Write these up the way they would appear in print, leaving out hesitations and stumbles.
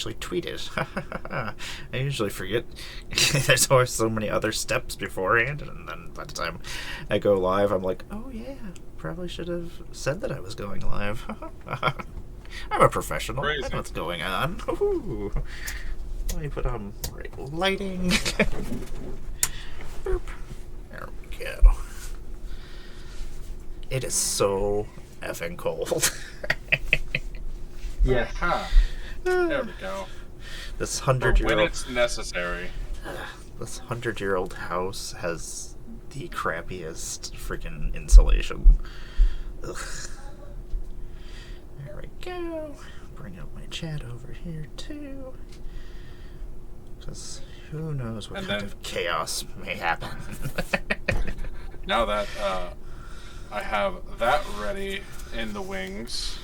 actually tweeted. I usually forget. There's always so many other steps beforehand, and then by the time I go live, I'm like, oh yeah, probably should have said that I was going live. I'm a professional. Crazy. I know what's going on. Ooh. Let me put on right lighting. Boop. There we go. It is so effing cold. Yes. Huh. There we go. This Or 100-year-old. when it's necessary. This 100-year-old house has the crappiest freaking insulation. Ugh. There we go. Bring up my chat over here too. Because who knows what And kind then- of chaos may happen. Now that I have that ready in the wings,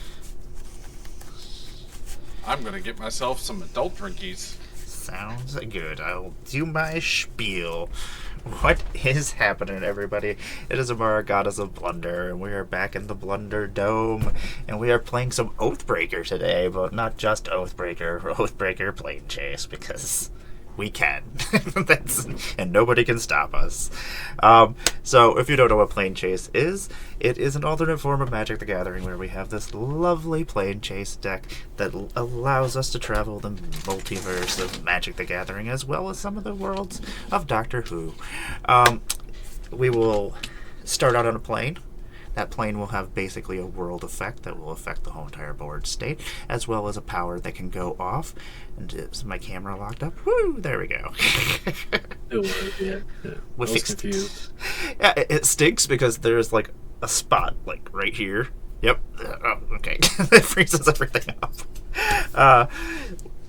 I'm gonna get myself some adult drinkies. Sounds good. I'll do my spiel. What is happening, everybody? It is Amara, Goddess of Blunder, and we are back in the BlunderDome, and we are playing some Oathbreaker today, but not just Oathbreaker, Planechase, because we can. And nobody can stop us. So, if you don't know what Planechase is, it is an alternate form of Magic the Gathering where we have this lovely Planechase deck that allows us to travel the multiverse of Magic the Gathering as well as some of the worlds of Doctor Who. We will start out on a plane. That plane will have basically a world effect that will affect the whole entire board state, as well as a power that can go off. And is my camera locked up? Woo! There we go. It was, yeah. We I was fixed it. confused. Yeah, it stinks because there's like a spot like right here. Yep. Oh, okay. It freezes everything up.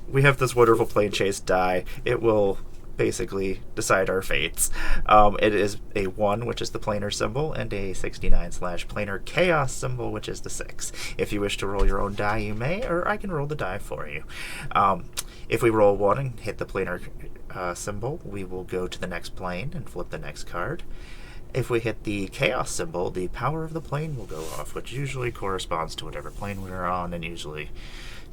We have this wonderful Planechase die. It will basically decide our fates. It is a 1, which is the planar symbol, and a 69/planar chaos symbol, which is the 6. If you wish to roll your own die, you may, or I can roll the die for you. If we roll 1 and hit the planar symbol, we will go to the next plane and flip the next card. If we hit the chaos symbol, the power of the plane will go off, which usually corresponds to whatever plane we are on, and usually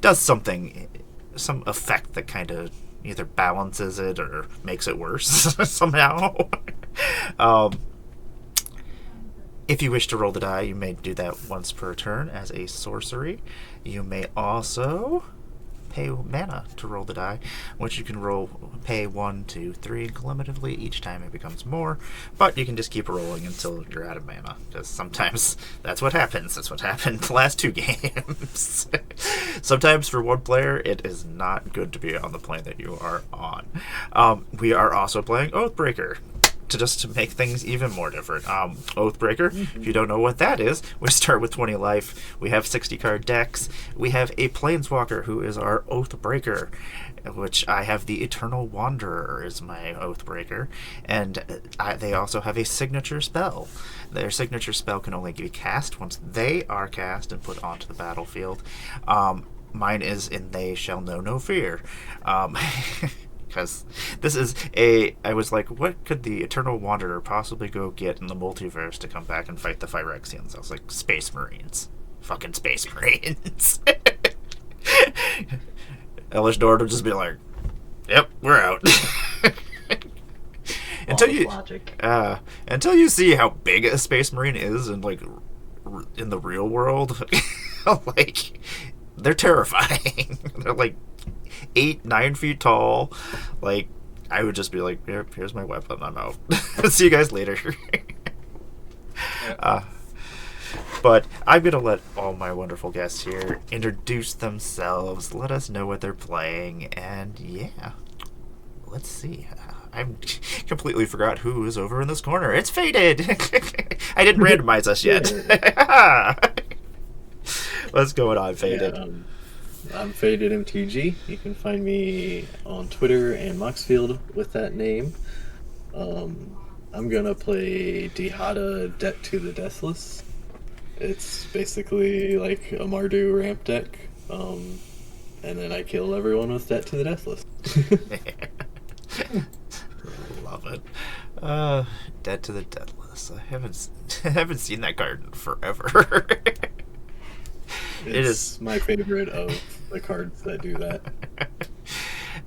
does something, some effect that kind of either balances it or makes it worse somehow. If you wish to roll the die, you may do that once per turn as a sorcery. You may also pay mana to roll the die, which you can pay 1, 2, 3 cumulatively each time it becomes more, but you can just keep rolling until you're out of mana, because sometimes that's what happens. That's what happened the last 2 games. Sometimes for one player, it is not good to be on the plane that you are on. We are also playing Oathbreaker, to make things even more different. Oathbreaker, if you don't know what that is, we start with 20 life. We have 60 card decks. We have a Planeswalker who is our Oathbreaker, which I have the Eternal Wanderer is my Oathbreaker, and they also have a signature spell. Their signature spell can only be cast once they are cast and put onto the battlefield. Mine is in They Shall Know No Fear. Because this is I was like, what could the Eternal Wanderer possibly go get in the multiverse to come back and fight the Phyrexians? I was like, Space Marines. Fucking Space Marines. Elish Nord would just be like, yep, we're out. Until you see how big a Space Marine is in, like, in the real world, like, they're terrifying. They're, like, 8, 9 feet tall. Like, I would just be like, yep, here's my weapon, I'm out. See you guys later. But I'm going to let all my wonderful guests here introduce themselves, let us know what they're playing, and yeah, let's see. I completely forgot who is over in this corner. It's Faded! I didn't randomize us yet. What's going on, Faded? Yeah, I'm Faded MTG. You can find me on Twitter and Moxfield with that name. I'm gonna play Dihada Debt to the Deathless. It's basically like a Mardu ramp deck, and then I kill everyone with Debt to the Deathless. Love it. Debt to the Deathless. I haven't seen that card in forever. It's my favorite of the cards that do that.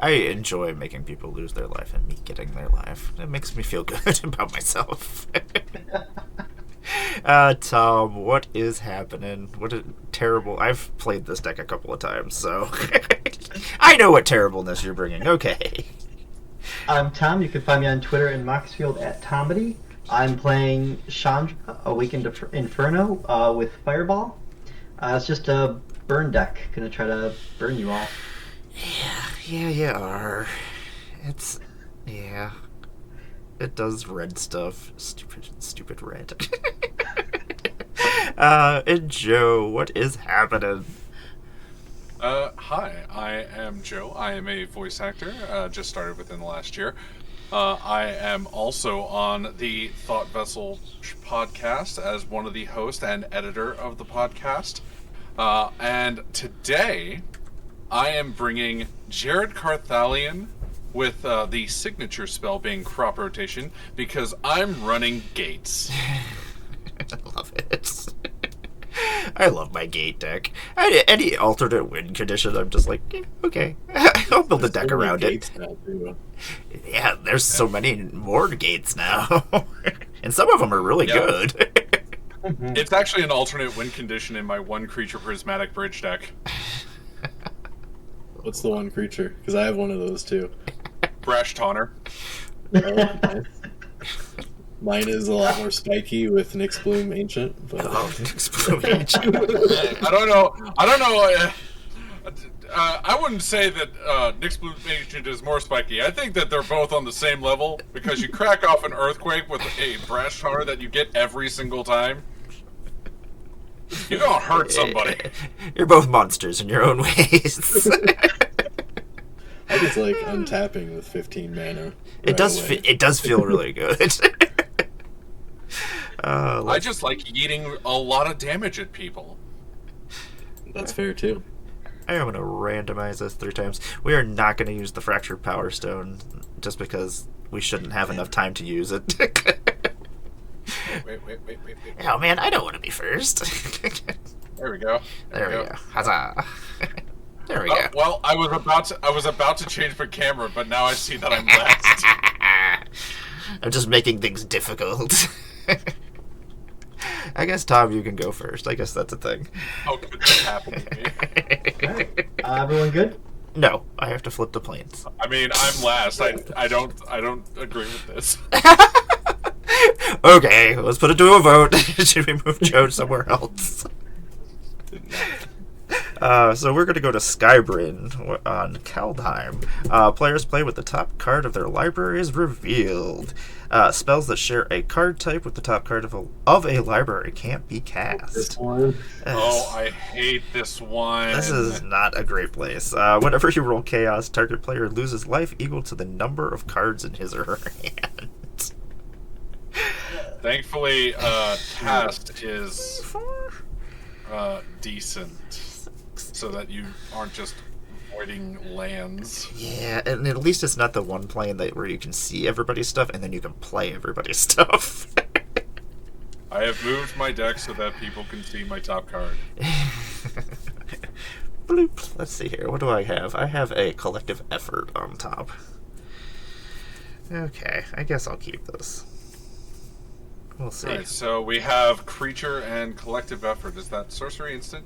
I enjoy making people lose their life and me getting their life. It makes me feel good about myself. Tom, what is happening? What a terrible... I've played this deck a couple of times, so... I know what terribleness you're bringing. Okay. I'm Tom. You can find me on Twitter and Moxfield at Tomedy. I'm playing Chandra, Awakened Inferno, with Fireball. It's just a burn deck. Gonna try to burn you all. Yeah, you are. It's... Yeah. It does red stuff. Stupid red. And Joe, what is happening? Hi, I am Joe. I am a voice actor, just started within the last year. I am also on the Thought Vessel podcast as one of the hosts and editor of the podcast. And today, I am bringing Jared Carthalion with the signature spell being Crop Rotation, because I'm running Gates. I love it. I love my gate deck. Any alternate win condition, I'm just like, okay, I'll build a deck around it. Yeah, there's so many more gates now. And some of them are really good. It's actually an alternate win condition in my one creature prismatic bridge deck. What's the one creature? Because I have one of those too. Brash Taunter. Oh, nice. Mine is a lot more spiky with Nyx Bloom Ancient. But... Nyx Bloom Ancient. I don't know. I wouldn't say that Nyx Bloom Ancient is more spiky. I think that they're both on the same level, because you crack off an Earthquake with a Brash Taunter that you get every single time. You're gonna hurt somebody. You're both monsters in your own ways. I just like untapping with 15 mana. It does feel really good. I just like eating a lot of damage at people. That's fair too. I am going to randomize this 3 times. We are not going to use the Fractured Power Stone just because we shouldn't have enough time to use it. Wait. Oh man, I don't want to be first. There we go. There we go. Huzzah. There we go. Well, I was about to change my camera, but now I see that I'm last. I'm just making things difficult. I guess, Tom, you can go first. I guess that's a thing. How could that happen to me? Alright. Everyone good? No, I have to flip the planes. I mean, I'm last. I don't agree with this. Okay, let's put it to a vote. Should we move Joe somewhere else? So we're going to go to Skybryn on Kaldheim. Players play with the top card of their library is revealed. Spells that share a card type with the top card of a library can't be cast. This one. Oh, I hate this one. This is not a great place. Whenever you roll Chaos, target player loses life equal to the number of cards in his or her hand. Thankfully, cast is decent, so that you aren't just avoiding lands. Yeah, and at least it's not the one plane where you can see everybody's stuff and then you can play everybody's stuff. I have moved my deck so that people can see my top card. Bloop. Let's see here. What do I have? I have a Collective Effort on top. Okay, I guess I'll keep this. We'll see. Alright, so we have creature and collective effort. Is that sorcery instant?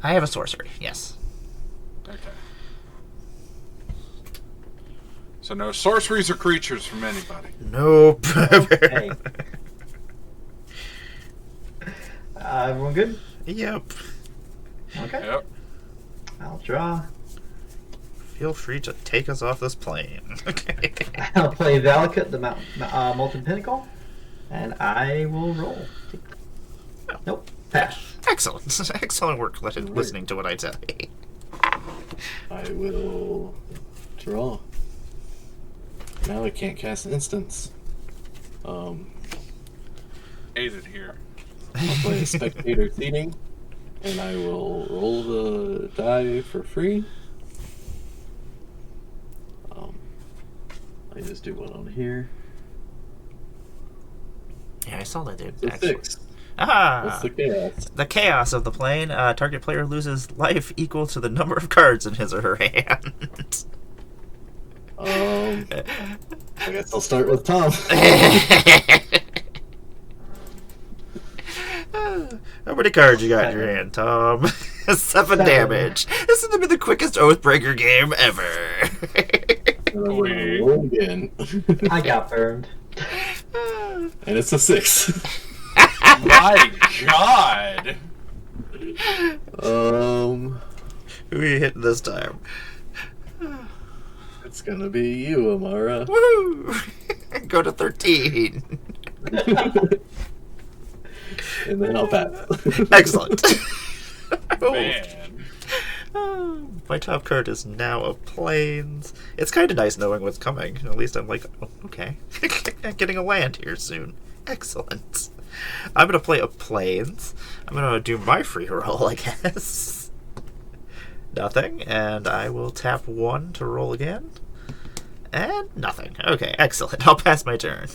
I have a sorcery, yes. Okay. So no sorceries or creatures from anybody. Nope. Okay. Everyone good? Yep. Okay. Yep. I'll draw. Feel free to take us off this plane. I'll play Valakut, the Molten Pinnacle, and I will roll. Nope. Pass. Excellent. Excellent work listening to what I tell you. I will draw. Now I can't cast instants. Hate it here. I'll play a Spectator Seating, and I will roll the die for free. I just do one on here. Yeah, I saw that, dude. So Excellent. 6. Ah! What's the chaos? The chaos of the plane. Target player loses life equal to the number of cards in his or her hand. I guess I'll start with Tom. How many cards you got in your hand, Tom? 7 damage. This is gonna be the quickest Oathbreaker game ever. And I'm gonna roll again. I got burned. And it's a 6. My God! Who are you hitting this time? It's gonna be you, Amara. Woo! Go to 13. And then I'll pass. Excellent. Man. My top card is now a Plains. It's kind of nice knowing what's coming. At least I'm like, oh, okay. Getting a land here soon. Excellent. I'm going to play a Plains. I'm going to do my free roll, I guess. Nothing. And I will tap 1 to roll again. And nothing. Okay, excellent. I'll pass my turn.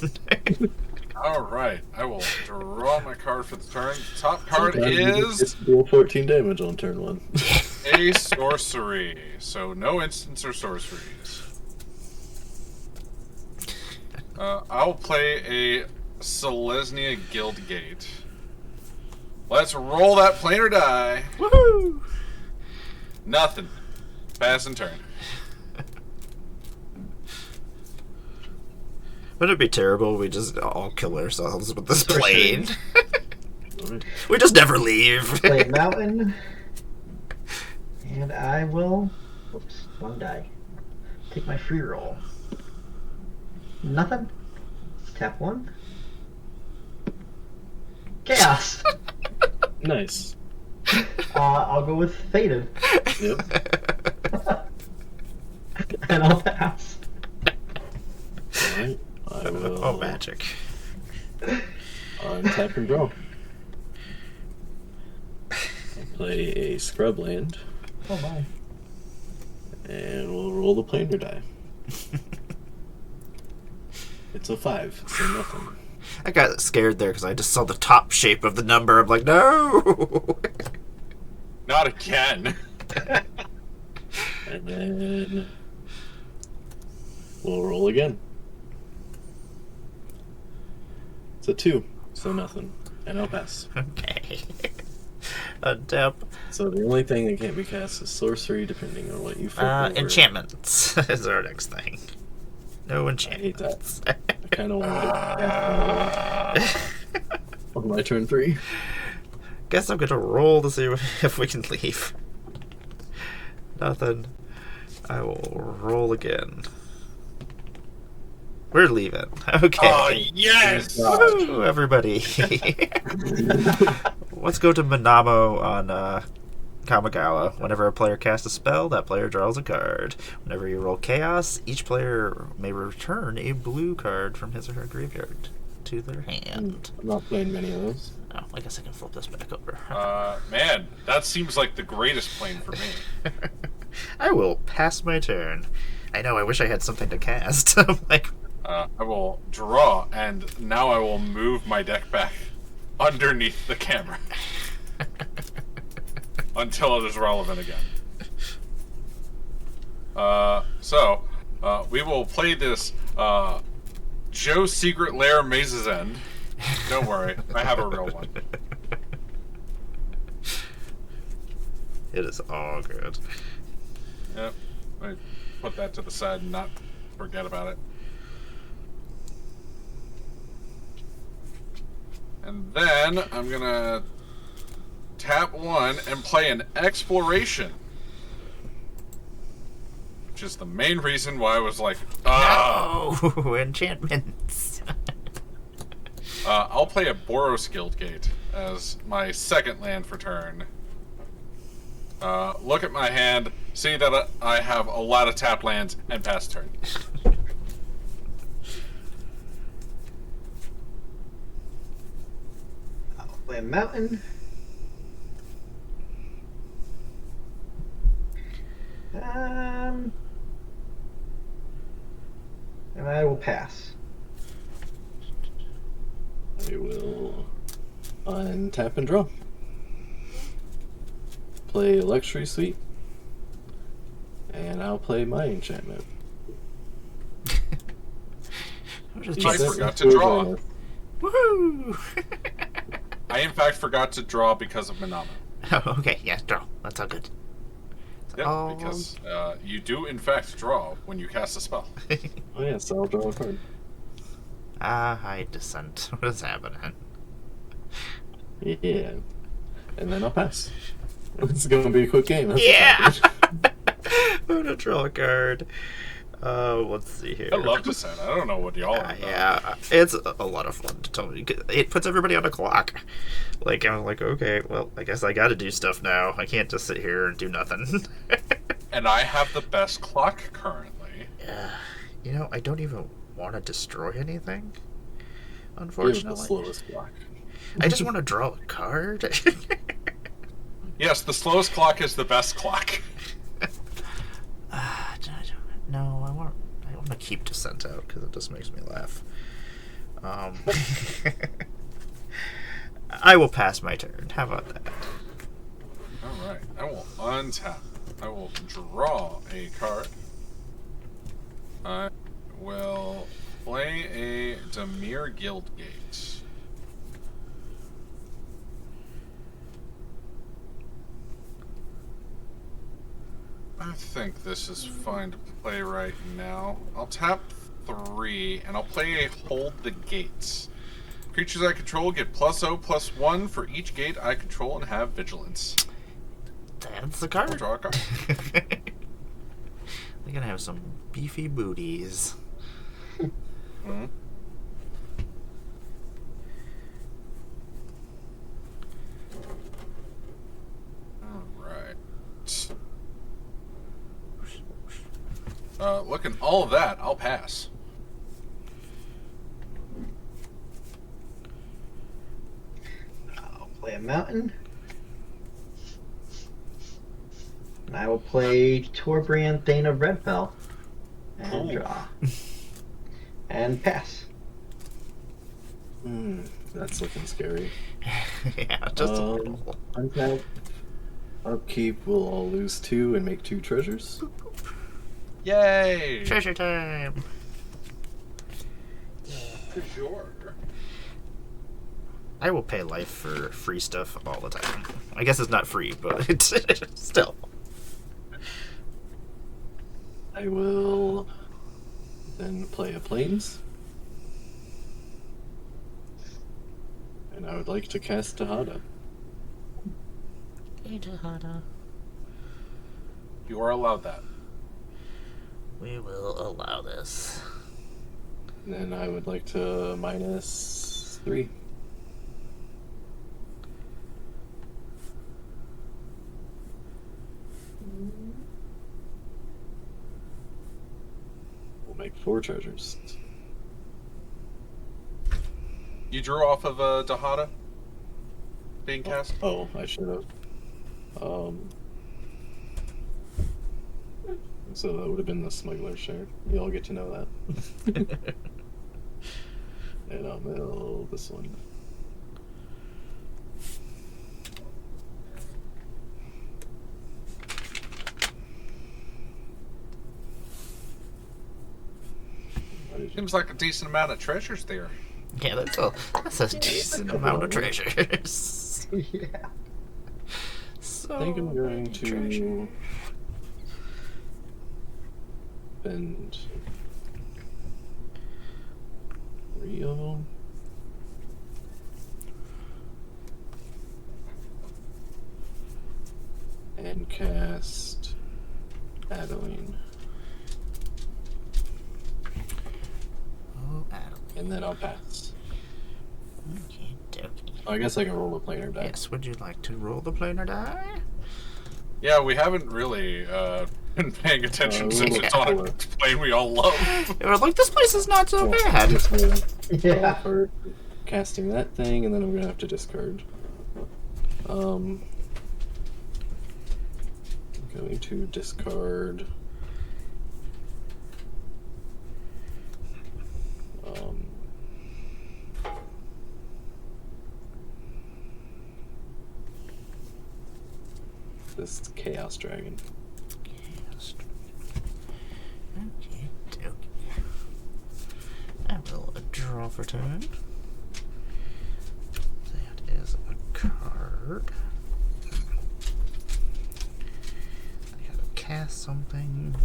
Alright, I will draw my card for the turn. Top card Sometimes is deal 14 damage on turn 1. a sorcery. So no instants or sorceries. I'll play a Selesnya Guildgate. Let's roll that planar die. Woohoo! Nothing. Pass and turn. Wouldn't it be terrible if we just all kill ourselves with this For plane? Alright. We just never leave. Play a mountain. And I will... Oops, 1 die. Take my free roll. Nothing. Tap 1. Chaos! Nice. I'll go with Faded. Yep. And I'll pass. Alright. I will Oh, magic. untap and draw. I'll play a scrub land. Oh my. And we'll roll the planar die. It's a 5, so nothing. I got scared there because I just saw the top shape of the number. I'm like, no! Not again. And then we'll roll again. It's a 2, so nothing. And I'll pass. Okay. Untap. So the only thing that can't be cast is sorcery, depending on what you flip over. Enchantments is our next thing. No I hate enchantments. that. I kind of wanted it on my turn 3. Guess I'm gonna roll to see if we can leave. Nothing. I will roll again. We're leaving. Okay. Oh, yes! Woo, everybody. Let's go to Manamo on Kamigawa. Whenever a player casts a spell, that player draws a card. Whenever you roll Chaos, each player may return a blue card from his or her graveyard to their hand. I'm not playing many of those. Oh, I guess I can flip this back over. Man, that seems like the greatest plane for me. I will pass my turn. I know, I wish I had something to cast. Like, I will draw, and now I will move my deck back underneath the camera until it is relevant again. So we will play this Joe's Secret Lair Maze's End. Don't worry, I have a real one. it is all good. Yep, I put that to the side and not forget about it. And then I'm gonna tap 1 and play an Exploration. Which is the main reason why I was like, Oh, enchantments. I'll play a Boros Guildgate as my second land for turn. Look at my hand, see that I have a lot of tap lands, and pass turn. I'll play a mountain. And I will pass. I will untap and draw. Play Luxury Suite. And I'll play my enchantment. just I chance. forgot to draw. Woohoo! I, in fact, forgot to draw because of Manama. Oh, okay, yeah, draw. That's all good. Yep, Oh. because you do, in fact, draw when you cast a spell. Oh yeah, so I'll draw a card. High descent. What is happening? Yeah. And then I'll pass. It's gonna be a quick game. That's Yeah! I'm gonna draw a card. Let's see here. I love Descent. I don't know what y'all are about. Yeah, it's a lot of fun to tell me. It puts everybody on a clock. Like, I'm like, okay, well, I guess I gotta do stuff now. I can't just sit here and do nothing. And I have the best clock currently. Yeah. You know, I don't even want to destroy anything, You're unfortunately. the slowest block. I just want to draw a card. Yes, the slowest clock is the best clock. No, I want to keep Descent out because it just makes me laugh. I will pass my turn. How about that? Alright, I will untap. I will draw a card. I will play a Demir Guildgate. I think this is fine to play right now. I'll tap 3, and I'll play a Hold the Gates. Creatures I control get +0/+1 for each gate I control and have vigilance. That's the card. I'll draw a card. They're gonna have some beefy booties. Mm-hmm. Alright. Looking all of that, I'll pass. I'll play a mountain. And I will play Torbrand Thane of Redfell. And Ooh. draw. And pass. That's looking scary. Yeah, just a little. Untap. Upkeep will all lose 2 and make 2 treasures. Yay! Treasure time. For sure. I will pay life for free stuff all the time. I guess it's not free, but it's still. I will then play a Plains. And I would like to cast Tahada. You are allowed that. We will allow this. And then I would like to -3. We'll make 4 treasures. You drew off of Dahada being cast? Oh, I should have. So that would have been the smuggler share. You all get to know that. And I'll mill this one. Seems like a decent amount of treasures there. Yeah, that's a decent amount of treasures. Yeah. So I think I'm going many to treasures. spend 3 of them. And cast Adeline. Oh, Adeline. And then I'll pass. Okay, dokie. Oh, I guess I can roll a planar die. Yes, would you like to roll the planar die? Yeah, we haven't really been paying attention a since little it's on a before. plane we all love. They were like, this place is not so Well, bad. just roll Yeah. for casting that thing, and then I'm gonna have to discard. I'm going to discard. This Chaos Dragon. Okay, dokie. I will Draw for turn. That is a card. I gotta cast something.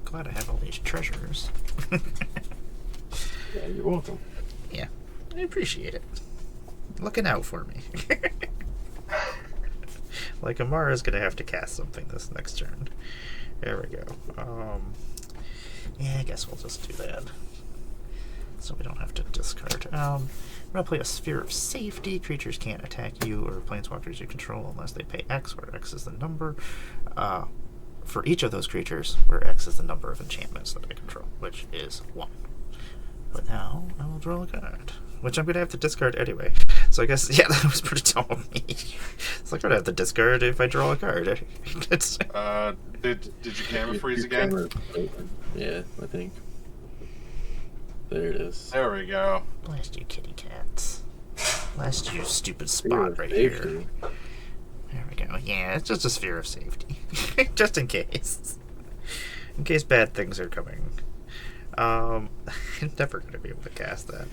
Glad I have all these treasures. Yeah, you're welcome. Yeah, I appreciate it. Looking out for me. Like, Amara's gonna have to cast something this next turn. There we go. Yeah, I guess we'll just do that. So we don't have to discard. I'm gonna play a Sphere of Safety. Creatures can't attack you or planeswalkers you control unless they pay X, where X is the number. For each of those creatures, where X is the number of enchantments that I control, which is 1. But now I will draw a card, which I'm going to have to discard anyway. So I guess, yeah, that was pretty dumb of me. It's like I'm going to have to discard if I draw a card. It's... Did you camera freeze again? Yeah, I think. There it is. There we go. Blast you, kitty cats. Blast you, stupid Sphere spot of right Safety. here. There we go. Yeah, it's just a Sphere of Safety. Just in case. In case bad things are coming. I'm never going to be able to cast that.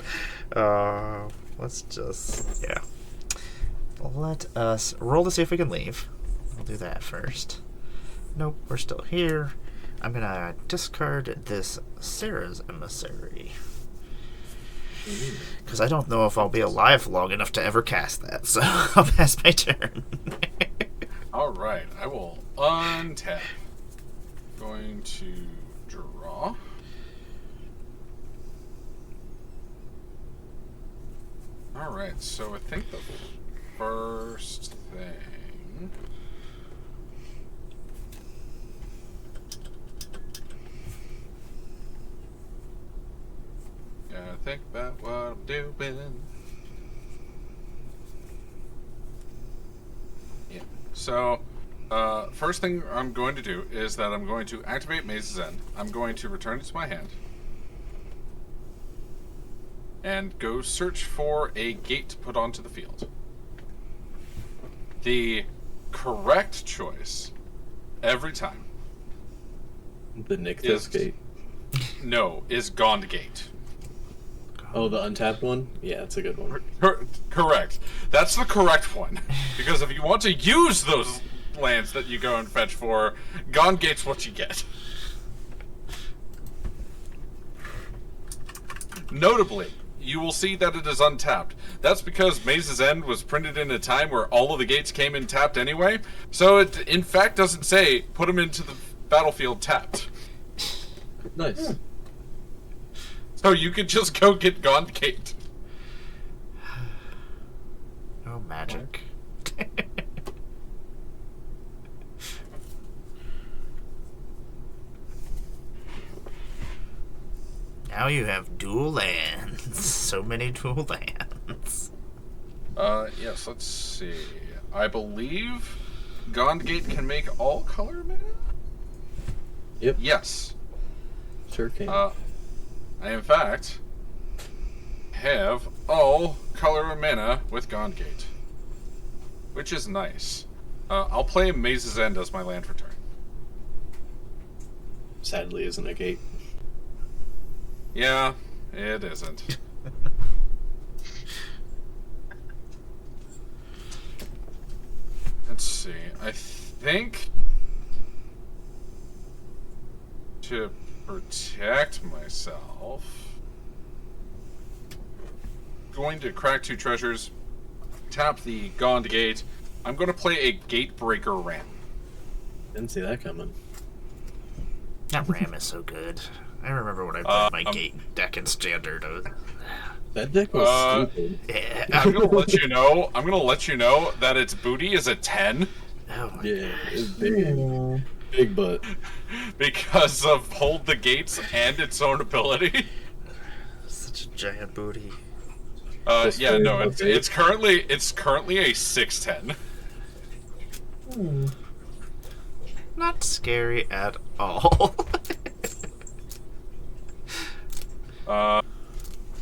Let's just... Yeah. Let us roll to see if we can leave. We'll do that first. Nope, we're still here. I'm going to discard this Sarah's Emissary. Because I don't know if I'll be alive long enough to ever cast that, so I'll pass my turn. Alright, I will untap. Going to draw. Alright, so I think the first thing... Gotta think about what I'm doing. Yeah, so... first thing I'm going to do is that I'm going to activate Maze's End. I'm going to return it to my hand. And go search for a gate to put onto the field. The correct choice, every time, The Nykthos Gate. no, is Gond Gate. Oh, the untapped one? Yeah, it's a good one. Correct. That's the correct one. Because if you want to use those lands that you go and fetch for, Gond Gate's what you get. Notably, you will see that it is untapped. That's because Maze's End was printed in a time where all of the gates came in tapped anyway, so it in fact doesn't say put them into the battlefield tapped. Nice. So you could just go get Gond Gate. Oh, magic. Now you have dual lands. So many dual lands. Yes, let's see. I believe Gond Gate can make all color mana? Yep. Yes. Sure can. I in fact have all color mana with Gond Gate, which is nice. I'll play Maze's End as my land for turn. Sadly, isn't a gate. Yeah, it isn't. Let's see. I think to protect myself, going to crack 2 treasures, tap the Gond Gate. I'm going to play a Gatebreaker Ram. Didn't see that coming. That Ram is so good. I remember when I played my gate deck in Standard. That deck was stupid. Yeah. I'm going to let you know. I'm going to let you know that its booty is a 10 Oh my Yeah, gosh. it's big. Big butt. because of Hold the Gates and its own ability. Such a giant booty. Yeah, no, it's currently a 6/10. Not scary at all.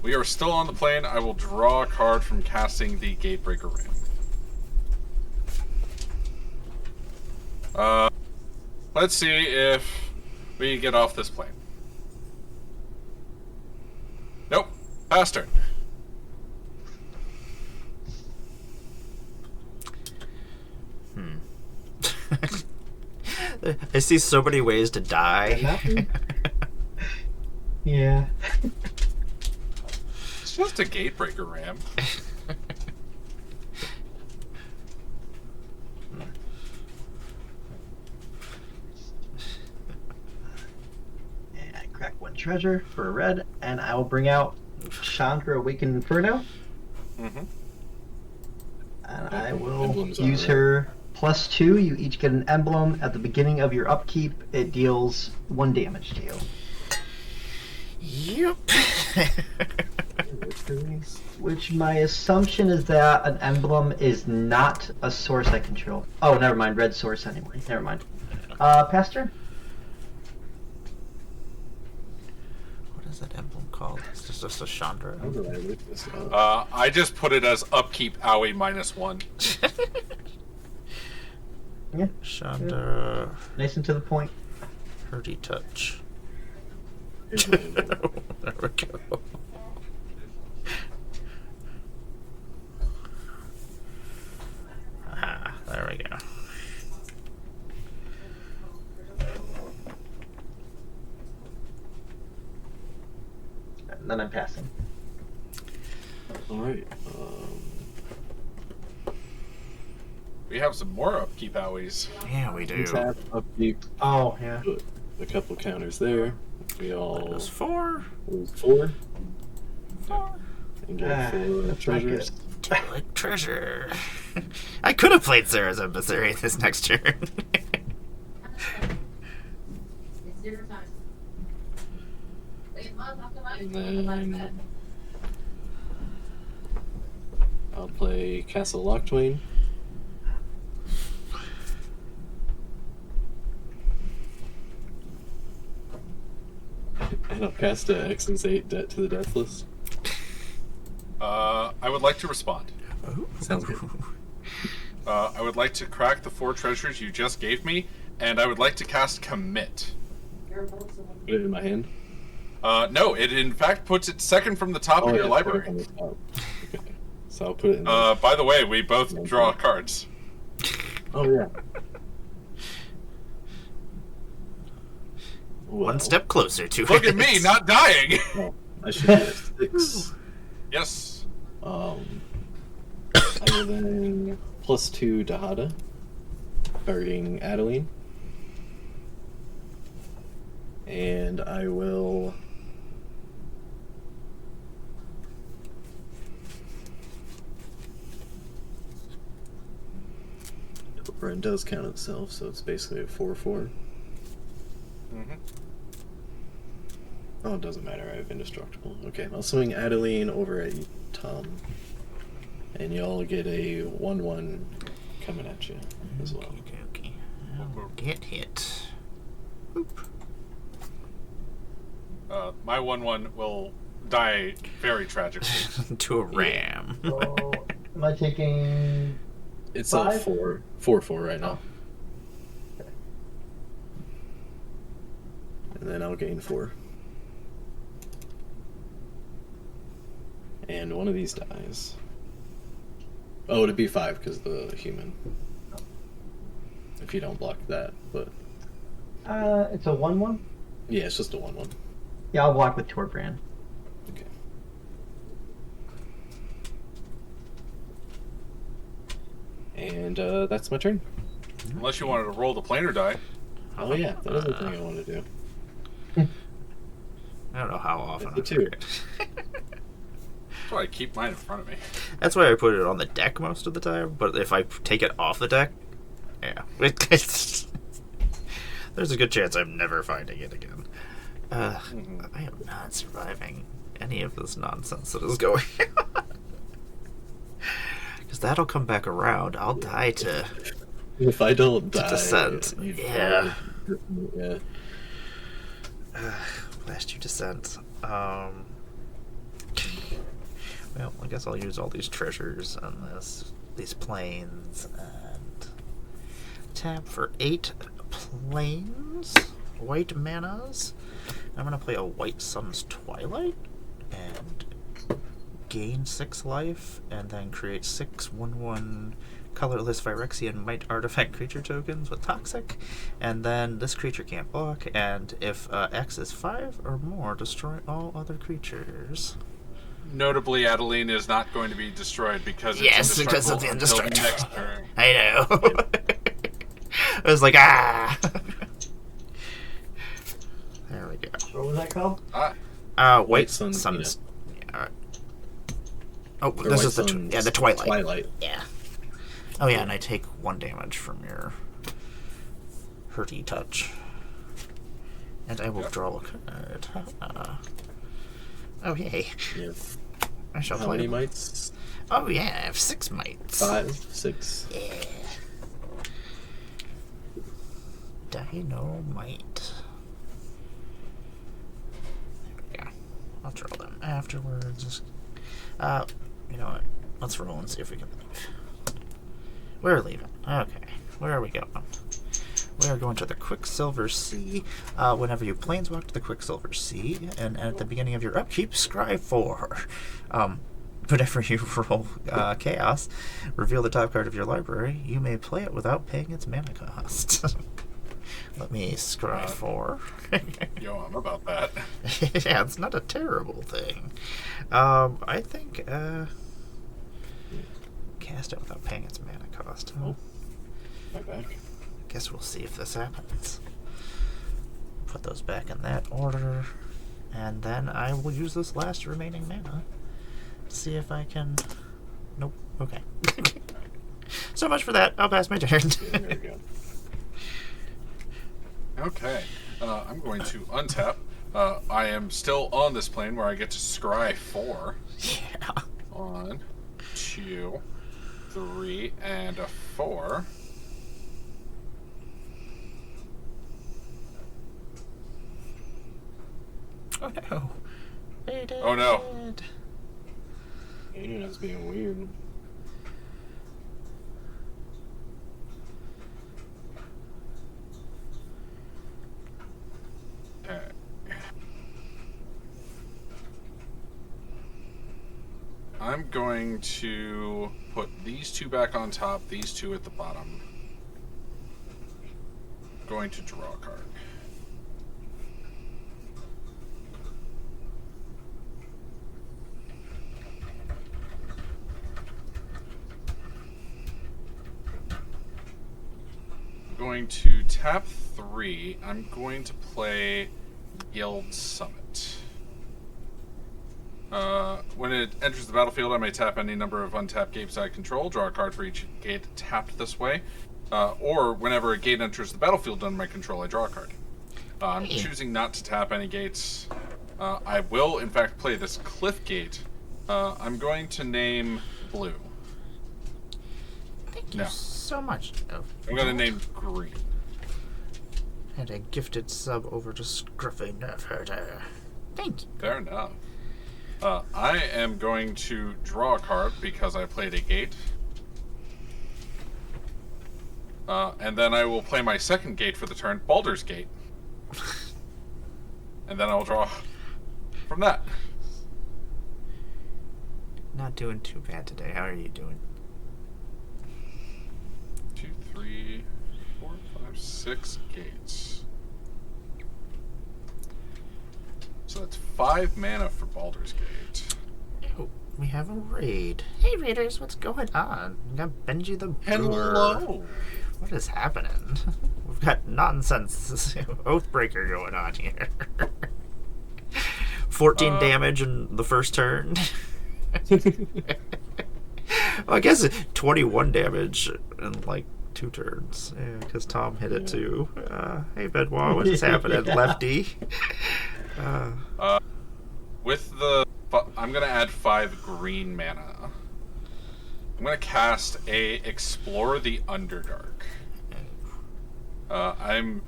We are still on the plane. I will draw a card from casting the Gatebreaker Ram. Let's see if we get off this plane. Nope. Pass turn. I see so many ways to die. Yeah. It's just a gatebreaker ram. And I crack one treasure for a red, and I will bring out Chandra Awakened Inferno. Mm-hmm. And I will Emblems are use red. her +2. You each get an emblem at the beginning of your upkeep. It deals 1 damage to you. Yep. Which my assumption is that an emblem is not a source I control. Oh, never mind. Red source anyway. Never mind. Pastor? What is that emblem called? It's just a Chandra. How did I look this up? I just put it as upkeep owie -1. Yeah. Chandra. Nice and to the point. Hurdy touch. Here's my emblem. There we go. Ah, there we go. And then I'm passing. Alright. We have some more upkeep owies. Yeah, we do. Tap, upkeep, Oh, yeah. put a couple counters there. We all That was 4. lose 4 4. and get 4 that's not treasures. Like treasure. I could have played Sarah's Emissary this next turn. It's dinner time. And then I'll play Castle Lochtwain. And I'll cast a X's 8 Debt to the Deathless. I would like to respond. Sounds good. I would like to crack the 4 treasures you just gave me, and I would like to cast Commit. Put it in my hand. No, it in fact puts it second from the top of your yeah, put it on library. the top. Okay. So I'll put it in there. By the way, we both draw cards. Oh, yeah. One step closer to Look it. at me, not dying! Well, I should be at 6. Yes. I will then +2 Dahada, targeting Adeline. And I will Torbrand does count itself, so it's basically a 4/4. Mm-hmm. Oh, it doesn't matter, I have indestructible. Okay, I'll swing Adeline over at Tom. And y'all get a 1/1 coming at you as well. Okay. Get hit. Boop. My 1/1 will die very tragically. To a ram. So, am I taking... It's 5? a 4/4 right now. Okay. And then I'll gain 4. And one of these dies. Oh, it'd be 5 because the human. If you don't block that, but It's a 1/1? yeah, it's just a 1/1. Yeah, I'll block with Torbrand. Okay. And that's my turn. Unless you wanted to roll the planar die. Oh yeah, that is the thing I want to do. I don't know how often I It's a 2. forget. That's why I keep mine in front of me. That's why I put it on the deck most of the time, but if I take it off the deck, yeah. There's a good chance I'm never finding it again. I am not surviving any of this nonsense that is going on. Because that'll come back around. I'll die to If I don't die, descent. you Yeah. yeah. Blast you descent. Well, I guess I'll use all these treasures on these planes and tap for 8 planes, white manas. I'm gonna play a White Sun's Twilight and gain 6 life, and then create 6 1/1 colorless Phyrexian Might artifact creature tokens with Toxic, and then this creature can't block, and if X is 5 or more, destroy all other creatures. Notably, Adeline is not going to be destroyed because it's Yes, because of indestructible the until indestructible. next turn. I know. I was like, ah! There we go. What was that called? White Sun, Suns. Yeah. Oh, Or this White is the Sun's the Twilight. Twilight. Yeah. Oh yeah, and I take 1 damage from your hurty touch, and I will draw a card. Oh yay! Yeah. I shall How play. many mites? Oh yeah, I have 6 mites. 5, 6. Yeah. Dynamite. Yeah, I'll draw them afterwards. You know what? Let's roll and see if we can leave. We're leaving. Okay. Where are we going? We are going to the Quicksilver Sea. Whenever you planeswalk to the Quicksilver Sea, and at the beginning of your upkeep, scry 4. Whenever you roll Chaos, reveal the top card of your library, you may play it without paying its mana cost. Let me scry 4. Yo, I'm about that. Yeah, it's not a terrible thing. I think, cast it without paying its mana cost. Oh, my back. Guess we'll see if this happens. Put those back in that order, and then I will use this last remaining mana. See if I can... Nope. Okay. So much for that. I'll pass my turn. Yeah, there we go. Okay, I'm going to untap. I am still on this plane where I get to scry 4. Yeah. 1, 2, 3, and a 4. Oh no. They did. Oh, no. Internet's being weird. Okay. I'm going to put these 2 back on top, these 2 at the bottom. Going to draw a card. Going to tap 3. I'm going to play Guild Summit. When it enters the battlefield, I may tap any number of untapped gates I control, draw a card for each gate tapped this way. Or whenever a gate enters the battlefield under my control, I draw a card. I'm choosing not to tap any gates. I will, in fact, play this Cliff Gate. I'm going to name Blue. Thank you No. so much. Oh, I'm going to name Green. and a gifted sub over to Scruffy Nerf Herder. Thank you. Fair enough. I am going to draw a card because I played a gate. And then I will play my second gate for the turn, Baldur's Gate. And then I'll draw from that. Not doing too bad today. How are you doing? 2, 3, 4, 5, 6 gates. So that's 5 mana for Baldur's Gate. Oh, we have a raid. Hey, raiders, what's going on? We got Benji the Brewer. Hello! What is happening? We've got nonsense Oathbreaker going on here. 14 damage in the first turn. Well, I guess 21 damage in like 2 turns. Yeah, because Tom hit it too. Hey, Benoit, what is happening, lefty? With the... I'm going to add 5 green mana. I'm going to cast a Explore the Underdark. I'm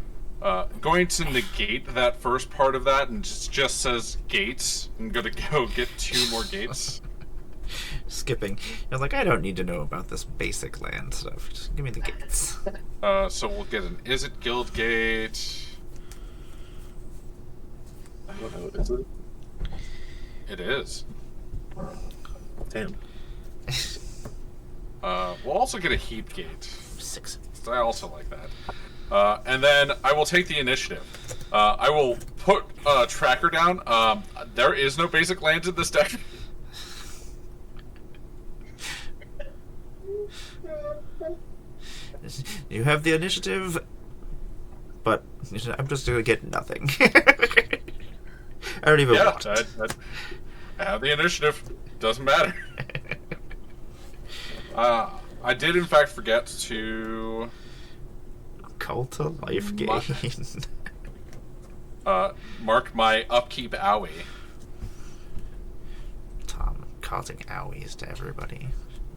going to negate that first part of that and just says gates. I'm going to go get 2 more gates. Skipping. You're like, I don't need to know about this basic land stuff. Just give me the gates. So we'll get an Izzet Guild Gate. What is it? It is. Damn. We'll also get a heap gate. 6. I also like that. And then I will take the initiative. I will put a tracker down. There is no basic lands in this deck. You have the initiative, but I'm just gonna get nothing. I don't even want it. I have the initiative. Doesn't matter. I did in fact forget to Cult to life gain. mark my upkeep owie. Tom causing owies to everybody.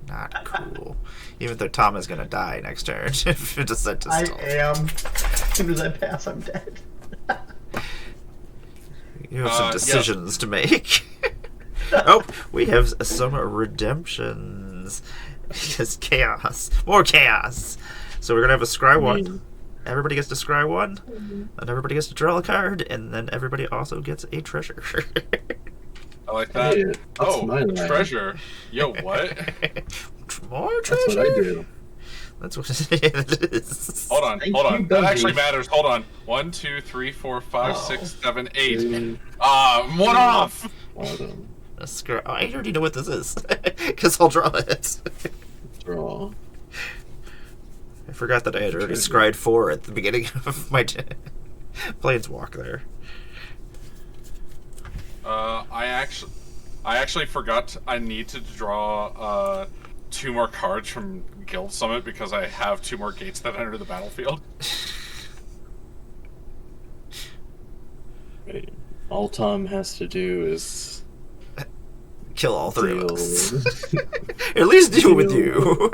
Not cool. Even though Tom is gonna die next turn if it descends to I stealth. am. As soon as I pass, I'm dead. You have some decisions to make. Oh, we have some redemptions. Because chaos. More chaos. So we're gonna have a scry 1. Everybody gets to scry 1. And everybody gets to draw a card. And then everybody also gets a treasure. I like that. Hey, that's my line. Treasure. Yo, what? More treasure? That's what I do. That's what it is. Hold on. Thank Hold you, on. That Bungie. actually matters. Hold on. 1, 2, 3, 4, 5, Oh. 6, 7, 8. 2, One off. bottom, A scry. Oh, I already know what this is. Because I'll draw it. draw. I forgot that I had already scried 4 at the beginning of my planeswalk there. I actually forgot I need to draw 2 more cards from Guild Summit because I have 2 more gates that enter the battlefield. Right. All Tom has to do is Kill all 3 of deal, us. At least deal with you.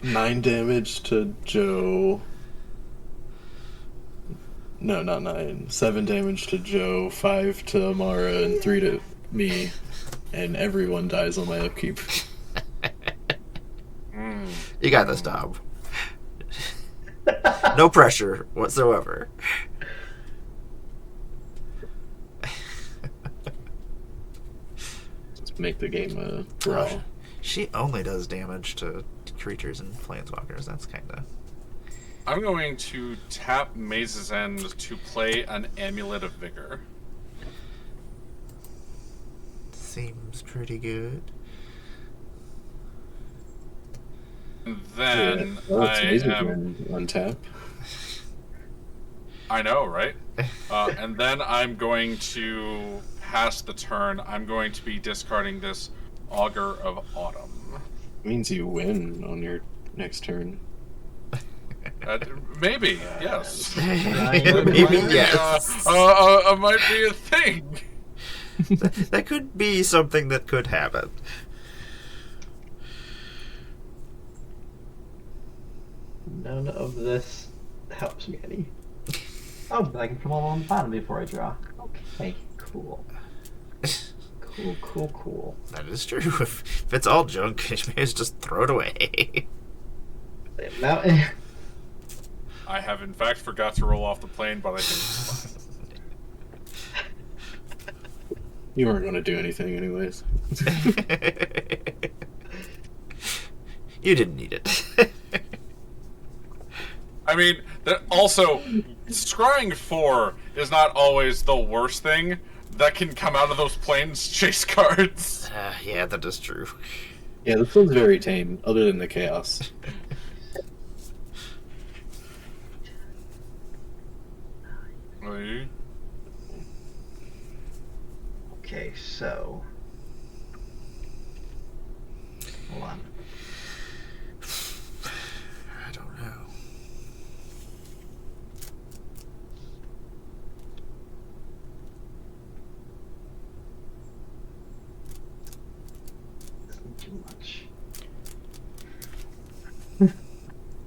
9 damage to Joe. No, not 9. 7 damage to Joe, 5 to Amara, and 3 to me. And everyone dies on my upkeep. You got this, Tom. No pressure whatsoever. Just make the game a brawl. She only does damage to creatures and planeswalkers. That's kind of... I'm going to tap Maze's End to play an Amulet of Vigor. Seems pretty good. Then Well, it's I amazing am... on tap. I know, right? And then I'm going to pass the turn. I'm going to be discarding this Augur of Autumn. Means you win on your next turn. Maybe, yes. Maybe yes. Might be a thing. That could be something that could happen. None of this helps me any. Oh, but I can put them all on the bottom before I draw. Okay, cool. Cool. That is true. If it's all junk, you may as well just throw it away. Now, I have in fact forgot to roll off the plane, but I think it's fine. You weren't going to do anything anyways. You didn't need it. I mean, also, scrying 4 is not always the worst thing that can come out of those Planechase cards. Yeah, that is true. Yeah, this one's very tame, other than the chaos. Really? okay, so. Hold on. I don't know. Too much.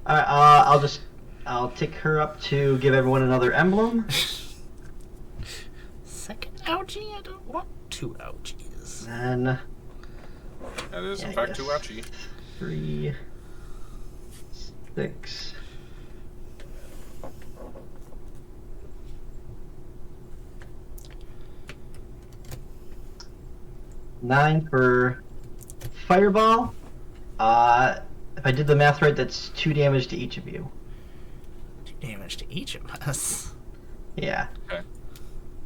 Alright, I'll tick her up to give everyone another emblem. Second ouchie? I don't want 2 ouchies. And That is, in I fact, guess too ouchy. 3, 6. $9 for Fireball. If I did the math right, that's 2 damage to each of you. 2 damage to each of us. Yeah. Okay.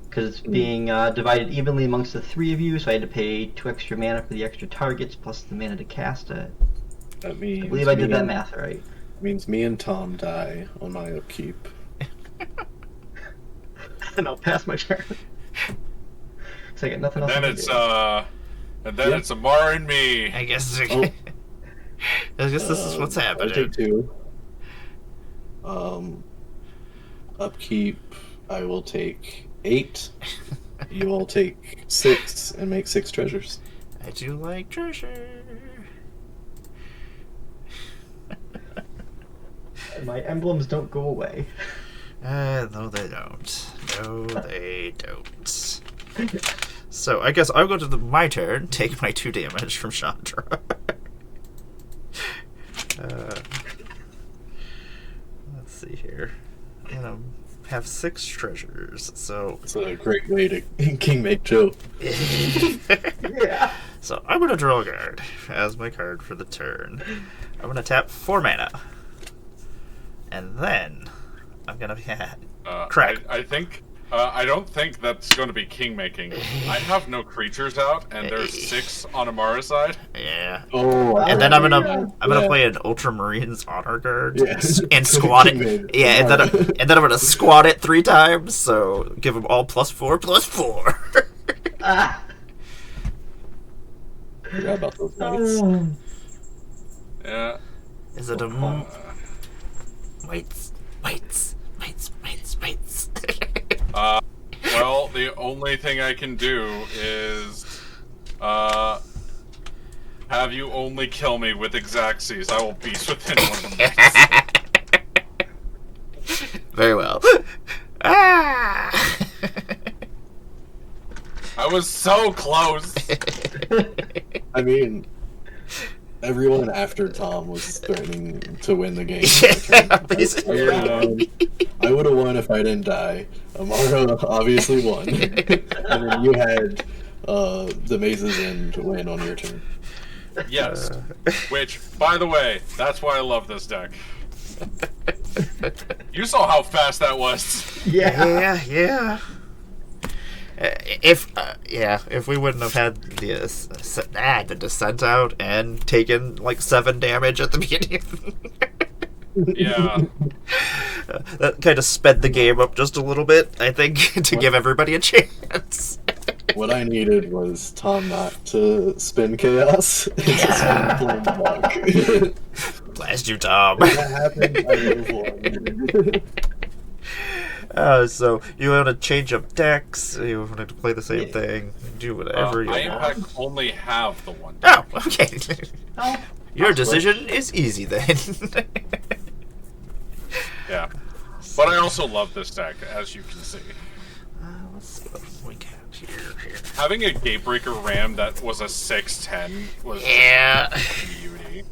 Because it's being divided evenly amongst the 3 of you, so I had to pay 2 extra mana for the extra targets, plus the mana to cast it. That means I believe I did that math right. Means me and Tom die on my upkeep. And I'll pass my turn. So I got nothing And else then to it's do. it's Amara and me. I guess. Oh. I guess this is what's I'll happening. take 2. Upkeep, I will take 8. You all take 6 and make 6 treasures. I do like treasure. My emblems don't go away. No, they don't. No, they don't. So I guess I'll go to my turn. Take my 2 damage from Chandra. Let's see here. I'm gonna have 6 treasures. So It's a great way to king make Joe. Yeah. So I'm gonna draw a card as my card for the turn. I'm gonna tap 4 mana, and then I'm gonna crack. I don't think that's going to be king making. I have no creatures out, and there's 6 on Amara's side. Yeah. Oh, And then I'm gonna yeah. play an Ultramarines honor guard Yeah. and squat King it. made. Yeah, and then I'm gonna squat it 3 times. So give them all +4/+4. Ah. Forgot about those nights. Oh. Yeah. Is it a Waits. Well, the only thing I can do is have you only kill me with Exacxes. I will beast within 1 minute. Very well. Ah! I was so close. I mean, everyone after Tom was threatening to win the game. I would have won if I didn't die. Amara obviously won. And then you had the Maze's End win on your turn. Yes. Which, by the way, that's why I love this deck. You saw how fast that was. Yeah. Yeah. If we wouldn't have had the descent out and taken like 7 damage at the beginning, Yeah. that kind of sped the game up just a little bit, I think, to give everybody a chance. What I needed was Tom not to spin chaos. Yeah. Just plain block. Blast you, Tom. If that happened, I would have won. So you want to change up decks? You want to play the same thing? Do whatever you I, in want. fact, only have the one. Oh, okay. Oh, Your decision is easy then. Yeah. But I also love this deck, as you can see. Let's see what we got here. Having a Gatebreaker Ram that was a 6/10 was Yeah. just beauty.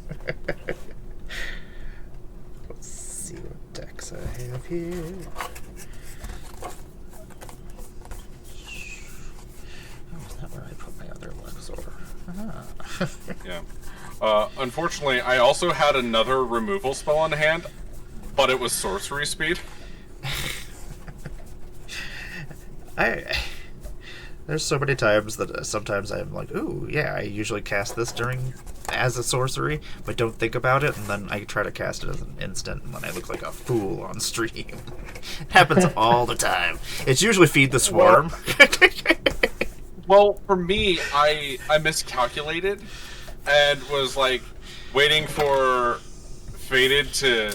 Let's see what decks I have here. Oh, is that where I put my other Luxor? Ah. Yeah. Unfortunately, I also had another removal spell on hand, but it was sorcery speed. There's so many times that sometimes I'm like, ooh, yeah, I usually cast this as a sorcery, but don't think about it, and then I try to cast it as an instant, and then I look like a fool on stream. It happens all the time. It's usually Feed the Swarm. Well, for me, I miscalculated and was like waiting for Fated to,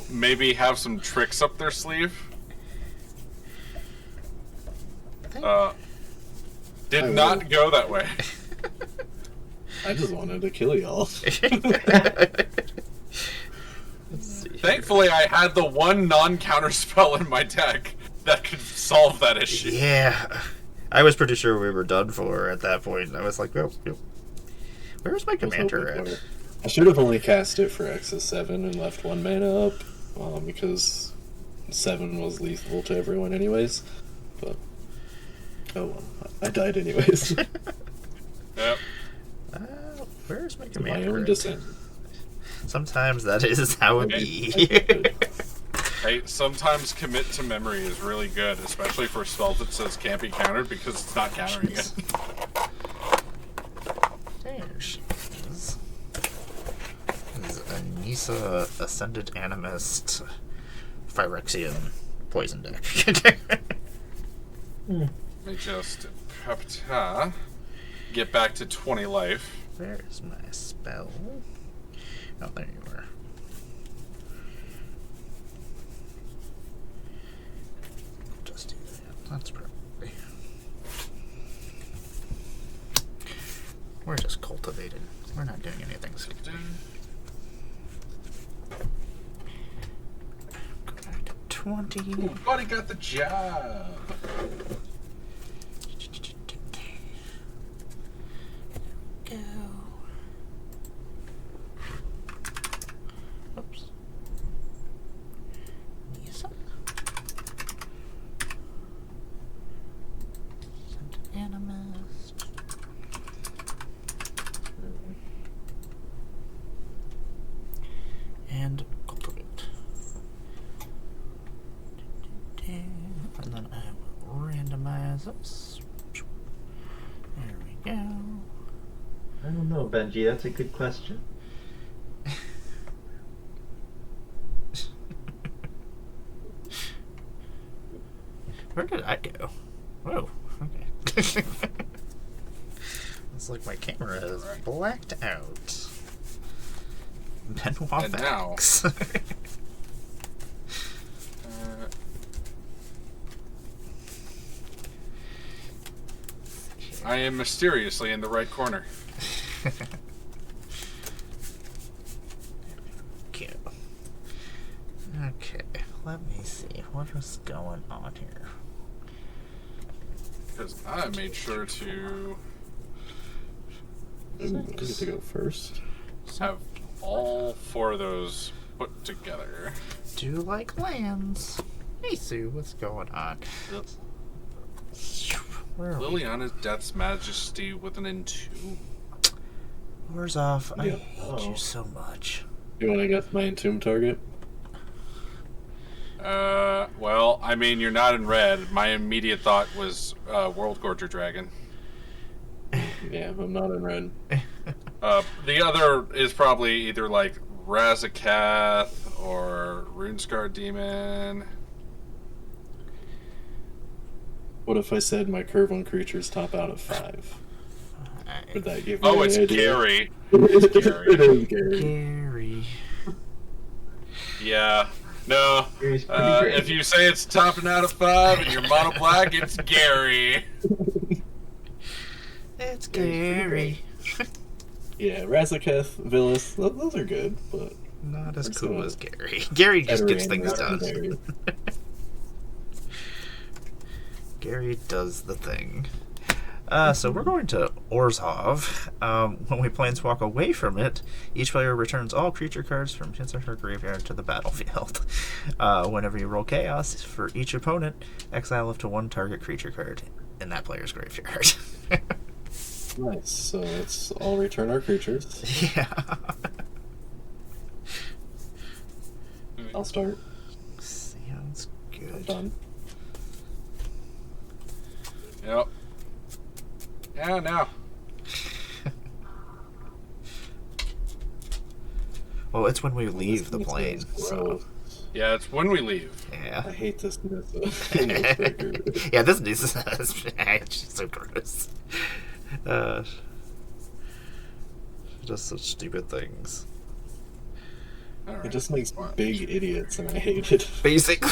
maybe have some tricks up their sleeve. Did not go that way. I just wanted to kill y'all. Thankfully, I had the one non-counter spell in my deck that could solve that issue. Yeah. I was pretty sure we were done for at that point. I was like, well, where's my commander at? I should have only cast it for X7 and left 1 mana up, because 7 was lethal to everyone anyways. But, oh well, I died anyways. Yep. Where's my To my command own grid? descent. Sometimes that is how it be. Hey, sometimes commit to memory is really good, especially for spells that says can't be countered because it's not countering it. There she is. This is Anissa Ascended Animist Phyrexian Poison deck. Let me just get back to 20 life. Where's my spell? Oh, there you are. Just do that. That's probably. We're just cultivated. We're not doing anything scary. Go back to 20. Ooh, buddy got the job. Go. Oops. Yes. Send animist. And cultivate. And then I will randomize this. There we go. I don't know, Benji. That's a good question. Where did I go? Whoa. Okay. It's like my camera is blacked out. Benoit And now- Vax. I am mysteriously in the right corner. Cute. Okay, let me see. What is going on here? Because I made sure to Ooh, I get to go first. have all 4 of those put together. Do you like lands? Hey Sue, what's going on? Where are we? Liliana's Death's Majesty with an N2. Where's off? I Yeah. hate you so much. You want to guess my entomb target? Well, I mean, you're not in red. My immediate thought was World Gorger Dragon. Yeah, I'm not in red. The other is probably either like Razakath or Runescar Demon. What if I said my curve on creatures top out of 5? Would that give you Oh, any it's idea? Gary. It's Gary. It is Gary. Gary. Yeah. No. Gary's pretty great. If you say it's topping out of 5 and you're mono black, it's Gary. It's Gary. Yeah, Razakath, Villas, those are good, but Not as Where's cool the- as Gary. Gary just gets Veteran things done. Gary. Gary does the thing. So we're going to Orzhov. When we planeswalk away from it, each player returns all creature cards from his or her graveyard to the battlefield. Whenever you roll Chaos, for each opponent, exile up to 1 target creature card in that player's graveyard. Nice, so let's all return our creatures. Yeah. I'll start. Sounds I'm good. done. Yep. Yeah, no. Well, it's when we leave the This plane. is So, gross. Yeah, it's when we leave. I yeah. hate this Nissa. Yeah, this is so gross. She does such stupid things. All right. It just makes big idiots, and I hate it. Basically.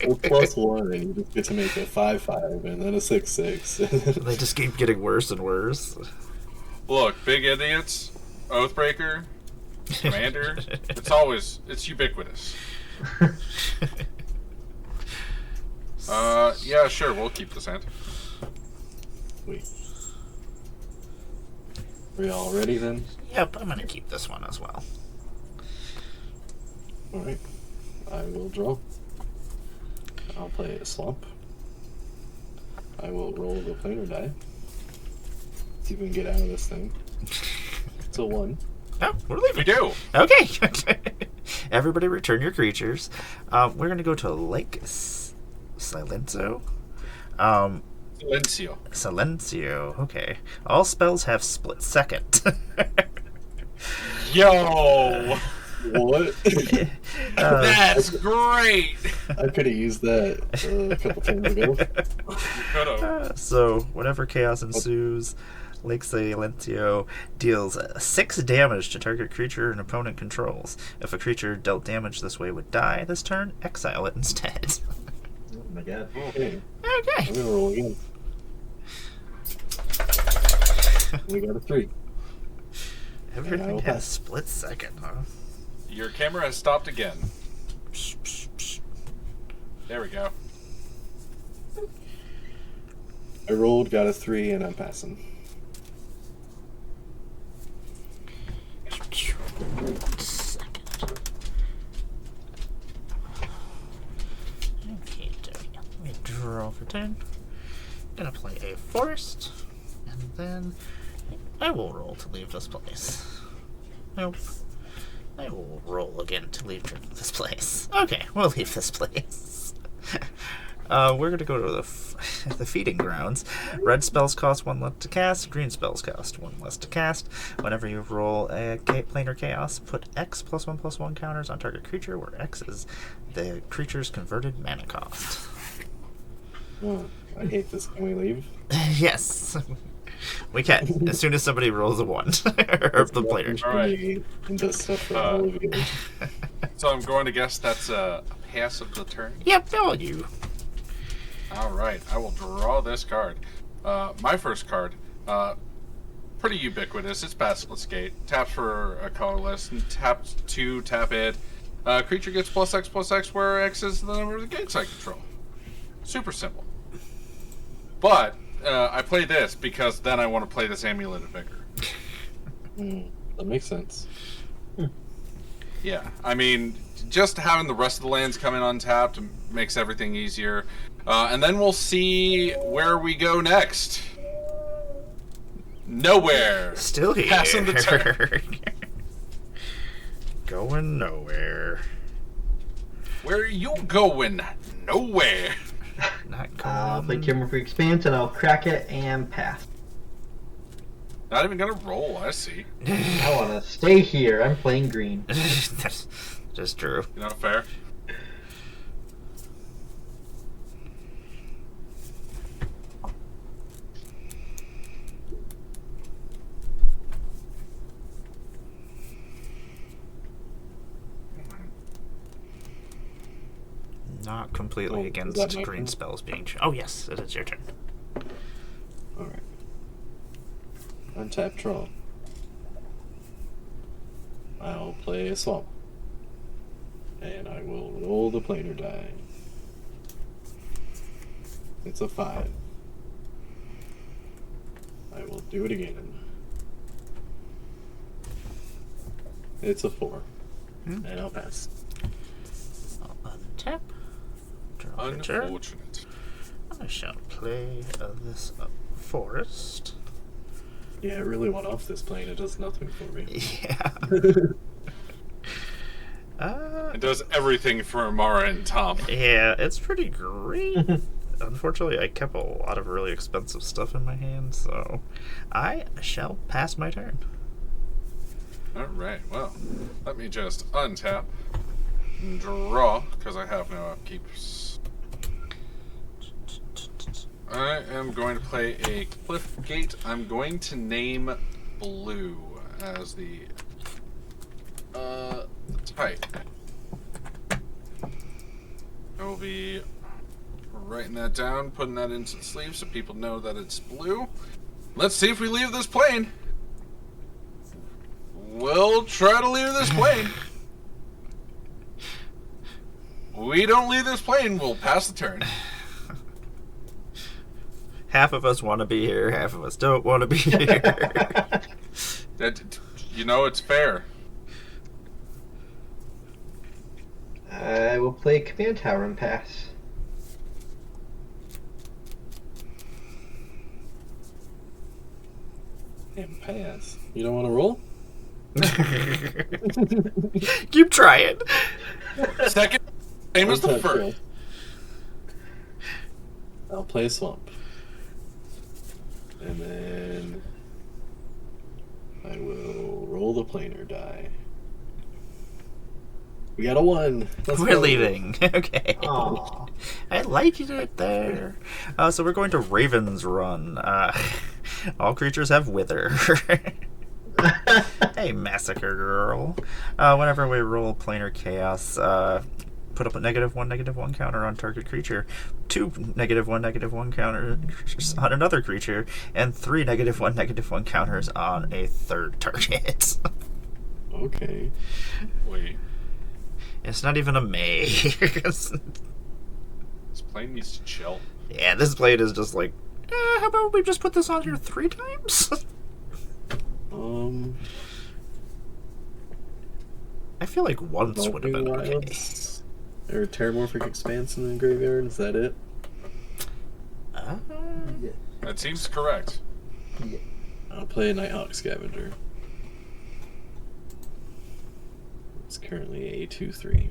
So +1, and you just get to make a 5/5, and then a 6/6. They just keep getting worse and worse. Look, big idiots, Oathbreaker, Commander. It's ubiquitous. Yeah, sure, we'll keep this hand. Wait. Are we all ready then? Yep, I'm gonna keep this one as well. Alright. I will draw. I'll play a slump. I will roll the planar die. See if we can get out of this thing. still won. Oh, we're leaving. We do. Okay. Everybody return your creatures. We're going to go to Lake Silencio. Silencio. Silencio. Okay. All spells have split second. Yo! What? That's great! I could have used that a couple times ago. Could've. So, whenever chaos ensues, Lake Silencio deals 6 damage to target creature an opponent controls. If a creature dealt damage this way would die this turn, exile it instead. Oh my god. Okay, I'm Okay. gonna roll again. We got a 3. Everything Okay. has split second, huh? Your camera has stopped again. There we go. I rolled, got a 3, and I'm passing. Second. Okay, let me draw for 10. Gonna play a forest, and then I will roll to leave this place. Nope. I will roll again to leave this place. Okay, we'll leave this place. We're gonna go to the feeding grounds. Red spells cost 1 less to cast. Green spells cost 1 less to cast. Whenever you roll a planar chaos, put X +1/+1 counters on target creature, where X is the creature's converted mana cost. Oh, I hate this. Can we leave? Yes, we can as soon as somebody rolls a 1 or the planar. All right. And this stuff for all of you. So I'm going to guess that's a pass of the turn. Yep, all you. All right, I will draw this card. My first card, pretty ubiquitous. It's Basilisk Gate. Taps for a colorless, and taps 2, tap it. Creature gets +X/+X, where X is the number of the gates I control. Super simple. But I play this because then I want to play this Amulet of Vigor. That makes sense. Yeah, I mean, just having the rest of the lands come in untapped makes everything easier. And then we'll see where we go next. Nowhere. Still here. Passing the turn. Going nowhere. Where are you going? Nowhere. Not going. I'll play Timber for Expanse and I'll crack it and pass. Not even gonna roll, I see. I want to stay here. I'm playing green. That's just true. You know, fair. Not completely Oh, is against that my green turn? spells being. Oh yes, it is your turn. Alright. Untap draw. I'll play a swamp. And I will roll the planar die. It's a 5. I will do it again. It's a 4. Hmm. And I'll pass. I'll untap. Draw your turn. Unfortunate. I shall play this forest. Yeah, I really want off this plane. It does nothing for me. Yeah. It does everything for Amara and Tom. Yeah, it's pretty great. Unfortunately, I kept a lot of really expensive stuff in my hand, so I shall pass my turn. Alright, well, let me just untap and draw, because I have no upkeeps. I am going to play a Cliff Gate. I'm going to name Blue as the type. I will be writing that down, putting that into the sleeve so people know that it's blue. Let's see if we leave this plane. We'll try to leave this plane. We don't leave this plane, we'll pass the turn. Half of us want to be here, half of us don't want to be here. You know, it's fair. I will play Command Tower and pass. And pass. You don't want to roll? Keep trying. Second, same as the Untouched, first. I'll play a swamp. And then I will roll the planar die. We got a 1. Let's We're go. leaving. Okay. Aw. I liked it there. So we're going to Raven's Run. All creatures have Wither. Hey, Massacre Girl. Whenever we roll Planar Chaos, put up a -1/-1 counter on target creature, 2 -1/-1 counters on another creature, and 3 -1/-1 counters on a third target. Okay. Wait, It's not even a May. this plane needs to chill. Yeah, this blade is just like, how about we just put this on here 3 times? I feel like once would have been Evolving okay. Wilds or Terramorphic Expanse in the graveyard. Is that it? That seems correct. I'll play a Nighthawk Scavenger. It's currently a 2/3.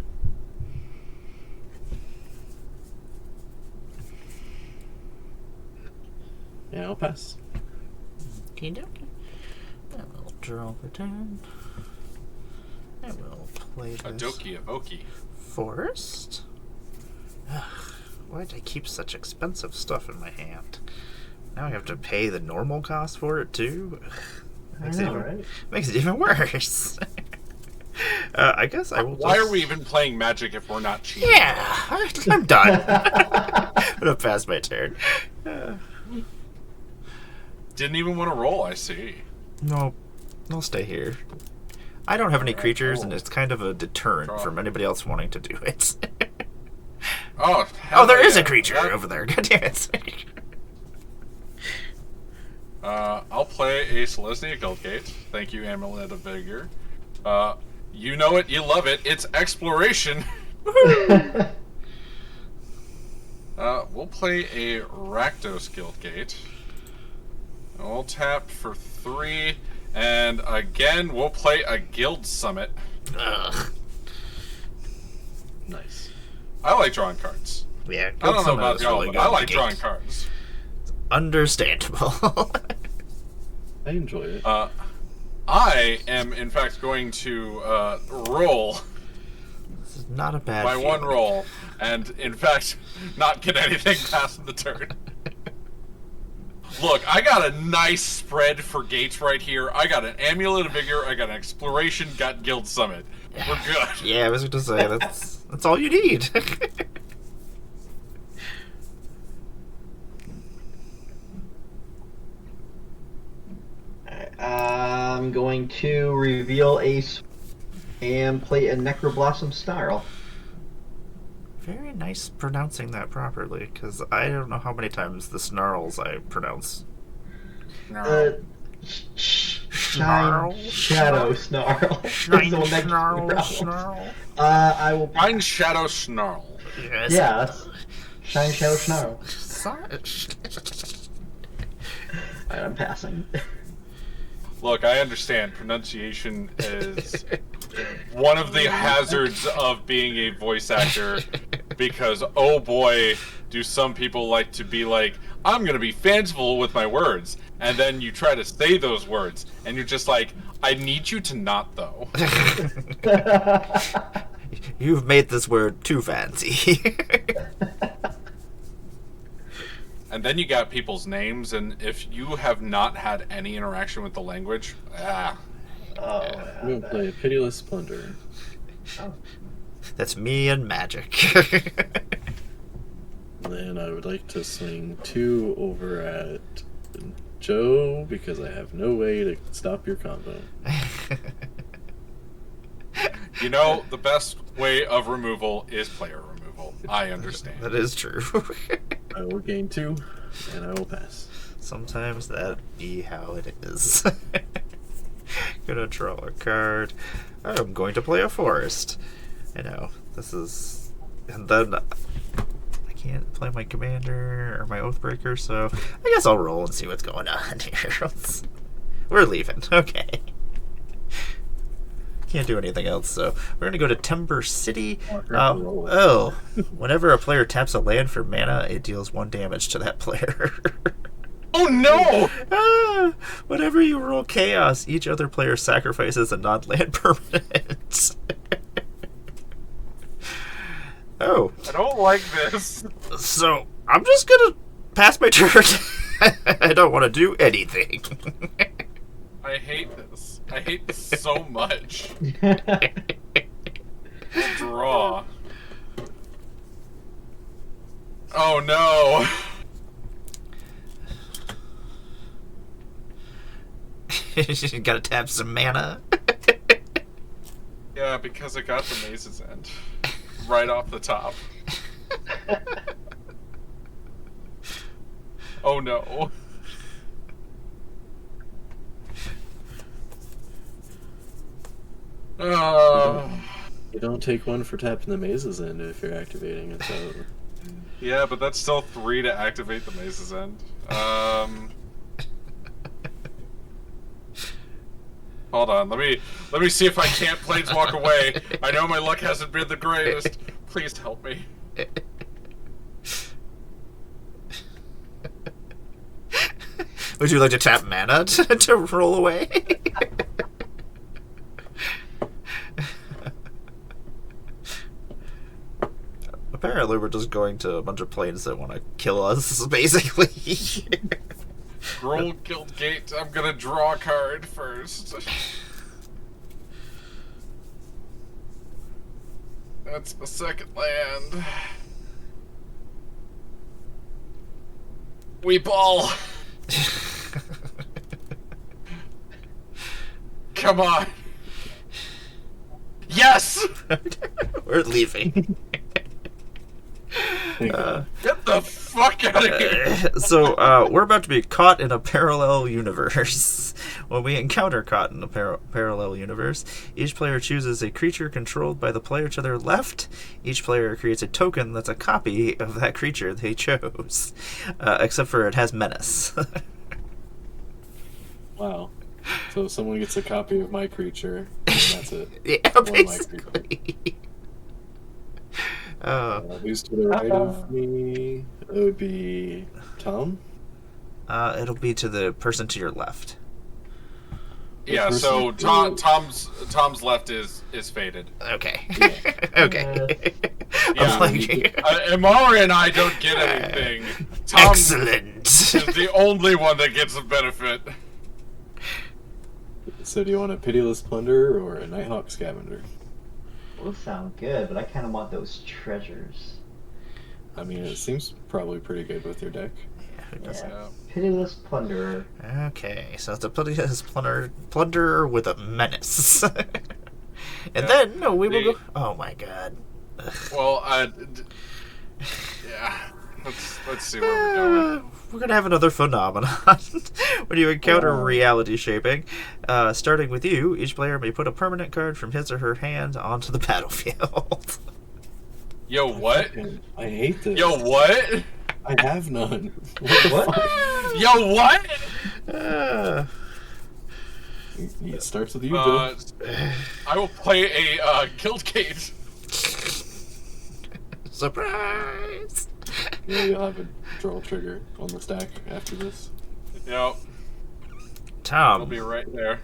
Yeah, I'll pass. Okie dokie. I will draw for turn. I will play A this dokie, a voki. forest. Ugh, why did I keep such expensive stuff in my hand? Now I have to pay the normal cost for it too. Ugh, I know, right? makes it even worse. I guess I will. Why just... are we even playing Magic if we're not cheating? Yeah, I'm done. I'm gonna pass my turn. Didn't even want to roll, I see. No, I'll stay here. I don't have any creatures, and it's kind of a deterrent from anybody else wanting to do it. Oh, Oh, there is yeah. a creature over there. God damn it. I'll play a Selesnya Guildgate. Thank you, Amulet of Vigor. You know it, you love it. It's Exploration. We'll play a Rakdos Guildgate. We'll tap for 3, and again, we'll play a Guild Summit. Ugh. Nice. I like drawing cards. Yeah, I don't know Summit about is y'all, really but good I in like the drawing game. cards. Understandable. I enjoy it. I am, in fact, going to roll This is not a bad my feeling. one roll, and, in fact, not get anything past the turn. Look, I got a nice spread for gates right here. I got an Amulet of Vigor, I got an Exploration, got Guild Summit. We're good. Yeah, I was going to say, that's all you need. I'm going to reveal and play a Necroblossom Snarl. Very nice pronouncing that properly, because I don't know how many times the snarls I pronounce. Shine Shadow Snarl. Shine, Is the one that snarl, growls. snarl. I will. Fine Shadow Snarl. Yes. Yeah, that's Shine Shadow Snarl. Alright, I'm passing. Look, I understand pronunciation is one of the hazards of being a voice actor, because oh boy, do some people like to be like, I'm gonna be fanciful with my words, and then you try to say those words, and you're just like, I need you to not though. You've made this word too fancy. And then you got people's names, and if you have not had any interaction with the language, Oh, I'm going to play a Pitiless Plunder. That's me and magic. And then I would like to swing 2 over at Joe, because I have no way to stop your combo. you know, the best way of removal is player removal. I understand. That is true. I will gain 2, and I will pass. Sometimes that be how it is. Gonna draw a card. I'm going to play a forest. I know, this is... And then I can't play my commander or my Oathbreaker, so I guess I'll roll and see what's going on here. We're leaving. Okay. Can't do anything else, so we're going to go to Timber City. Roll. Whenever a player taps a land for mana, it deals 1 damage to that player. Oh no! Whenever you roll Chaos, each other player sacrifices a non-land permanent. Oh. I don't like this. So, I'm just going to pass my turn. I don't want to do anything. I hate this. I hate this so much. Draw. Oh no. You gotta tap some mana. Yeah, because I got the Maze's End. Right off the top. Oh no. You don't take 1 for tapping the Maze's End if you're activating it, so... Yeah, but that's still 3 to activate the Maze's End. Hold on, let me see if I can't Planeswalk away. I know my luck hasn't been the greatest. Please help me. Would you like to tap mana to roll away? Apparently we're just going to a bunch of planes that want to kill us, basically. Roll Guild Gate. I'm gonna draw a card first. That's the second land. We ball. Come on. Yes. We're leaving. Get the fuck out of here. So, we're about to be caught in a parallel universe. When we encounter caught in a parallel universe, each player chooses a creature controlled by the player to their left. Each player creates a token that's a copy of that creature they chose. Except for it has menace. Wow. So someone gets a copy of my creature, and that's it. Yeah, One of my basically. Who's to the right of me? It would be Tom. It'll be to the person to your left. Yeah, so Tom's left is faded. Okay. Yeah. Okay. Yeah. I'm like, Amari and I don't get anything. Tom excellent. is the only one that gets a benefit. So do you want a Pitiless Plunder or a Nighthawk Scavenger? Both sound good, but I kind of want those treasures. I mean, it seems probably pretty good with your deck. Who does Yeah. Pitiless Plunderer. Okay, so it's a pitiless plunderer with a menace. And Yeah. then, no, we will The- go... Oh my god. Well, yeah. Let's see where we're going. We're gonna have another phenomenon. When you encounter reality shaping, starting with you, each player may put a permanent card from his or her hand onto the battlefield. Yo, what? I hate this. Yo, what? I have none. What the What? fuck? Yo, what? It starts with you, Bill. I will play a Guild Gate. Surprise! Yeah, you'll have a draw trigger on the stack after this. Yep, Tom, it'll be right there.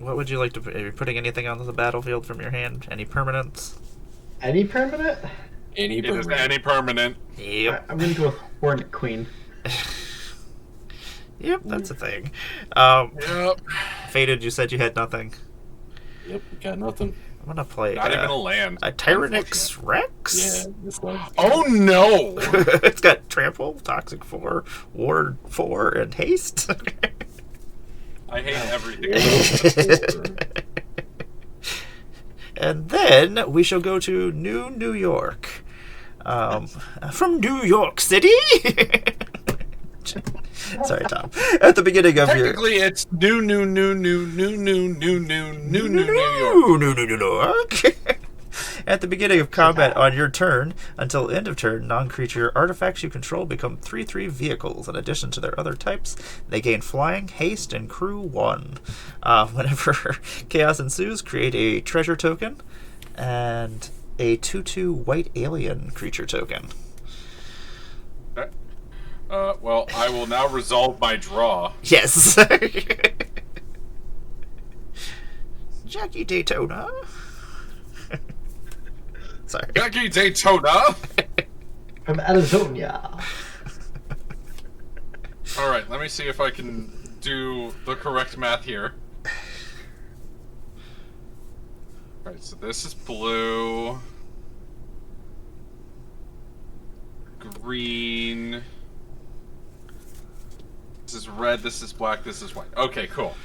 what would you like to... Are you putting anything onto the battlefield from your hand? Any permanents? Any permanent? Any It is permanent. any permanent. Yep. I'm gonna go with Hornet Queen. Yep, that's a thing. Yep. Faded, you said you had nothing. Yep, got nothing. I'm gonna play Not even a land. a Tyrannix Rex? Yeah, this one. Oh no! It's got Trample, Toxic 4, Ward 4, and Haste. I hate everything. And then we shall go to New York. From New York City? Sorry, Tom. At the beginning of your... Technically, it's New York. New York. At the beginning of combat on your turn, until end of turn, non-creature artifacts you control become 3/3 vehicles. In addition to their other types, they gain flying, haste, and crew 1. Whenever chaos ensues, create a treasure token and a 2/2 white alien creature token. Okay. Well, I will now resolve my draw. Yes. Jackie Daytona. Sorry. Jackie Daytona! From Arizona. Alright, let me see if I can do the correct math here. Alright, so this is blue. Green. This is red, this is black, this is white. Okay, cool.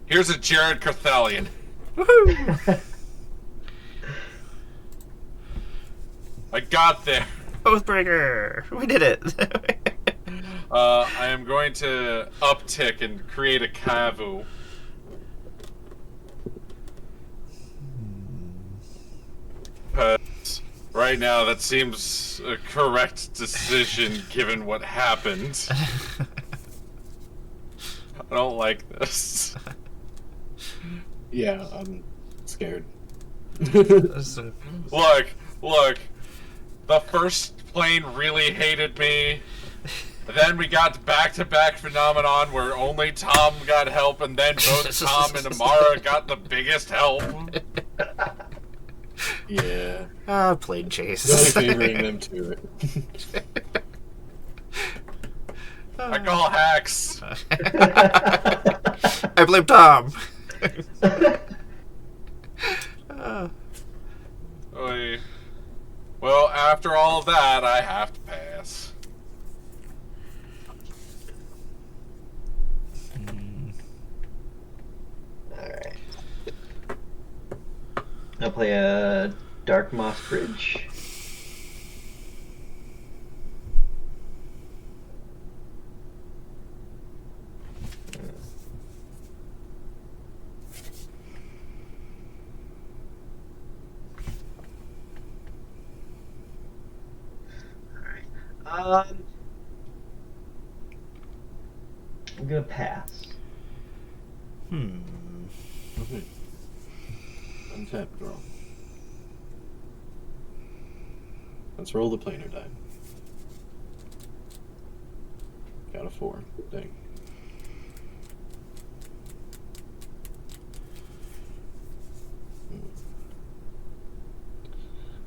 Here's a Jared Carthalion. Woohoo! I got there. Oathbreaker! We did it! I am going to uptick and create a Kavu. Because right now that seems a correct decision given what happened. I don't like this. Yeah, I'm scared. Look. The first plane really hated me. Then we got back-to-back phenomenon where only Tom got help, and then both Tom and Amara got the biggest help. Yeah. Planechase. Really favoring them to it. I call hacks. I blame Tom. Oy. Well, after all of that, I have to pass. Alright. I'll play a Dark Moss Bridge. I'm gonna pass. Okay. Untap draw. Let's roll the planar die. Got a 4. Dang.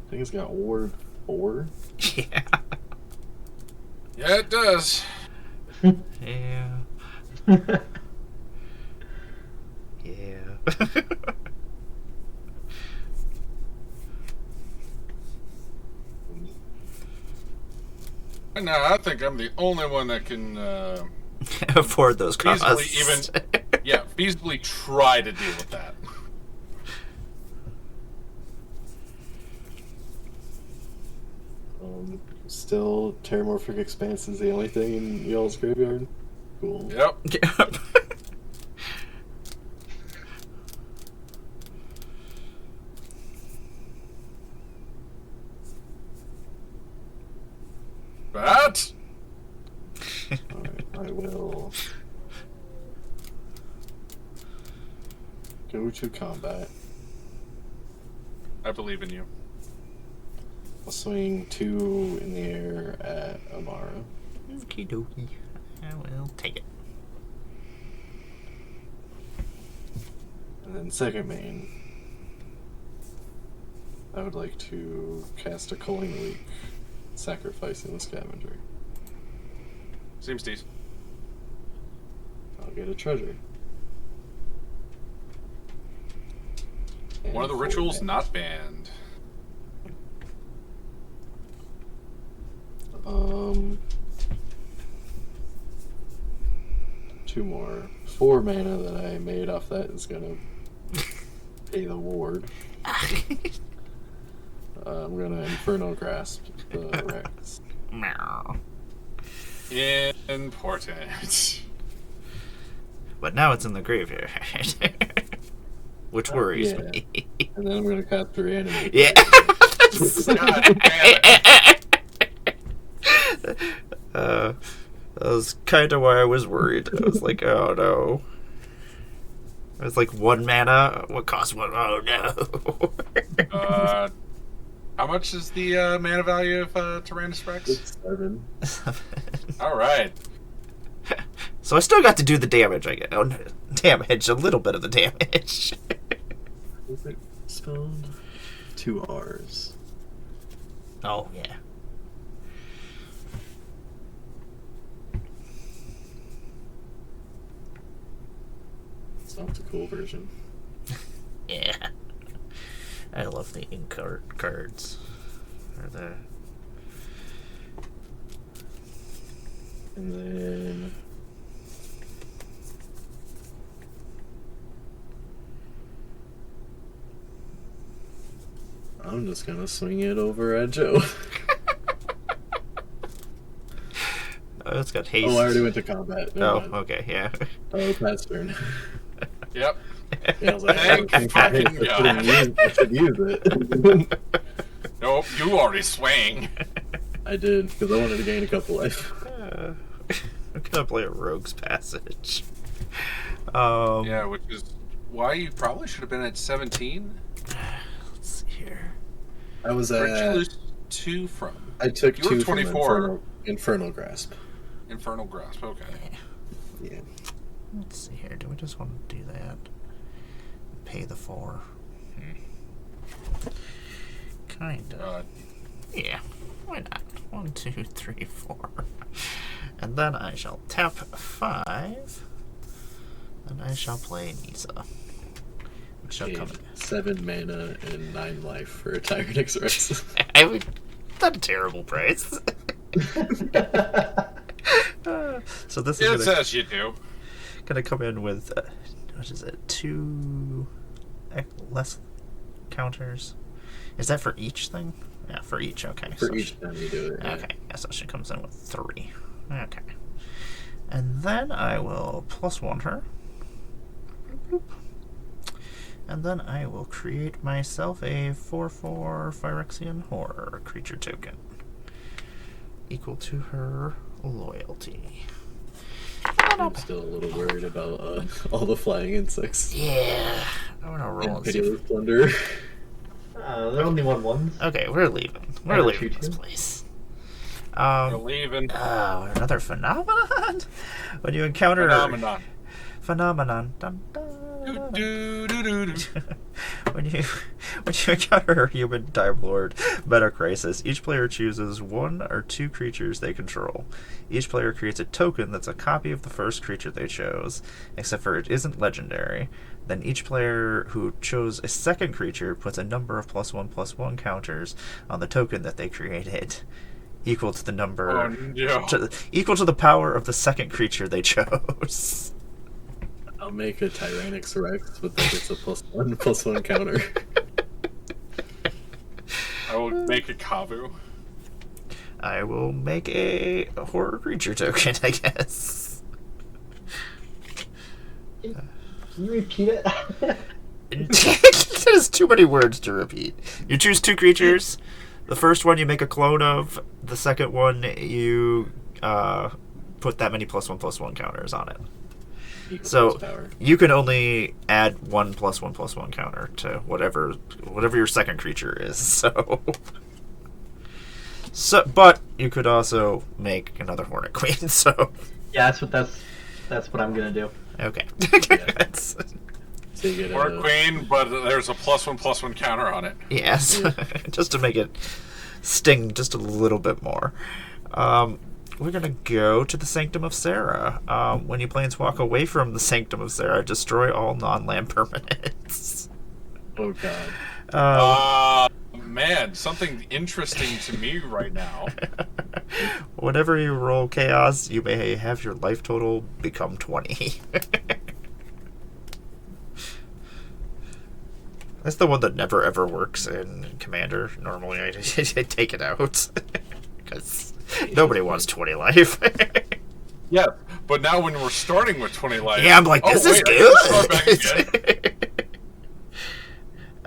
I think it's got Ward 4. Yeah. Yeah, it does. Yeah. Yeah. No, I think I'm the only one that can Afford those costs. feasibly try to deal with that. Still, Terramorphic Expanse is the only thing in y'all's graveyard? Cool. Yep. Yep. That? Alright, I will go to combat. I believe in you. I'll swing 2 in the air at Amara. Okie dokie. I will take it. And then second main, I would like to cast a Culling Leak, sacrificing the Scavenger. Seems decent. I'll get a treasure. And One of the 4 rituals damage. not banned. Two more. 4 mana that I made off that is gonna pay the ward. I'm gonna Inferno Grasp the Rex. Meow. Important. But now it's in the graveyard. which worries yeah. me. And then I'm going to cast Reanimate. Yeah. God damn it. That was kind of why I was worried. I was like, oh no. It was like 1 mana. What costs 1? Oh no. How much is the mana value of Tyrannus Rex? It's 7. All right. So I still got to do the damage. I get damage, a little bit of the damage. Is it spelled? 2 R's. Oh yeah. It's not the cool version. Yeah. I love the ink cards. Or the And then I'm just gonna swing it over at Joe. oh, it's got haste. Oh, I already went to combat. Never Oh, mind. okay, yeah. Oh, Pat's turn. Yep. Yeah, I was like, Thank I fucking God. should use it. Nope, you already swang. I did, because I wanted to gain a couple life. I'm gonna play a Rogue's Passage. Yeah, which is why you probably should have been at 17. Let's see here. I was Where'd you at... lose 2 from? I took You were 2 from 24. Infernal Grasp. Infernal Grasp, okay. Yeah. Let's see here. Do we just want to do that? Pay the 4. Kinda. Yeah. Why not? 1, 2, 3, 4. And then I shall tap 5. And I shall play Nisa. Which shall come in. 7 mana and 9 life for a Tyrannix Rex. I would. Not a terrible price. So this is It says you do. gonna come in with what is it? 2 less counters. Is that for each thing? Yeah, for each. Okay. For so each time you do it. Yeah. Okay. Yeah, so she comes in with 3. Okay. And then I will +1 her. Boop. And then I will create myself a 4/4 Phyrexian Horror creature token. Equal to her loyalty. I'm still a little worried about all the flying insects. Yeah. I'm gonna roll And and see. Pitiless Plunder. They're only 1/1s. Okay, we're leaving. We're Never leaving shoot this you. place. You're leaving. Another phenomenon. When you encounter phenomenon. Dun, dun, Do, do, do, do. when you encounter a human Time Lord meta crisis, each player chooses 1 or 2 creatures they control. Each player creates a token that's a copy of the first creature they chose, except for it isn't legendary. Then each player who chose a second creature puts a number of +1/+1 counters on the token that they created, equal to the number Oh, no. equal to the power of the second creature they chose. I'll make a Tyrannix Rex with that it's a +1/+1 counter. I will make a Kavu. I will make a horror creature token, I guess. Can you repeat it? There's too many words to repeat. You choose 2 creatures. The first one you make a clone of. The second one you put that many +1/+1 counters on it. Equals So power. you can only add 1 +1/+1 counter to whatever your second creature is. So, but you could also make another Hornet Queen. So Yeah, that's what I'm gonna do. okay. So you get Or a Queen, but there's a +1/+1 counter on it. Yes, just to make it sting just a little bit more. We're going to go to the Sanctum of Sarah. When you planeswalk away from the Sanctum of Sarah, destroy all non-land permanents. Oh god. Man, something interesting to me right now. Whenever you roll chaos, you may have your life total become 20. That's the one that never ever works in Commander. Normally I take it out. Because nobody wants 20 life. Yeah, but now when we're starting with 20 life... Yeah, I'm like, this is I can start back good. again.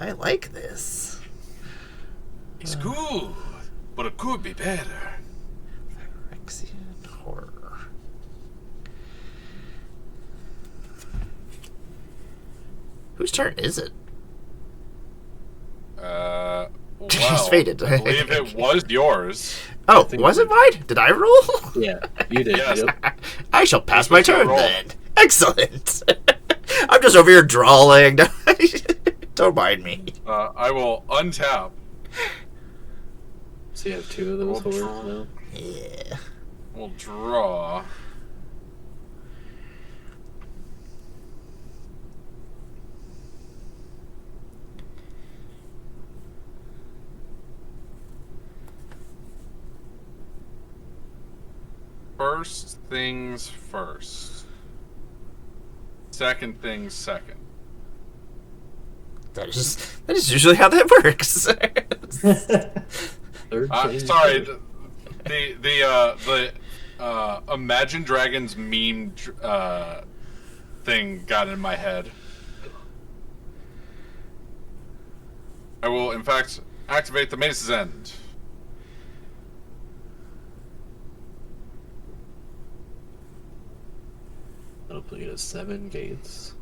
I like this. It's good, but it could be better. Phyrexian Horror. Whose turn is it? Well, Just faded. I believe it was yours. Oh, was it mine? Did I roll? Yeah, you did. Yes. Yep. I shall pass This my was your turn roll. then. Excellent. I'm just over here drawing. Don't mind me. I will untap. So you have 2 of those Well, horrors now? Yeah. We'll draw. First things first. Second things second. That is usually how that works. Third thing Sorry, first. the Imagine Dragons meme thing got in my head. I will, in fact, activate the Mace's End. That'll put you to 7 gates.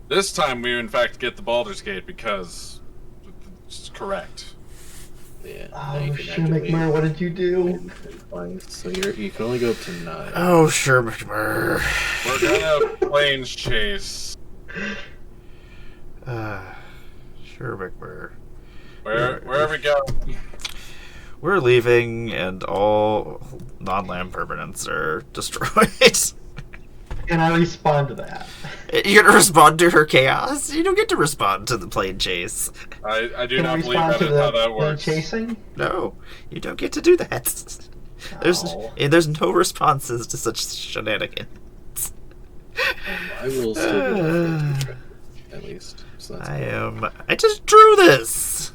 This time we, in fact, get the Baldur's Gate because it's correct. Yeah. now Oh, you can sure, activate McMurray, what did you do? twice. So you can only go up to 9. Oh, sure, McMurray. We're gonna Planechase. Sure, McMurray. Where we go? We're leaving, and all non-land permanents are destroyed. Can I respond to that? You're gonna respond to her chaos? You don't get to respond to the plane chase. I do Can I not believe respond that to is how the that works. chasing? No, you don't get to do that. There's no responses to such shenanigans. I will still go at least. So that's I just drew this.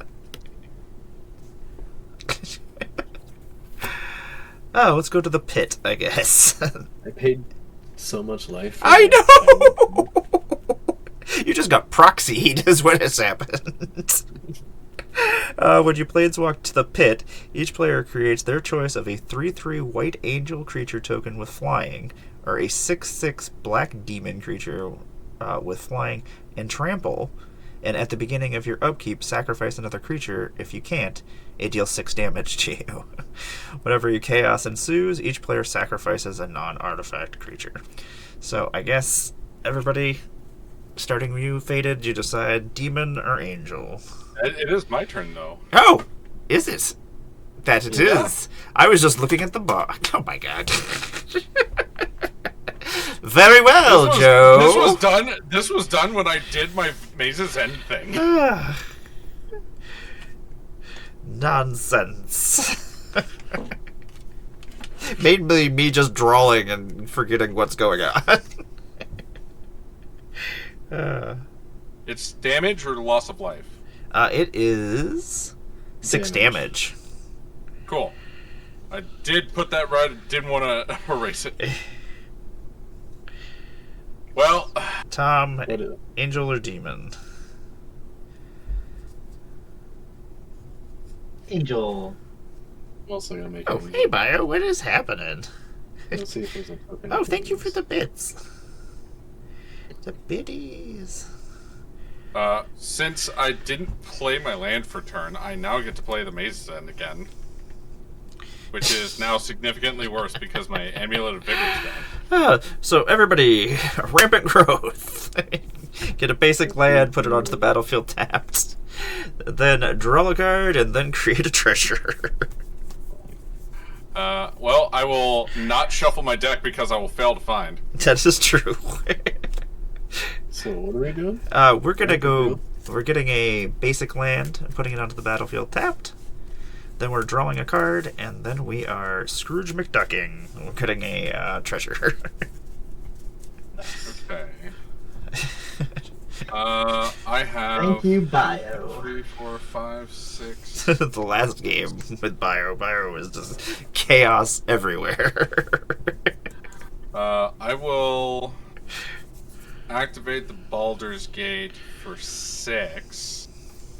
Oh, let's go to the pit, I guess. I paid so much life. For I that. know! You just got proxied, is what has happened. When you planeswalk to the pit, each player creates their choice of a 3/3 white angel creature token with flying, or a 6/6 black demon creature with flying and trample, and at the beginning of your upkeep, sacrifice another creature. If you can't, it deals 6 damage to you. Whenever your chaos ensues, each player sacrifices a non-artifact creature. So I guess everybody, starting with you, Faded, you decide demon or angel. It is my turn, though. Oh, is it? That it Yeah. is. I was just looking at the bar. Oh my god. Very well, Joe. This was done when I did my Maze's End thing. Nonsense. Mainly me just drawing and forgetting what's going on. It's damage or loss of life. It is 6 damage. Cool. I did put that right. Didn't want to erase it. Well, Tom, What is it? angel or demon? Angel. I'm also gonna make. Oh, hey, Bio, what is happening? Let's see if there's a token. Oh, thank you for the bits. The biddies. since I didn't play my land for turn, I now get to play the Maze's End again. Which is now significantly worse because my Amulet of Vigor is down. So everybody, rampant growth. Get a basic land, put it onto the battlefield tapped. Then draw a card, and then create a treasure. Well, I will not shuffle my deck because I will fail to find. That is true. So what are we doing? We're gonna go. We're getting a basic land and putting it onto the battlefield tapped. Then we're drawing a card, and then we are Scrooge McDucking. We're getting a treasure. Okay. I have Thank you, Bio. 3, 4, 5, 6. The last game with Bio was just chaos everywhere. I will activate the Baldur's Gate for 6,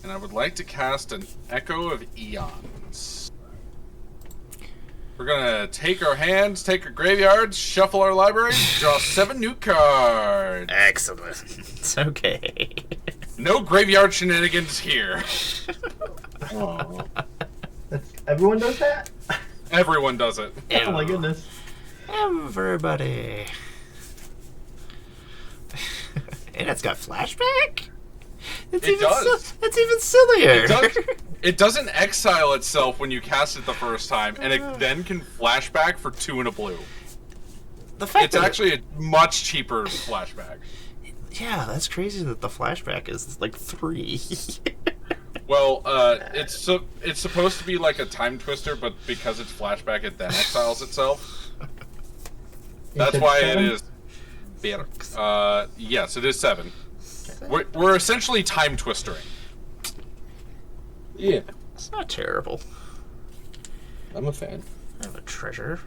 and I would like to cast an Echo of Eons. We're gonna take our hands, take our graveyards, shuffle our library, draw 7 new cards. Excellent. Okay. No graveyard shenanigans here. Oh, Everyone does that? Everyone does it. Oh my goodness. Everybody. And it's got flashback? It does. That's even sillier. It doesn't exile itself when you cast it the first time, and it then can flashback for 2 and a blue. The fact It's that actually a much cheaper flashback. yeah, that's crazy that the flashback is like 3. Well, it's supposed to be like a time twister, but because it's flashback, it then exiles itself. That's why it is better. Yes, it is 7. We're essentially time twistering. yeah. It's not terrible. I'm a fan. I have a treasure.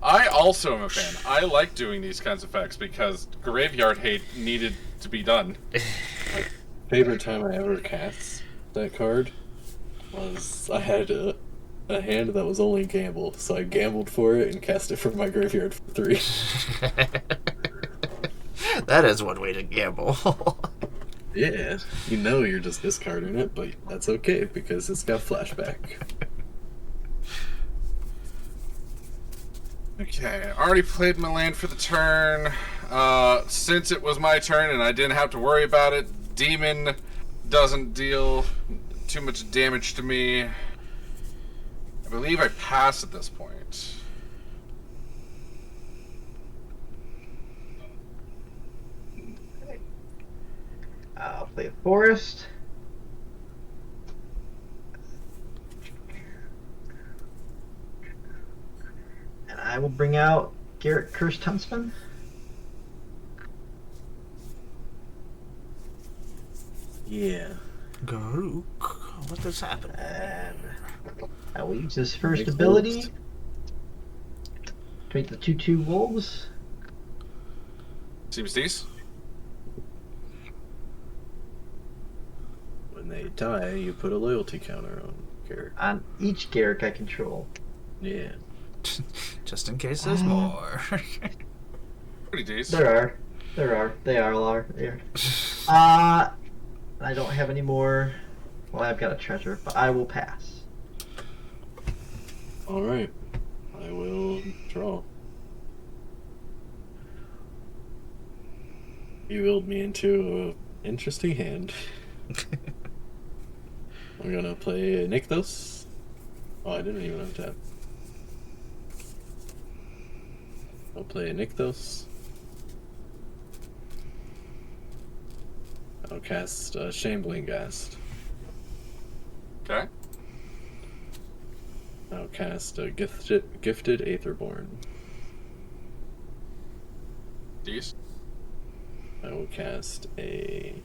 I also am a fan. I like doing these kinds of effects because Graveyard Hate needed to be done. Favorite time I ever cast that card was I had a hand that was only gamble, so I gambled for it and cast it from my graveyard for 3. That is one way to gamble. Yeah, you know you're just discarding it, but that's okay because it's got flashback. Okay, I already played my land for the turn. Since it was my turn and I didn't have to worry about it, Demon doesn't deal too much damage to me. I believe I pass at this point. I'll play a forest. And I will bring out Garrett Cursed Huntsman. Yeah. Garuk, what is happening? And I will use his first Makes ability sense. to make the 2/2 wolves. Seems decent. When they die, you put a loyalty counter on Garrett. On each Garrick I control. Yeah. Just in case there's more. Pretty decent. They are there. I don't have any more. Well, I've got a treasure, but I will pass. Alright. I will draw. You willed me into an interesting hand. I'm gonna play Nykthos. Oh, I didn't even untap. I'll play Nykthos. I'll cast Shambling Ghast. Okay. I'll cast a Gifted Aetherborn. Decent. I will cast a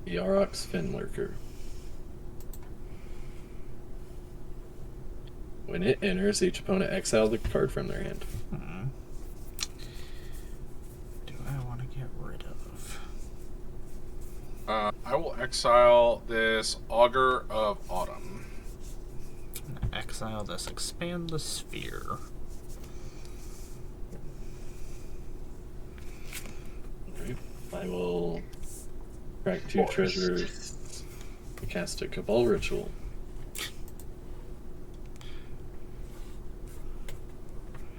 Yarok's Finlurker. When it enters, each opponent exile the card from their hand. Do I want to get rid of? I will exile this Augur of Autumn. I'm gonna exile this, expand the sphere. Alright. I will crack 2 treasures, cast a Cabal Ritual.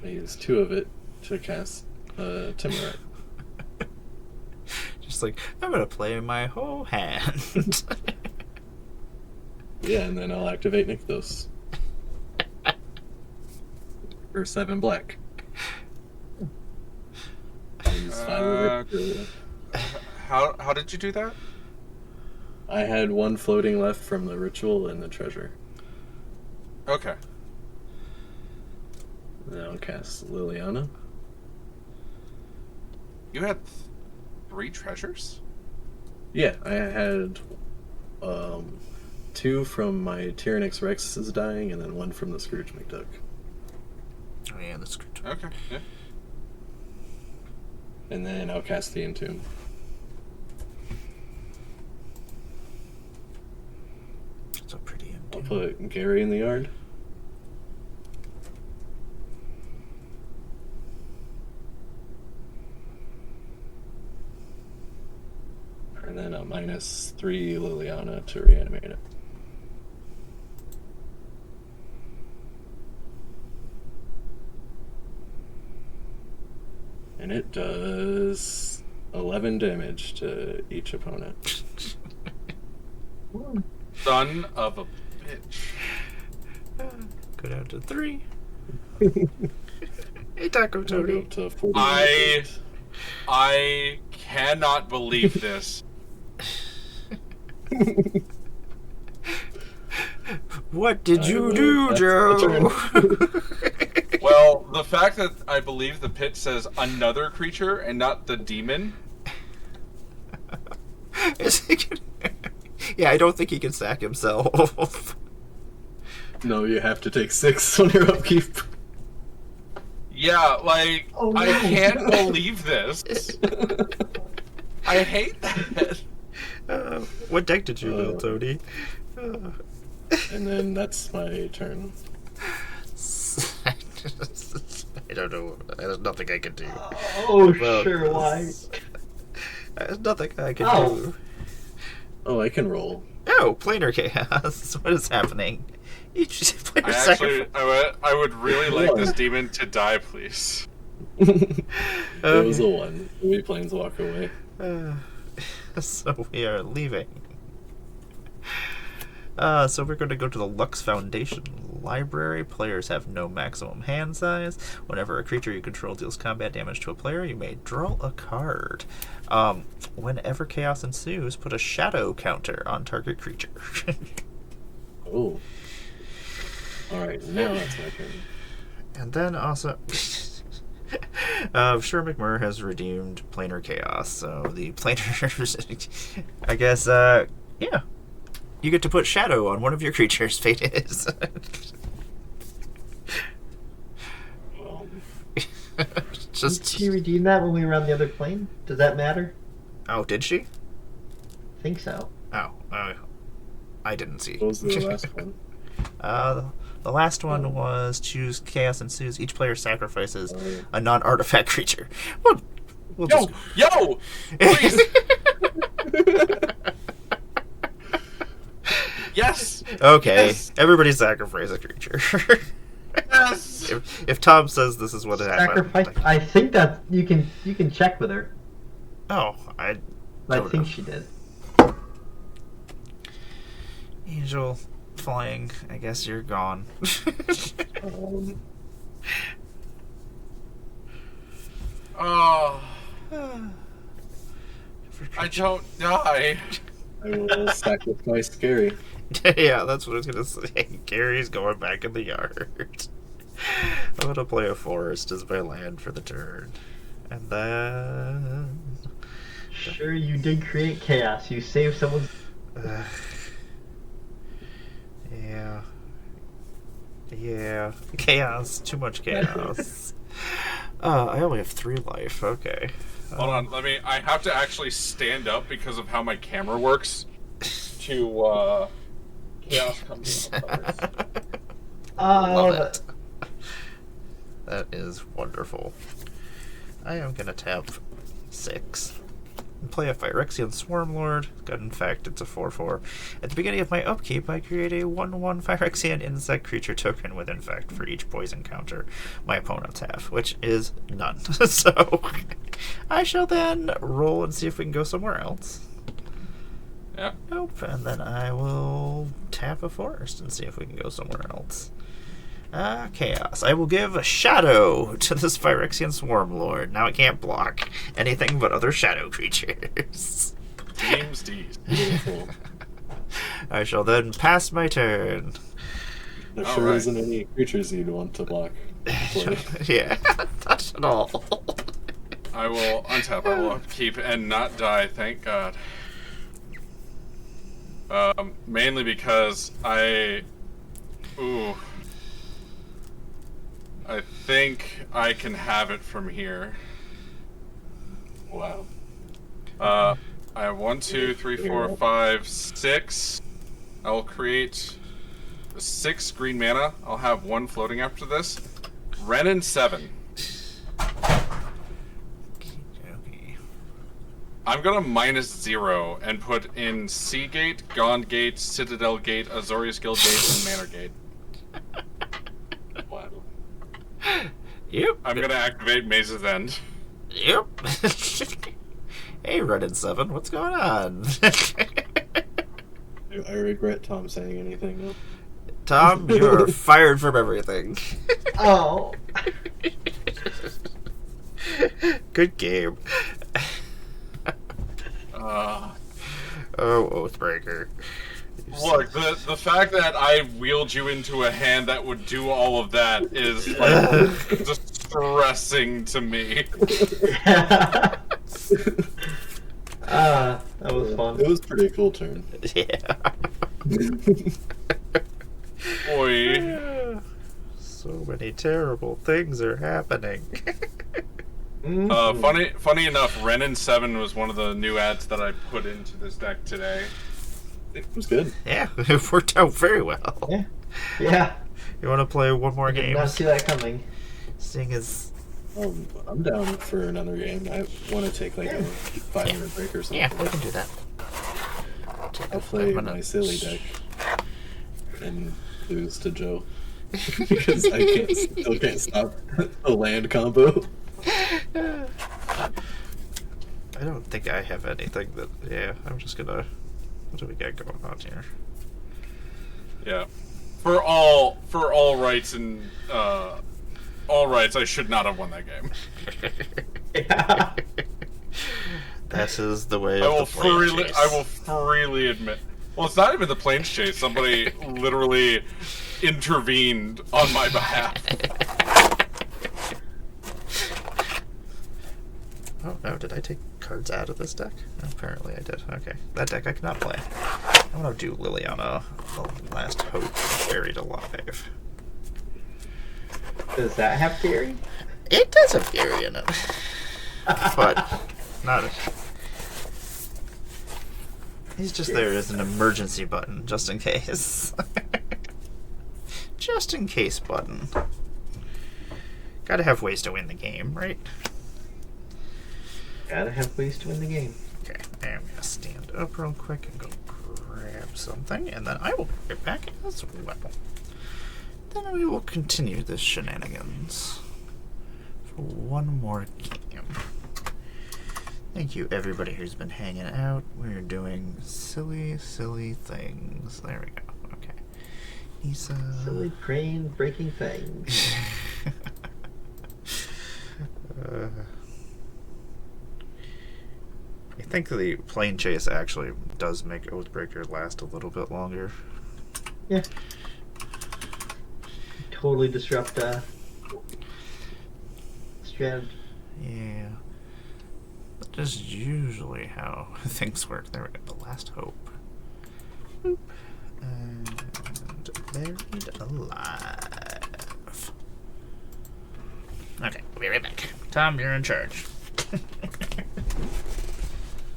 I use 2 of it to cast Timurat. Just like, I'm gonna play my whole hand. Yeah, and then I'll activate Nykthos. For 7 black. I'll use 5 of it. How did you do that? I had 1 floating left from the ritual and the treasure. Okay. Then I'll cast Liliana. You had 3 treasures? Yeah, I had 2 from my Tyrannix Rex's dying, and then 1 from the Scrooge McDuck. Oh yeah, that's good. Okay, yeah. And then I'll cast the Entomb. It's a pretty I'll empty. put Gary in the yard. And then a -3 Liliana to reanimate it. And it does 11 damage to each opponent. Son of a bitch. Go down to 3. Hey, Taco I'll go Tony. up to 40. I cannot believe this. What did I you will do, pass Joe? Well, the fact that I believe the pit says another creature and not the demon. Is he gonna- Yeah, I don't think he can sack himself. No, you have to take 6 on your upkeep. Yeah, like, Oh, I no. can't believe this. I hate that. What deck did you build, Tony? And then that's my turn. I don't know. There's nothing I can do. Oh, about sure, why? this. There's nothing I can Oh. do. Oh, I can roll. Oh, planar chaos. What is happening? Each planar I actually, I would really like this demon to die, please. It was a 1. We planeswalk away. So we are leaving. So we're going to go to the Lux Foundation Library. Players have no maximum hand size. Whenever a creature you control deals combat damage to a player, you may draw a card. Whenever chaos ensues, put a shadow counter on target creature. Oh. Alright, now that's my turn. And then also... sure, McMurr has redeemed Planar Chaos, so the Planar... I guess, yeah. You get to put Shadow on one of your creatures, Fate is. Just... Did she redeem that when we were on the other plane? Does that matter? Oh, did she? I think so. Oh, I didn't see. What was the last one? The last one was choose Chaos Ensues. Each player sacrifices Oh, yeah. a non-artifact creature. We'll Yo, yo, please. Yes. Okay, Yes. everybody sacrifice a creature. Yes. If Tom says this is what happened, Sacrifice. I think that you can check with her. oh, I I think she did. Angel flying. I guess you're gone. Oh, I don't die. I will sacrifice Gary. Yeah, that's what I was gonna say. Gary's going back in the yard. I'm gonna play a forest as my land for the turn, and then Sure, you did create chaos. You saved someone's. yeah, chaos. Too much chaos. I only have 3 life. Okay. Hold on, I have to actually stand up because of how my camera works. To chaos comes in. Love it. That is wonderful. I am gonna tap 6 and play a Phyrexian Swarmlord. God, in fact, it's a 4/4. At the beginning of my upkeep, I create a 1/1 Phyrexian insect creature token with infect for each poison counter my opponents have, which is none. So I shall then roll and see if we can go somewhere else. Yeah. Nope. And then I will tap a forest and see if we can go somewhere else. Chaos. I will give a shadow to this Phyrexian Swarmlord. Now it can't block anything but other shadow creatures. James D's. Beautiful. I shall then pass my turn. There All sure right. isn't any creatures you'd want to block. Play. Yeah, not at all. I will untap. I will upkeep and not die. Thank God. Mainly because I think I can have it from here. Wow. I have 1, 2, 3, 4, 5, 6. I will create 6 green mana. I'll have 1 floating after this. Ren and 7. Okay. I'm gonna -0 and put in Sea Gate, Gond Gate, Citadel Gate, Azorius Guild Gate, and Manor Gate. Wow. Yep. I'm gonna activate Maze's End. Yep. Hey, Red and 7, what's going on? I regret Tom saying anything. Though. Tom, you're fired from everything. Oh. Good game. Uh, Oh, Oathbreaker. Look, the fact that I wheeled you into a hand that would do all of that is like distressing to me. That was fun. It was a pretty cool turn. Yeah. Boy. So many terrible things are happening. Funny enough, Ren and 7 was one of the new ads that I put into this deck today. It was good. Yeah, it worked out very well. Yeah. Yeah. You want to play one more I did game? not see that coming. Seeing as... I'm down for another game. I want to take like a 500 break or something. Yeah, we can do that. I'll play my silly deck and lose to Joe because I still can't stop the land combo. I don't think I have anything that... Yeah, I'm just gonna... What do we got going on here? Yeah. For all rights and all rights, I should not have won that game. Yeah. That is the way I of will the Planechase. I will freely admit. Well, it's not even the Planechase. Somebody literally intervened on my behalf. Oh no, did I take cards out of this deck? Apparently I did. Okay. That deck I cannot play. I'm gonna do Liliana, the last hope buried alive. Does that have theory? It does have Fury in it. But not a... He's just there as an emergency button, just in case. Just in case button. Gotta have ways to win the game, right? Gotta have ways to win the game. Okay, I'm gonna stand up real quick and go grab something, and then I will be right back as well. Then we will continue this shenanigans for one more game. Thank you, everybody who's been hanging out. We're doing silly, silly things. There we go. Okay. Nisa. Silly crane breaking things. I think the Planechase actually does make Oathbreaker last a little bit longer. Yeah. Totally disrupt strategy. Yeah. That is usually how things work. There we go. The last hope. Boop. And buried alive. Okay, we'll be right back. Tom, you're in charge.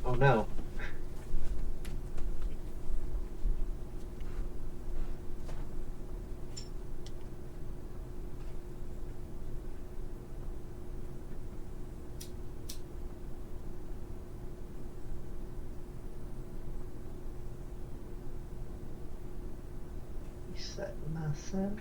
Oh no. Reset myself.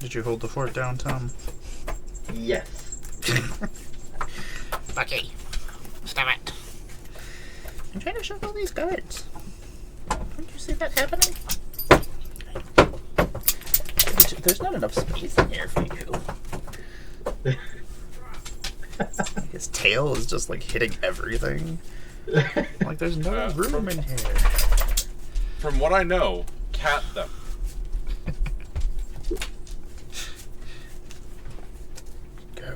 Did you hold the fort down, Tom? Yes. Bucky, stop it. I'm trying to shove all these guards. Don't you see that happening? There's not enough space in here for you. His tail is just like hitting everything. Like there's no room in here. From what I know, cat them. Go.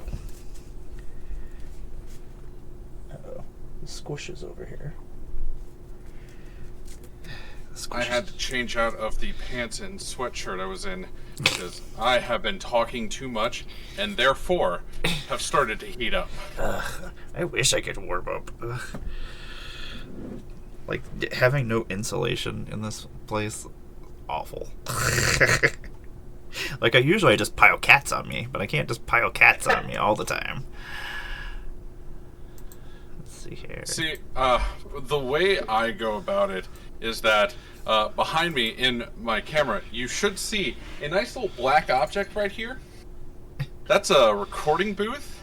Uh-oh. The squish is over here. I had to change out of the pants and sweatshirt I was in because I have been talking too much and therefore have started to heat up. I wish I could warm up. Like, having no insulation in this place, awful. Like, I just pile cats on me, but I can't just pile cats on me all the time. Let's see here. See, the way I go about it is that behind me in my camera, you should see a nice little black object right here. That's a recording booth,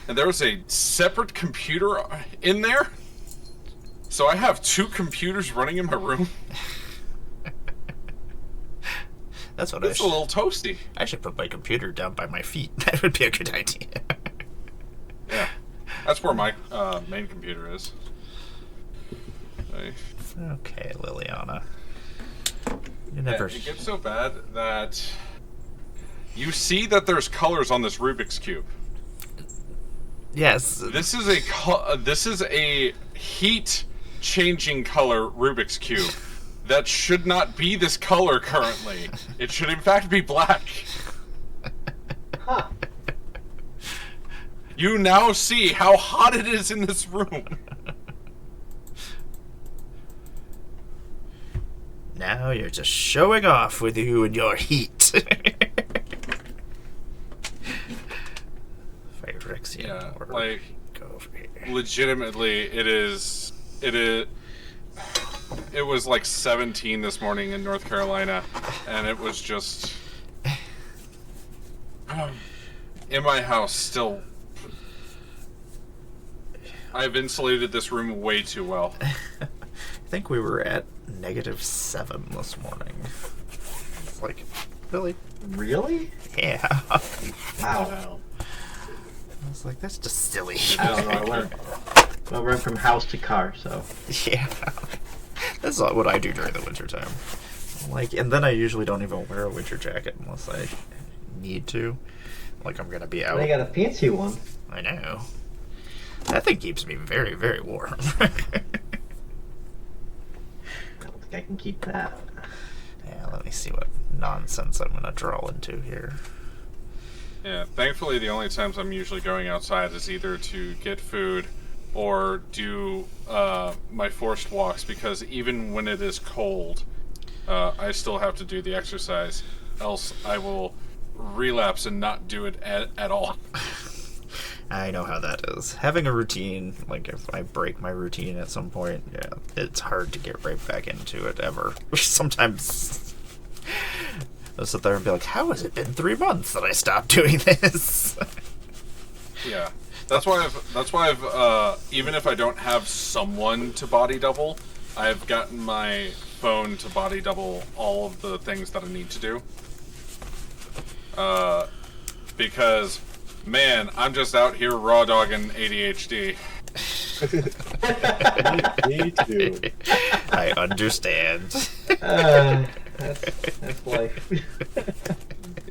and there was a separate computer in there. So I have 2 computers running in my room. That's what it's a little toasty. I should put my computer down by my feet. That would be a good idea. Yeah, that's where my main computer is. Okay, Liliana. You never. Yeah, it gets so bad that you see that there's colors on this Rubik's cube. Yes. This is a heat changing color Rubik's cube that should not be this color currently. It should in fact be black. Huh. You now see how hot it is in this room. Now you're just showing off with you and your heat. Phyrexian Yeah, orb. like, Go over here. legitimately, it was like 17 this morning in North Carolina, and it was just in my house still. I've insulated this room way too well. I think we were at -7 this morning. It's like, really? Really? Yeah. Wow. I was like, that's just silly. I don't know. I went from house to car, so. Yeah. That's not what I do during the winter time. Like, and then I usually don't even wear a winter jacket unless I need to. Like, I'm gonna be out. Well, you got a fancy one. I know. That thing keeps me very, very warm. I don't think I can keep that. Yeah, let me see what nonsense I'm gonna draw into here. Yeah, thankfully the only times I'm usually going outside is either to get food or do my forced walks, because even when it is cold, I still have to do the exercise, else I will relapse and not do it at all. I know how that is. Having a routine, like if I break my routine at some point, yeah, it's hard to get right back into it ever. Sometimes I'll sit there and be like, how has it been 3 months that I stopped doing this? Yeah. That's why I've even if I don't have someone to body double, I've gotten my phone to body double all of the things that I need to do. Because, man, I'm just out here raw dogging ADHD. Me too. I understand. That's life.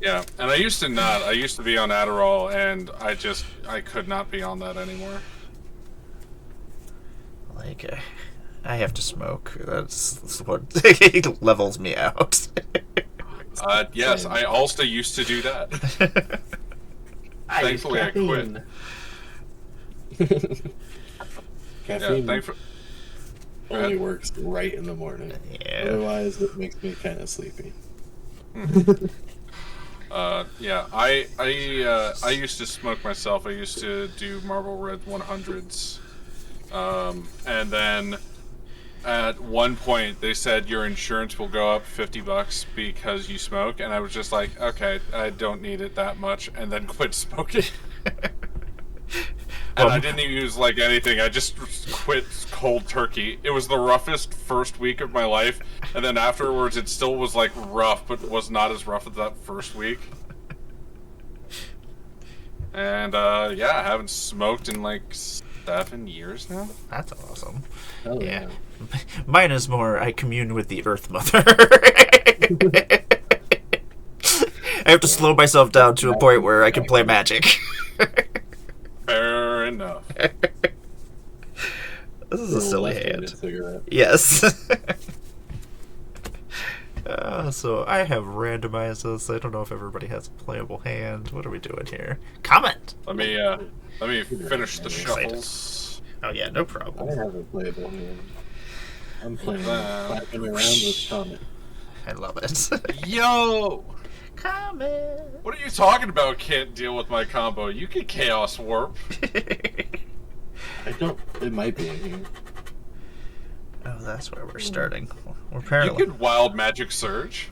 Yeah, and I used to not. I used to be on Adderall, and I could not be on that anymore. Like, I have to smoke. That's what levels me out. Yes, I also used to do that. Thankfully, I quit. Caffeine Yeah, only works right in the morning. Yeah. Otherwise, it makes me kind of sleepy. Yeah, I used to smoke myself. I used to do Marlboro Red 100s, and then at one point they said your insurance will go up $50 because you smoke, and I was just like, okay, I don't need it that much, and then quit smoking. And I didn't even use like anything. I just quit cold turkey. It was the roughest first week of my life, and then afterwards it still was like rough, but was not as rough as that first week. And yeah, I haven't smoked in like 7 years now. That's awesome. Oh, Yeah. Mine is more, I commune with the Earth Mother. I have to slow myself down to a point where I can play Magic. Fair enough. This is a silly hand. Cigarette. Yes. So I have randomized this. I don't know if everybody has a playable hand. What are we doing here? Comment! Let me finish the shuffles. Oh yeah, no I problem. have a playable hand. I'm playing clapping around with Comet. I love it. Yo! Comment! What are you talking about? Can't deal with my combo. You can Chaos Warp. I don't. It might be in here. Oh, that's where we're starting. We're You apparently... could Wild Magic Surge.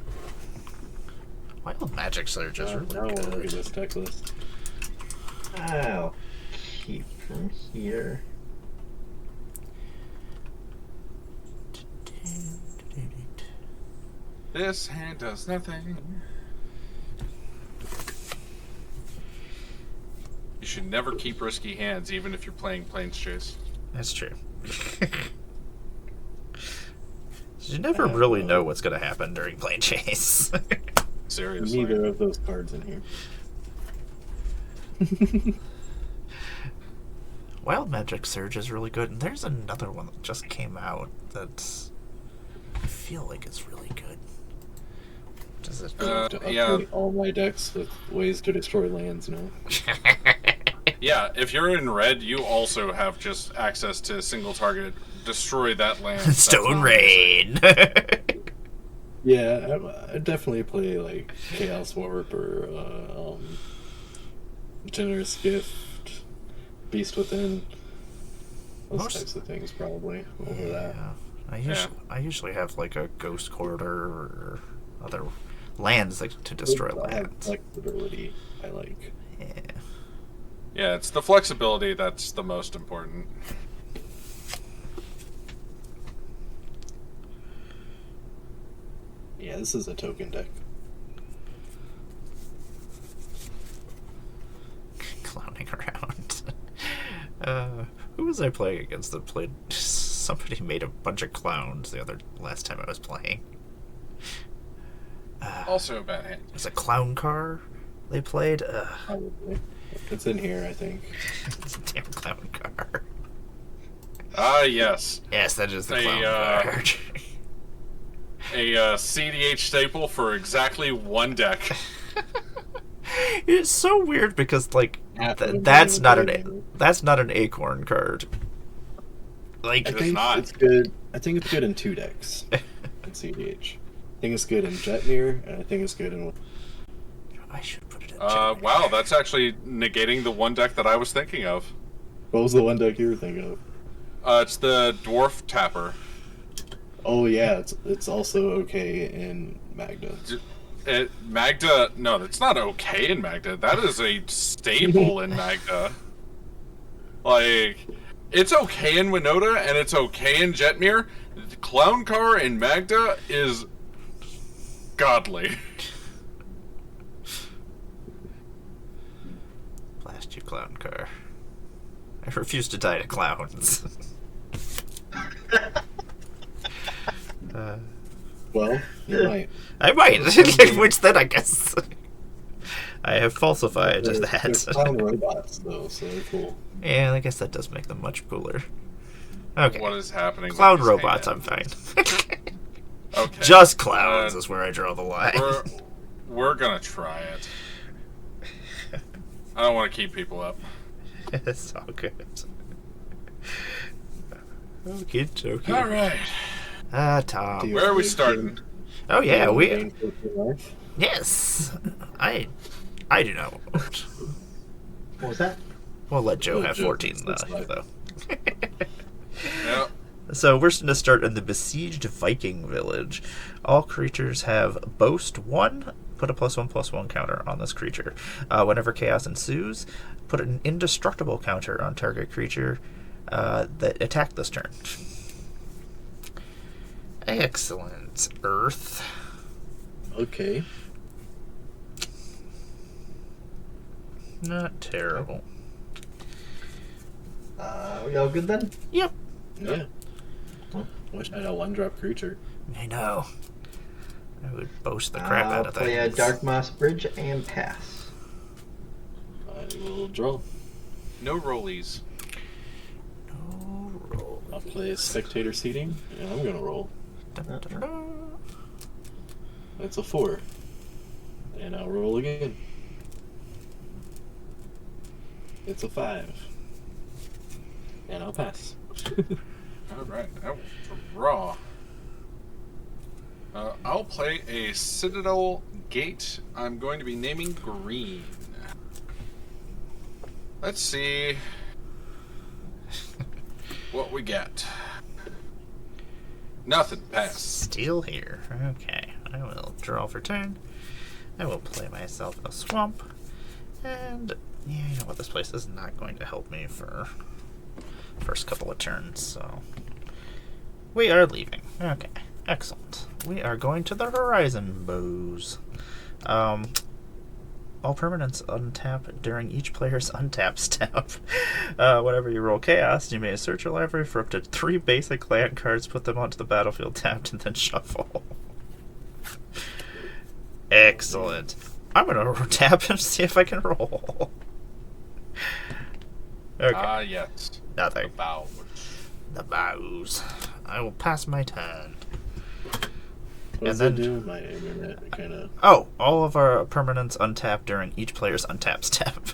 Wild Magic Surge is really Now I want to look at good. this deck list. I'll keep from here. This hand does nothing. You should never keep risky hands, even if you're playing Planechase. That's true. You never really know what's going to happen during Planechase. Seriously. Neither of those cards in here. Wild Magic Surge is really good, and there's another one that just came out that's... I feel like it's really good. Does it... I have to update yeah. all my decks with ways to destroy lands now. Yeah, if you're in red, you also have just access to single target, destroy that land. That's Stone not Rain! Yeah, I definitely play like Chaos Warp or Generous Gift, Beast Within, those types of things probably over that. Yeah. I usually have like a Ghost Corridor or other lands to destroy I have lands. flexibility. I like. Yeah. Yeah, it's the flexibility that's the most important. Yeah, this is a token deck. Clowning around. Who was I playing against that played? Somebody made a bunch of clowns last time I was playing. Also a bad hand. It was a clown car they played. Probably. It's in here, I think. It's a damn clown car. Ah, yes. Yes, that is the A, clown card. A CDH staple for exactly one deck. It's so weird because like that's not an acorn card. Like I It is think not. it's good. I think it's good in 2 decks in CDH. I think it's good in Jetmir, and I think it's good in. I should put it in. Wow, that's actually negating the one deck that I was thinking of. What was the one deck you were thinking of? It's the Dwarf Tapper. Oh yeah, it's also okay in Magda. Magda, no, that's not okay in Magda. That is a staple in Magda. Like, it's okay in Winota, and it's okay in Jetmir. The Clown Car in Magda is godly. Blast you, clown car. I refuse to die to clowns. Well, you might. I might. Which then I guess I have falsified They're that. clown robots though, so they're cool. Yeah, I guess that does make them much cooler. Okay. What is happening? Clown with these robots, I'm hands? fine. Okay. Just clowns is where I draw the line. We're gonna try it. I don't want to keep people up. It's all good. Okay, okay. All right. Tom. Where are we starting? Oh yeah, we. Gain 14 life? Yes, I do not want. What was that? We'll let Joe Oh, have Joe, 14 that's fine. though. Yeah. So we're going to start in the besieged Viking village. All creatures have boast 1. Put a +1/+1 counter on this creature. Whenever chaos ensues, put an indestructible counter on target creature that attacked this turn. Excellent. Earth. Okay. Not terrible. We all good then? Yep. Yeah. Wish I had a 1-drop creature. I know. I would boast the crap out of I'll play a things. Dark Moss Bridge and pass. I will draw. No rollies. No roll. I'll play Spectator Seating, and I'm gonna roll. Dun, dun, dun, dun. It's a 4. And I'll roll again. It's a 5. And I'll pass. All right, I will draw. I'll play a Citadel Gate. I'm going to be naming green. Let's see what we get. Nothing. Pass. Still here. Okay. I will draw for turn. I will play myself a swamp. And yeah, you know what? This place is not going to help me for first couple of turns, so we are leaving. Okay. Excellent. We are going to the Horizon Bows. All permanents untap during each player's untap step. Whenever you roll chaos, you may search your library for up to 3 basic land cards, put them onto the battlefield tapped, and then shuffle. Excellent. I'm gonna tap and see if I can roll. Okay. Yes. Nothing. The bow. The bows. I will pass my turn. What does And it then- do? My internet kind of... Oh, all of our permanents untap during each player's untap step.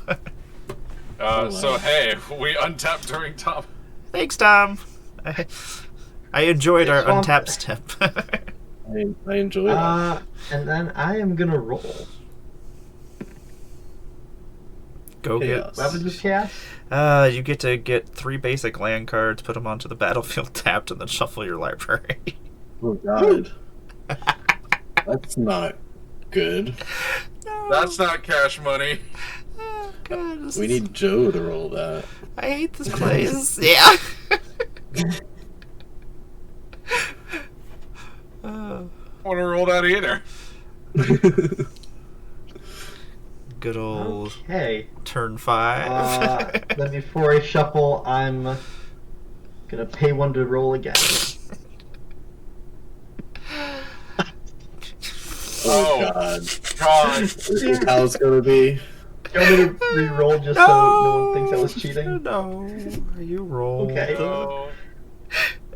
So hey, we untap during top. Thanks, Tom. I enjoyed our Swamp. untap step. I enjoy that. And then I am gonna roll. Go Chaos. What happens with chaos? You get to get 3 basic land cards, put them onto the battlefield tapped, and then shuffle your library. Oh, God. That's not good. No. That's not cash money. Oh, God, this We is- need Joe to roll that. I hate this place. Yeah. Oh, I want to roll that either. good old Okay. turn 5. Then before I shuffle, I'm gonna pay 1 to roll again. Oh, Oh. God. God. This is how it's gonna be. You want me to re-roll just so no one thinks I was cheating? No, you roll. Okay. Oh.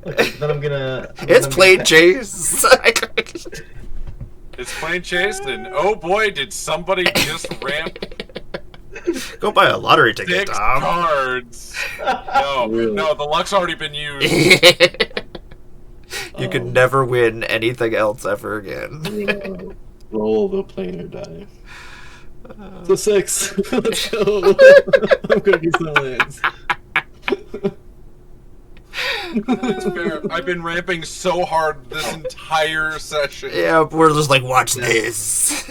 Okay, then I'm gonna. It's Planechase. It's Planechase, and oh boy, did somebody just ramp Go buy a lottery ticket, 6 Tom. cards. No, Really? no, the luck's already been used. You could never win anything else ever again. I'm gonna roll the planar die. It's a 6. Let's go. I'm gonna be so lands. That's fair. I've been ramping so hard this entire session. Yeah, we're just like, watch this.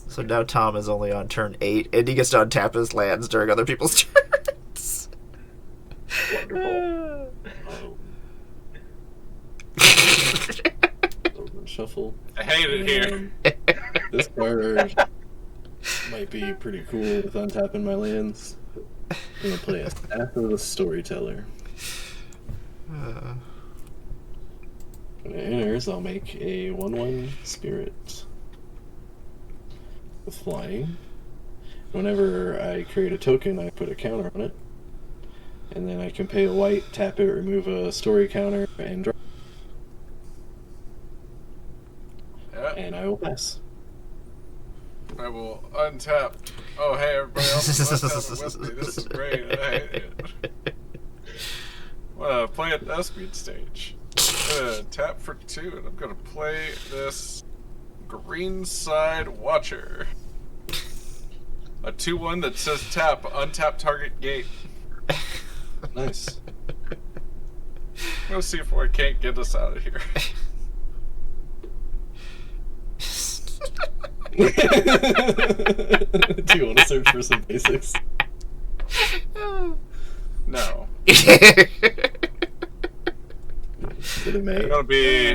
So now Tom is only on turn 8, and he gets to untap his lands during other people's turns. Wonderful. Shuffle. I hate it here. This card might be pretty cool with untapping my lands. I'm gonna play a Staff of the Storyteller. When it enters, I'll make a 1/1 spirit with flying. Whenever I create a token, I put a counter on it. And then I can pay a white, tap it, remove a story counter, and draw. Yeah, And I will pass. I will untap. Oh, hey, everybody else is untapping with me. This is great. I hate it. Play at the speed stage. I'm gonna tap for 2, and I'm gonna play this Greenside Watcher. A 2/1 that says tap, untap target gate. Nice. Let's see if I can't get us out of here. Do you want to search for some basics? No. Is it a May? It's gonna be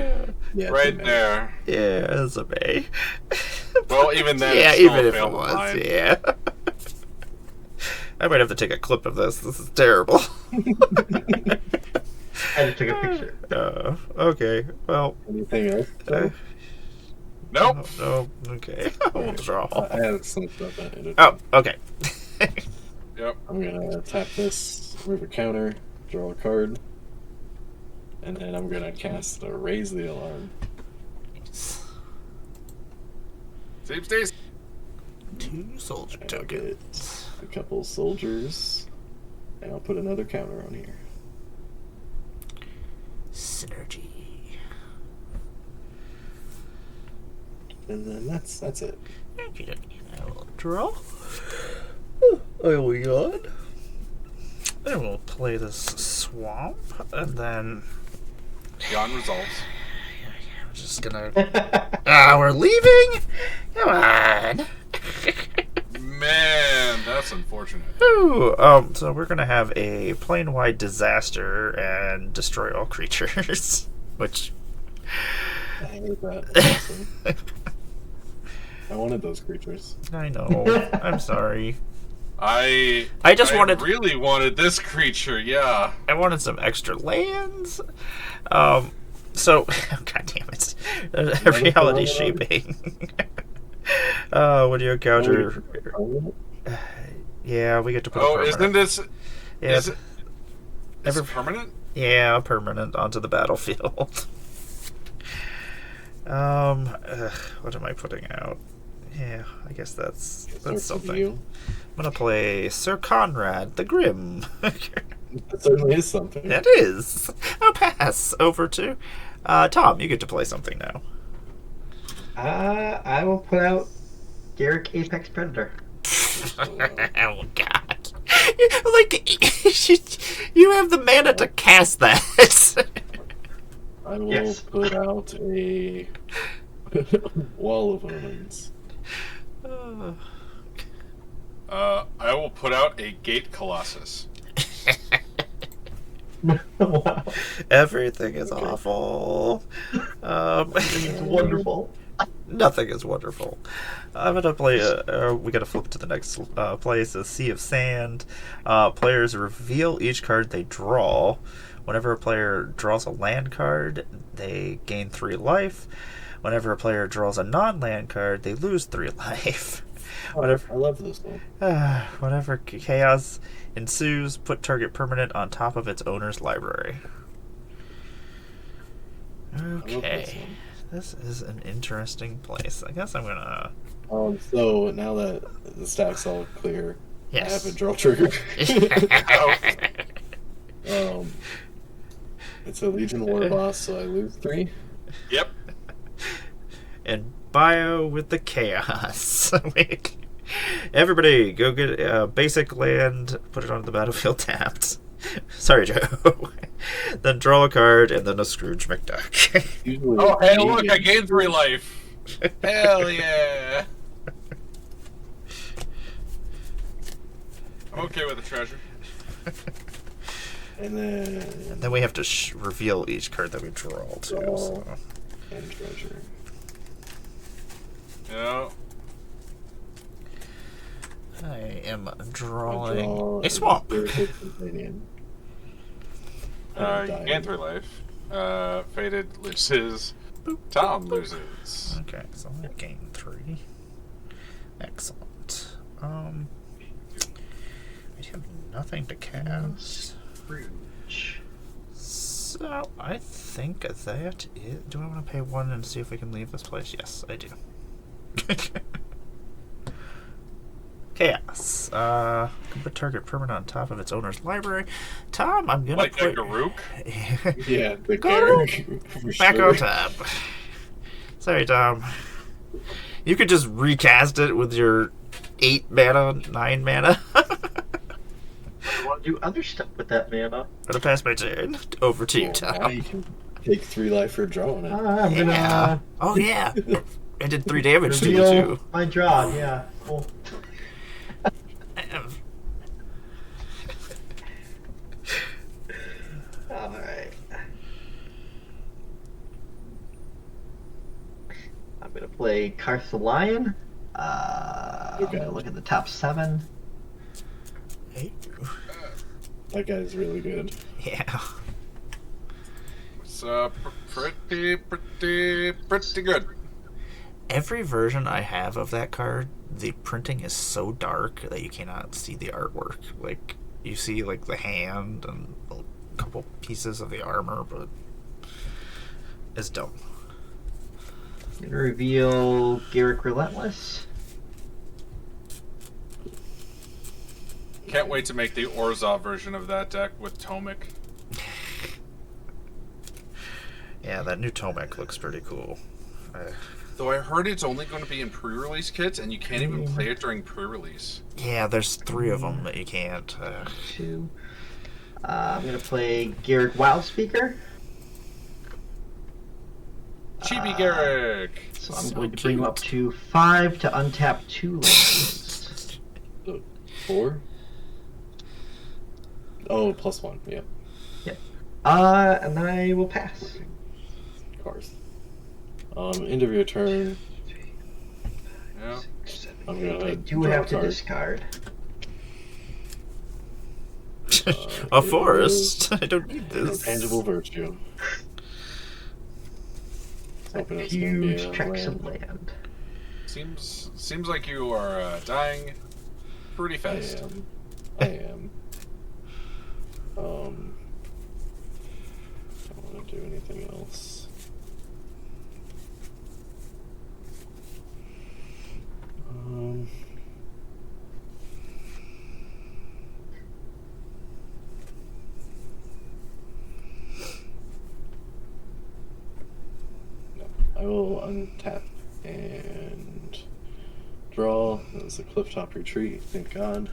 Yeah, right it's a May. there. Yeah, it's a May. Well, even then, Yeah, it's still even a if it fail of was, mine. yeah. I might have to take a clip of this. This is terrible. I just took a picture. Okay. Well, Anything else? Nope. no. Okay. We'll draw. I have some stuff I edited. Oh, okay. Yep. I'm gonna tap this, move a counter, draw a card, and then I'm gonna cast a Raise the Alarm. Same stays. 2 soldier And I'll tokens. get a couple soldiers, and I'll put another counter on here. Synergy. And then that's it. Okay, I will draw. I will yawn. And we'll play this swamp, and then Yawn resolves. I'm just gonna. We're leaving. Come on. Man, that's unfortunate. Ooh, so we're gonna have a plane-wide disaster and destroy all creatures, which. I hate that. Honestly. I wanted those creatures. I know. I'm sorry. I just wanted- really wanted this creature. Yeah. I wanted some extra lands. So, god damn it. Reality shaping. What do you encounter? Yeah, we get to put a Oh, permanent. isn't this? Yeah, Is it permanent? yeah, permanent onto the battlefield. What am I putting out? Yeah, I guess that's something. You. I'm gonna play Sir Conrad the Grim. That certainly is something. That is. I'll pass over to Tom. You get to play something now. I will put out Garrick Apex Predator. Oh God! You have the mana to cast that. I will Yes. put out a Wall of Omens. I will put out a Gate Colossus. Wow, Everything is awful. it's wonderful. Nothing is wonderful. I'm gonna play. We gotta flip to the next place. A Sea of Sand. Players reveal each card they draw. Whenever a player draws a land card, they gain 3 life. Whenever a player draws a non-land card, they lose 3 life. I love this one. Whenever chaos ensues, put target permanent on top of its owner's library. I love this Okay. one. This is an interesting place. I guess I'm gonna. So now that the stack's all clear, I Yes. have a draw trigger. It's a Legion War boss, so I lose 3. Yep. And bio with the chaos. Wait. Everybody, go get a basic land, put it on the battlefield tapped. Sorry, Joe. Then draw a card, and then a Scrooge McDuck. Usually Oh, hey, you look! get- I gained 3 life. Hell yeah! I'm okay with the treasure. And then Then we have to reveal each card that we draw, too. Draw. So. and treasure. No. I am I drawing draw a swamp. Spirited Companion. You gain 3 life. Faded loses. Tom loses. Okay, so I gain 3. Excellent. We have nothing to cast. Scrooge. So I think that is. Do I want to pay 1 and see if we can leave this place? Yes, I do. Chaos. Can put target permanent on top of its owner's library. Tom, I'm gonna Like a put Garuk? Yeah, the Go. Garrick. for back sure. on top. Sorry, Tom. You could just recast it with your 8 mana, 9 mana. What do other stuff with that mana. I'm gonna pass my turn over to you, Well, now Tom. you can take 3 life for drawing it. I'm Yeah. gonna Oh yeah. I did 3 damage to you reveal too. my draw. Yeah. Cool. All right. I'm gonna play Carthelion. I'm Okay. gonna look at the top 7. Hey. That guy's really good. Yeah. It's pretty good. Every version I have of that card, the printing is so dark that you cannot see the artwork. Like, you see, like, the hand and a couple pieces of the armor, but it's dumb. I'm gonna reveal Garrick Relentless. Can't wait to make the Orzhov version of that deck with Tomic. Yeah, that new Tomek looks pretty cool. Though I heard it's only going to be in pre-release kits, and you can't even play it during pre-release. Yeah, there's 3 of them that you can't. 2. I'm gonna play Garrick Wildspeaker. Chibi Garrick! So I'm So going to bring him up cute. to 5 to untap 2 lands. 4? Oh, +1. Yeah, And then I will pass. of course. End of your turn. Yeah. I'm gonna I do draw have a to card. discard. A forest? I don't need this. Intangible virtue. Hoping A it's gonna be huge a tracks of land. land. Seems like you are dying pretty fast. I am. Don't want to do anything else. No, I will untap and draw. That was a clifftop retreat, thank God.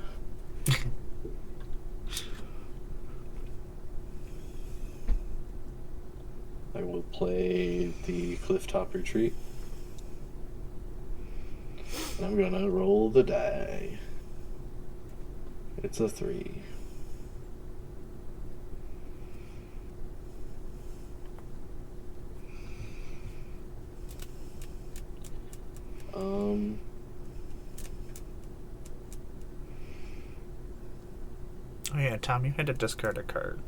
I will play the clifftop retreat. And I'm gonna roll the die. It's a 3. Oh yeah, Tom, you had to discard a card.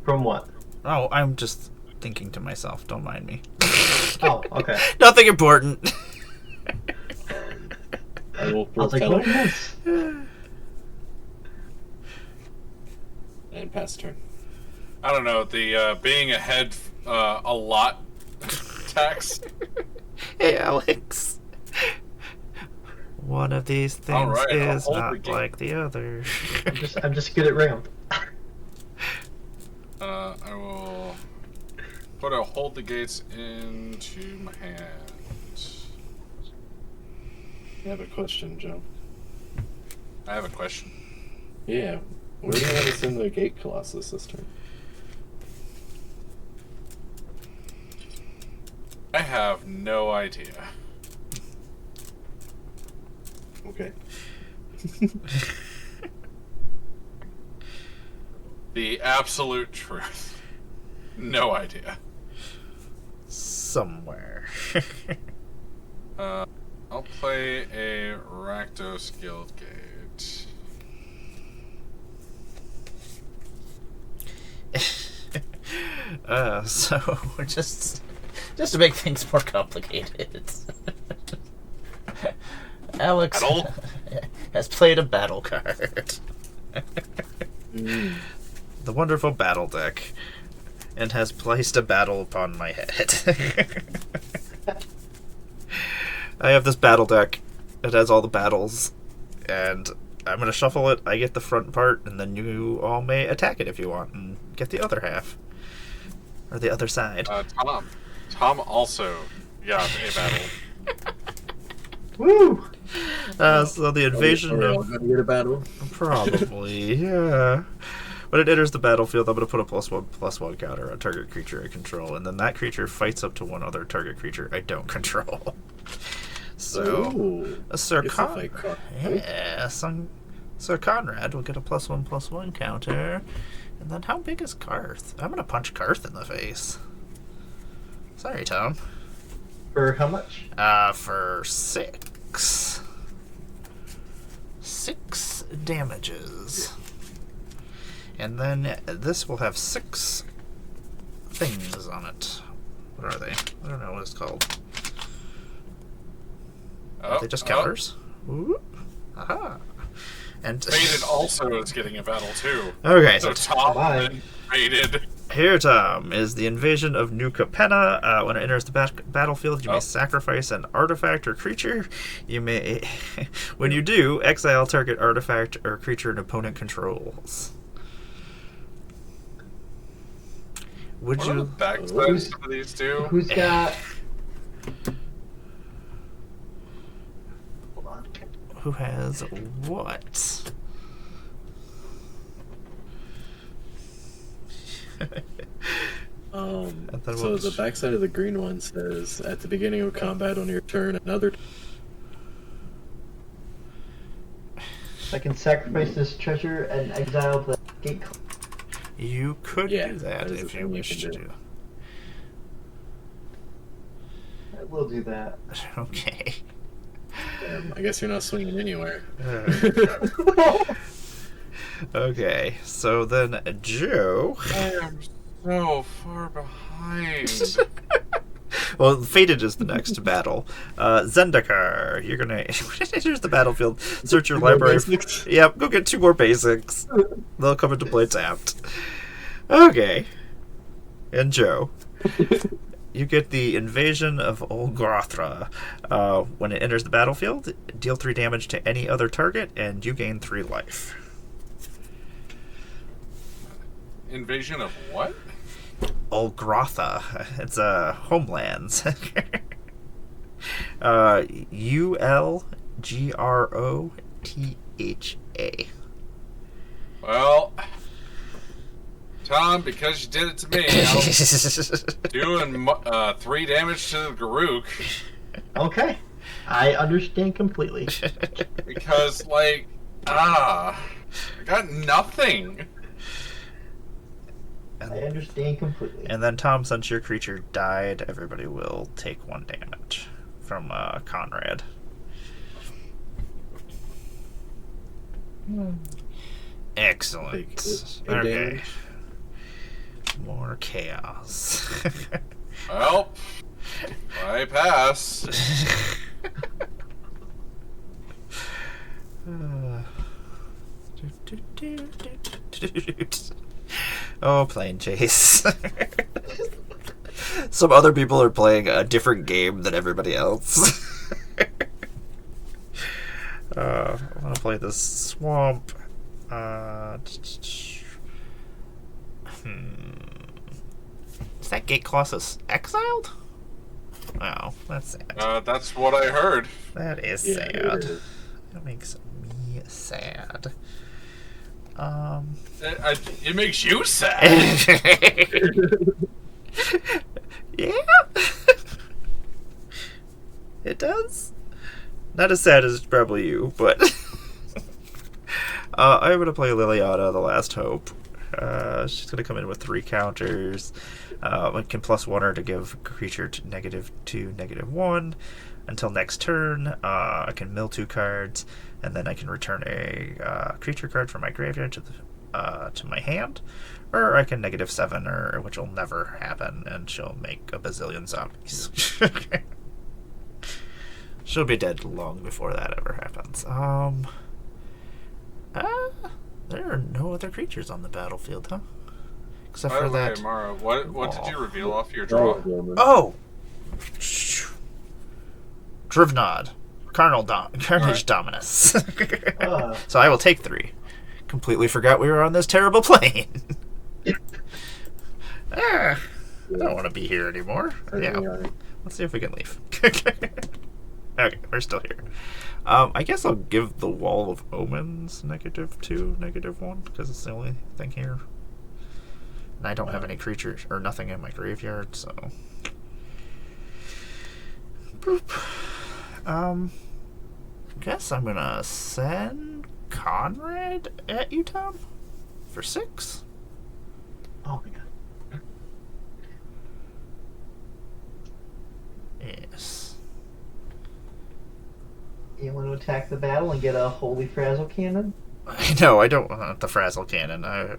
From what? Oh, I'm just thinking to myself. Don't mind me. Oh, okay. Nothing important. I will I was like, propel what is this? and pass turn. I don't know, the being ahead a lot tax. Hey, Alex. One of these things All right, I'll is hold the not game. like the other. I'm just good at ramp. I will put a hold the gates into my hand. I have a question, Joe. I have a question. Yeah, where do you want to send the Gate Colossus this turn? I have no idea. Okay. The absolute truth. No idea. Somewhere. I'll play a Rakdos Guildgate. So we're just to make things more complicated. Alex Battle? has played a battle card. The wonderful battle deck, and has placed a battle upon my head. I have this battle deck. It has all the battles, and I'm gonna shuffle it. I get the front part, and then you all may attack it if you want, and get the other half. Or the other side. Tom also got a battle. Woo! So the invasion Are we all of... gonna get a battle? Probably, yeah. When it enters the battlefield, I'm going to put a +1/+1 counter on target creature I control, and then that creature fights up to one other target creature I don't control. So, Ooh, Sir gets to fight Conrad. Yeah, Sir Conrad will get a +1/+1 counter. And then how big is Karth? I'm going to punch Karth in the face. Sorry, Tom. For how much? For 6. 6 damages. And then this will have 6 things on it. What are they? I don't know what it's called. Are they just counters? Ooh. Aha. And Faded also is getting a battle too. Okay, So so Tom Bye. and Faded. here, Tom, is the invasion of New Capenna. When it enters the battlefield, you may Oh. sacrifice an artifact or creature. You may, when you do, exile target artifact or creature an opponent controls. Would What are the you? backsides of these two? Who's got? Hold on. Who has what? Um, And then so what- the backside of the green one says, at the beginning of combat on your turn, another... I can sacrifice this treasure and exile the gate. You could Yeah, do that that is a if you thing you wish can to do. do. I will do that. Okay. I guess you're not swinging anywhere. Okay. So then, Joe. I am so far behind. Well, Fated is the next battle. Zendikar, you're gonna here's the battlefield. Search your Two more library. basics? Yep, go get 2 more basics. They'll come into play tapped. Okay. And Joe, you get the invasion of Olgothra. When it enters the battlefield, deal 3 damage to any other target, and you gain 3 life. Invasion of what? Olgrotha. It's homelands. Ulgrotha. Well, Tom, because you did it to me, I'm doing 3 damage to the Garuk. Okay, I understand completely. Because, like, I got nothing. I understand completely. And then, Tom, since your creature died, everybody will take 1 damage from Conrad. Excellent. Take Okay. damage. More chaos. Well, I pass. Oh, Planechase. Some other people are playing a different game than everybody else. I want to play this swamp. Is that Gate Colossus exiled? Oh, that's sad. That's what I heard. That is Yeah, sad. it is. That makes me sad. It makes you sad. Yeah. It does. Not as sad as probably you, but I'm gonna play Liliana, the Last Hope. She's gonna come in with 3 counters. I can +1 her to give creature to -2, -1 until next turn. I can mill 2 cards, and then I can return a creature card from my graveyard to my hand, or I can -7 her, which will never happen, and she'll make a bazillion zombies. She'll be dead long before that ever happens. There are no other creatures on the battlefield, huh? Except By for the way, that. Mara, what did you reveal off your Draw. draw? Oh! Drivnod. Carnage Alright. Dominus. Uh, So I will take 3. Completely forgot we were on this terrible plane. I don't want to be here anymore. Yeah. Let's see if we can leave. Okay, we're still here. I guess I'll give the Wall of Omens -2, -1, because it's the only thing here. And I don't have any creatures or nothing in my graveyard, so. Boop. Guess I'm gonna send Conrad at you, Tom, for 6. Oh my god. Yes. You want to attack the battle and get a Holy Frazzle Cannon? No, I don't want the Frazzle Cannon. I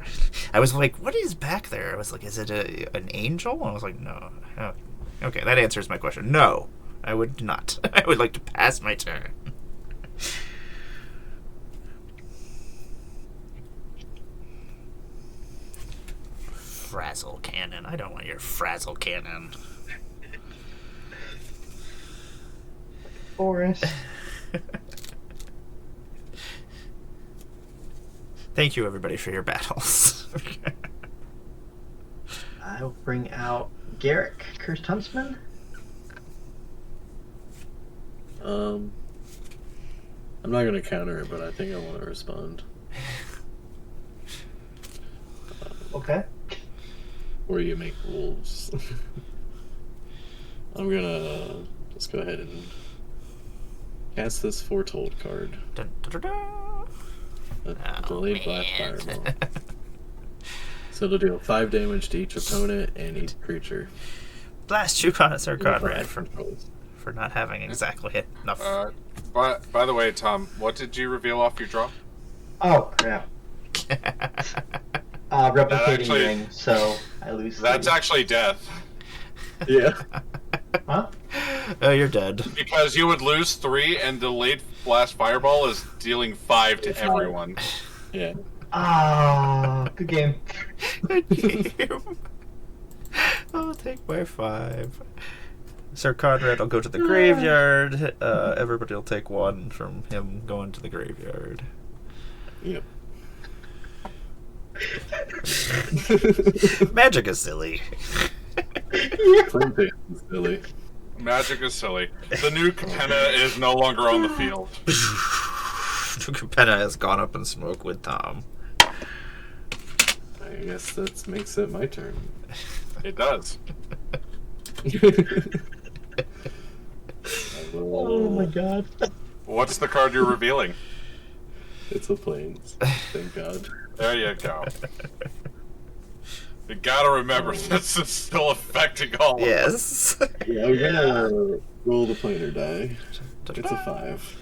was like, what is back there? I was like, is it an angel? I was like, no. Oh, okay, that answers my question. No, I would not. I would like to pass my turn. Frazzle Cannon. I don't want your Frazzle Cannon. Forest. Thank you, everybody, for your battles. I will bring out Garrick, Cursed Huntsman. I'm not gonna counter it, but I think I want to respond. Okay. Or you make wolves. I'm gonna just go ahead and cast this Foretold card. Dun, dun, dun, dun. Delayed Black Fireball. So it'll deal 5 damage to each opponent and each creature. Blast you, Sir Conrad, for for not having exactly enough. By the way, Tom, what did you reveal off your draw? Oh crap. Replicating actually- ring, so I lose. That's 3. actually death. Yeah. Huh? Oh, you're dead. Because you would lose 3, and delayed blast fireball is dealing 5 to everyone. Yeah. Ah, good game. I'll take my 5. Sir Conrad will go to the graveyard. Everybody will take 1 from him going to the graveyard. Yep. Magic is silly. Playing is silly. Magic is silly. The new Capenna is no longer on the field. Penna has gone up in smoke with Tom. I guess that makes it my turn. It does. Oh my god. What's the card you're revealing? It's a plains. Thank God. There you go. You gotta remember, this is still affecting all of us. Yes. Yeah, I'm gonna roll the planar die. It's a 5.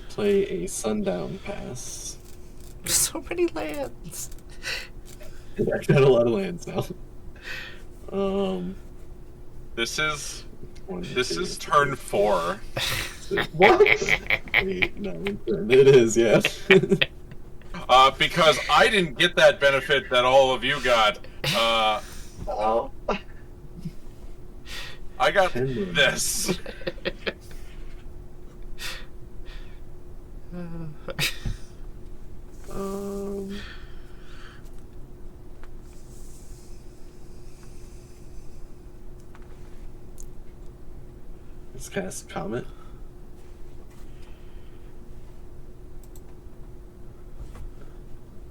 Play a Sundown Pass. So many lands. I've got a lot of lands now. This is One, this two, is turn 4. 6, What? 8, 9, 10. It is, yeah. Because I didn't get that benefit that all of you got. Oh. I got 10 more. this. Let's cast Comet.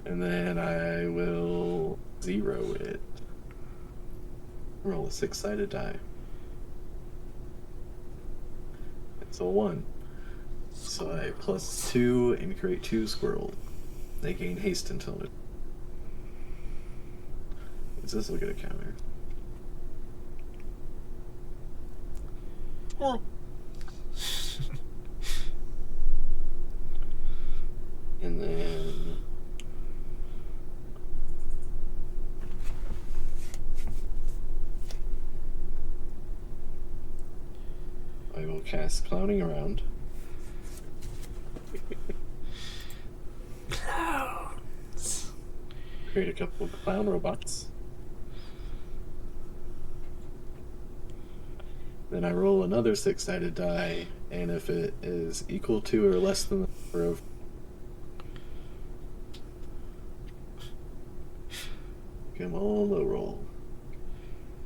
And then I will 0 it. Roll a 6-sided die. It's a 1. So I +2 and create 2 squirrel. They gain haste until it. This will get a counter. And then I will cast Clowning Around. Clowns. Create a couple of clown robots. Then I roll another 6-sided die, and if it is equal to or less than the number of come on, low roll.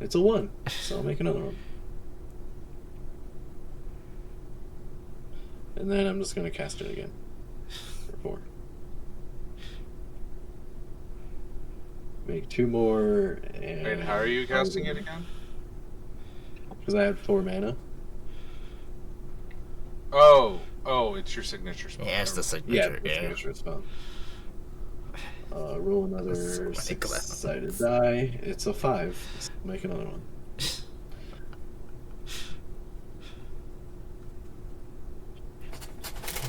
It's a 1, so I'll make another one. And then I'm just going to cast it again. For 4. Make 2 more. And Wait, how are you casting it again? Because I have 4 mana. Oh, it's your signature spell. Yeah, it's the Yeah, signature. the signature spell. Roll another So many 6-sided die. It's a 5. Let's make another one.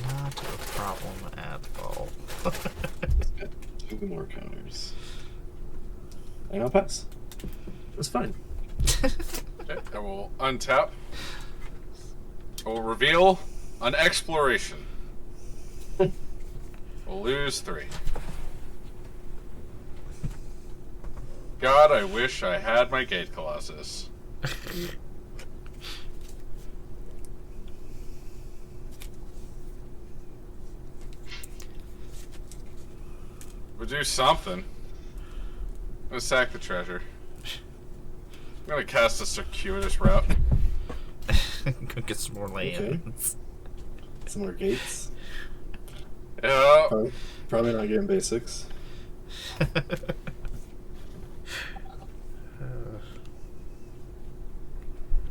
Not a problem at all. Got 2 more counters. And I'll pass. That's fine. Okay, I will untap. I will reveal an exploration. We'll lose 3. God, I wish I had my Gate Colossus. We'll do something. I'm gonna sack the treasure. I'm gonna cast a circuitous route. Go get some more lands. Some more gates. Yeah. Probably not getting basics. At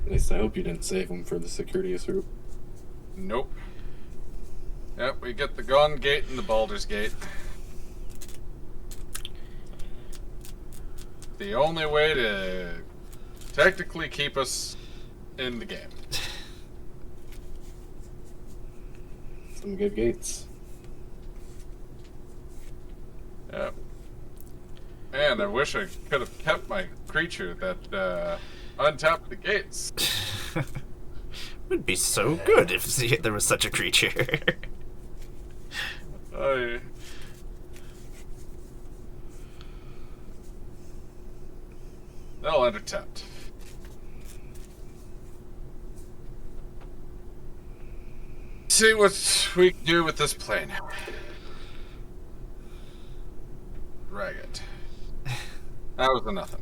least I hope you didn't save them for the circuitous route. Nope. Yep, we get the Gun Gate and the Baldur's Gate. The only way to technically keep us in the game. Some good gates. Yep. Man, I wish I could have kept my creature that untapped the gates. Would be so good if there was such a creature. They'll enter tapped. See what we can do with this plane. Drag it. That was a nothing.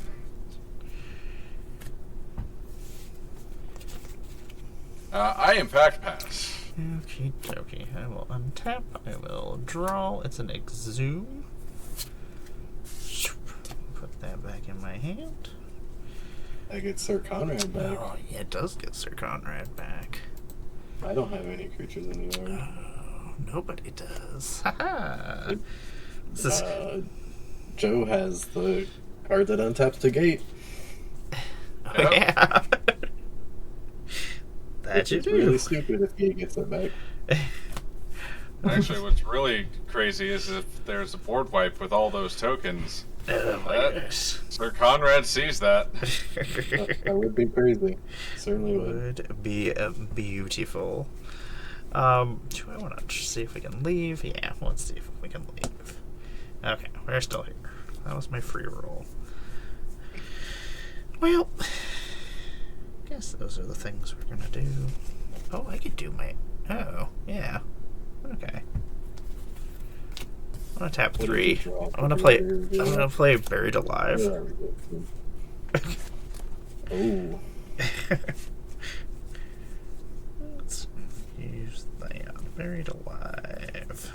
I impact pass. Okie dokie. I will untap. I will draw. It's an exhume. Put that back in my hand. I get Sir Conrad back. Oh, yeah, it does get Sir Conrad back. I don't have any creatures anymore. Nobody does. Haha. This is... Joe has the card that untaps the gate. Oh, yeah. That you It's do. really stupid if he gets it back. Actually, what's really crazy is if there's a board wipe with all those tokens. Oh my gosh. Sir Conrad sees that. That would be crazy. Certainly would. Would be beautiful. Do I want to see if we can leave? Yeah, let's see if we can leave. Okay, we're still here. That was my free roll. Well, guess those are the things we're gonna do. Oh, I could do my... Oh, yeah. Okay. I'm gonna tap What 3. did you draw? I'm gonna play Buried Alive. Oh. Let's use that. Buried Alive.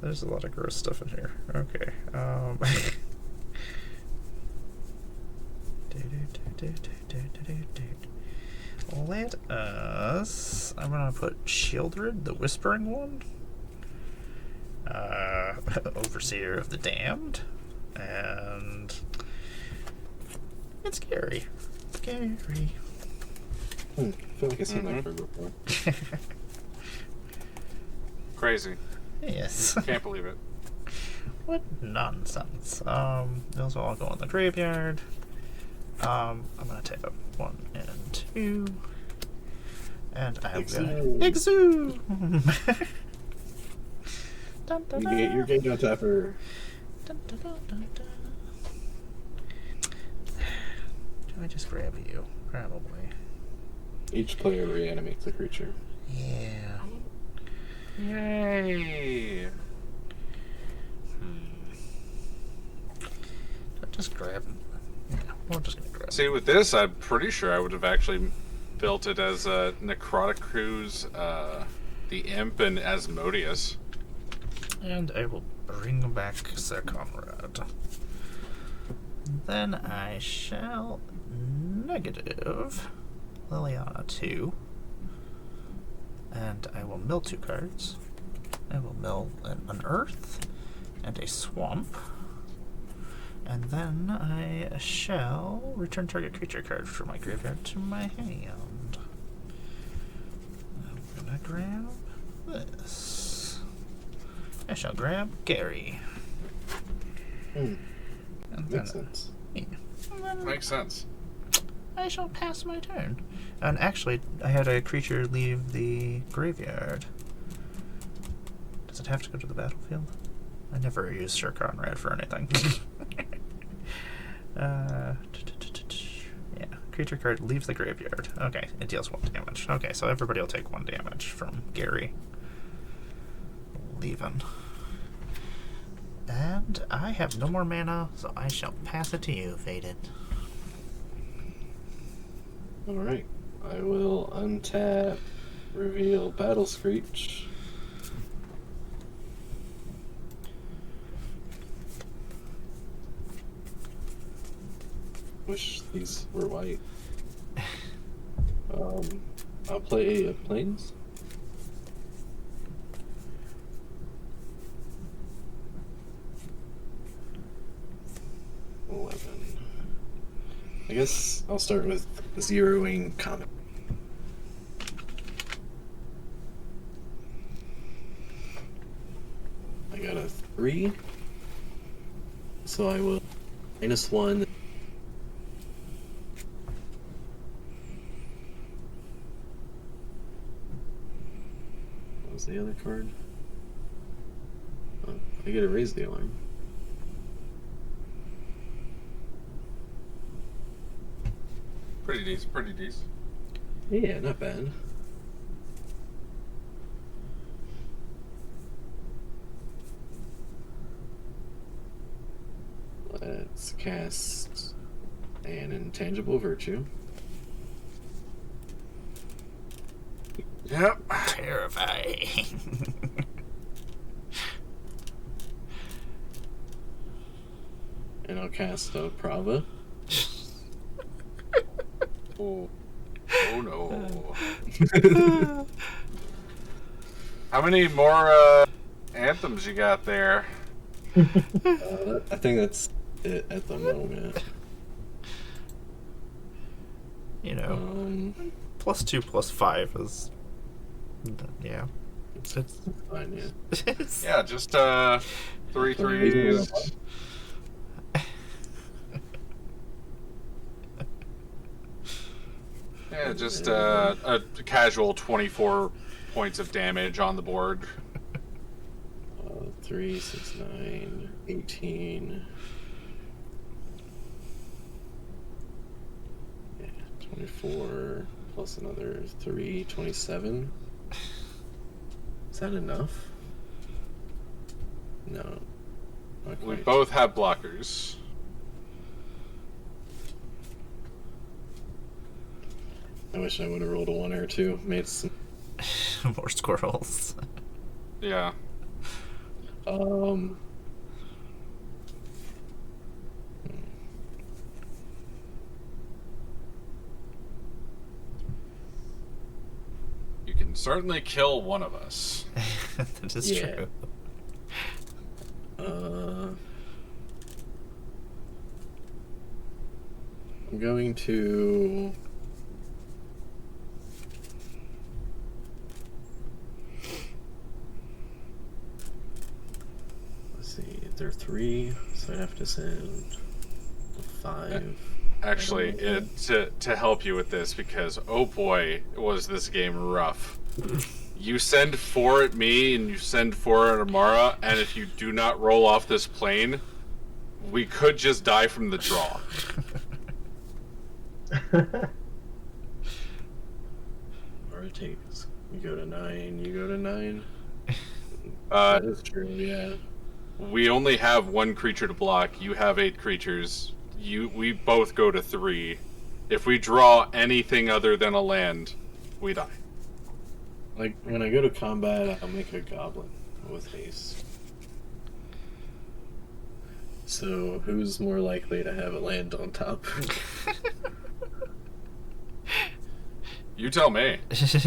There's a lot of gross stuff in here. Okay. Let us... I'm gonna put Shieldred, the Whispering one. Overseer of the Damned. And... it's scary. Scary. I feel like I've seen that card before. Crazy. Yes. Can't believe it. What nonsense. Those all go in the graveyard. I'm gonna take up 1 and 2. And I'm Exhume. gonna exhume. Dun, dun, You get your gate on tapper. dun, dun, dun, dun, dun. Do I just grab you? Probably. Each player reanimates a creature. Yeah. Yay! Just grab. Yeah, we're just gonna grab. See, with this, I'm pretty sure I would have actually built it as Necrotic Cruise, the Imp, and Asmodeus. And I will bring back Sir Conrad. Then I shall negative Liliana 2. And I will mill 2 cards. I will mill an Earth and a Swamp. And then I shall return target creature card from my graveyard to my hand. I'm gonna grab this. I shall grab Gary. And Makes sense. And then Makes sense. I shall pass my turn. And actually, I had a creature leave the graveyard. Does it have to go to the battlefield? I never used Sir Conrad for anything. Yeah, creature card leaves the graveyard. Okay, it deals 1 damage. Okay, so everybody will take 1 damage from Gary leaving. And I have no more mana, so I shall pass it to you, Faded. Alright. I will untap, reveal Battle Screech. Wish these were white. I'll play Plains. I guess I'll start with zeroing Comet. I got a 3, so I will -1. What was the other card? Oh, I get to raise the alarm. Pretty decent, pretty decent. Yeah, not bad. Let's cast an Intangible Virtue. Yep. Terrifying. And I'll cast a Prava. Oh no. How many more anthems you got there? I think that's it at the moment. You know, +2 +5 is, yeah. It's fine, yeah. Yeah, just 3 threes. Yeah, just a casual 24 points of damage on the board. 3, 6, 9, 18. Yeah, 24 plus another 3, 27. Is that enough? No. Not We quite. both have blockers. I wish I would have rolled a 1 or a 2. Made some. More squirrels. Yeah. You can certainly kill one of us. That is Yeah. true. I'm going to. Let's see, there are 3, so I have to send a 5. Actually, to help you with this, because oh boy, was this game rough. You send 4 at me and you send 4 at Amara, and if you do not roll off this plane, we could just die from the draw. Or it takes. You go to 9, you go to 9. Uh, That is true, yeah. We only have 1 creature to block. You have 8 creatures. We both go to 3. If we draw anything other than a land, we die. Like, when I go to combat, I'll make a goblin with haste. So, who's more likely to have a land on top? You tell me. Is it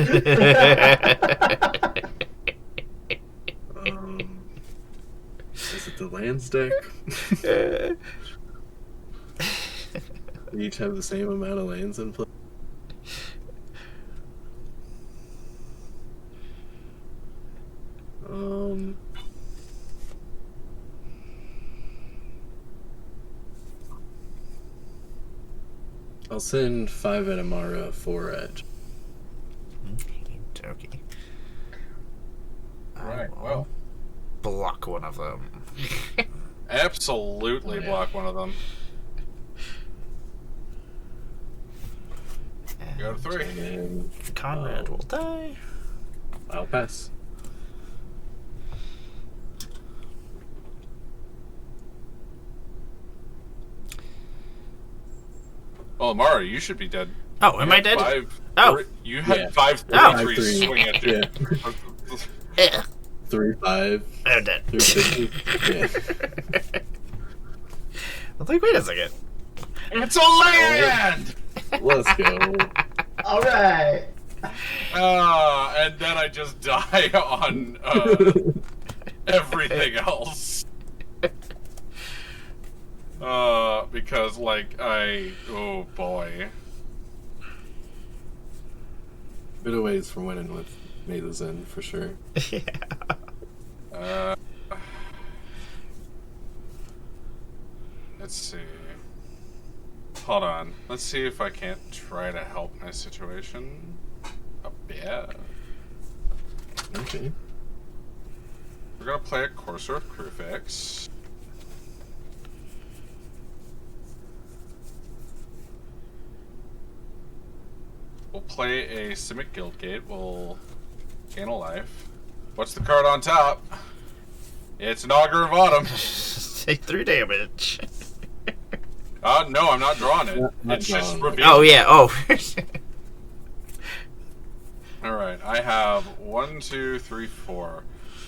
the lands deck? We each have the same amount of lands in play. I'll send 5 at Amara, 4 at... Okay. Right, well. Block one of them. Absolutely block one of them. Go to 3. And Conrad will die. I'll pass. Well, Amara, you should be dead. Oh, am I dead? You had Yeah. 533 swing at you. Yeah. 3-5. I'm dead. 350. Yeah. I was like, wait a second. It's a land! Let's go. All right. And then I just die on everything else. Because, like, oh boy. Bit of ways from winning with Maze's End, for sure. Yeah. Let's see. Hold on. Let's see if I can't try to help my situation a bit. Okay. We're gonna play a Courser of Crufix. We'll play a Simic Guildgate. We'll gain a life. What's the card on top? It's an Augur of Autumn. Take 3 damage. No, I'm not drawing it. Not It's just drawing. revealed. Oh, yeah. Oh. Alright, I have 1, 2, 3, 4.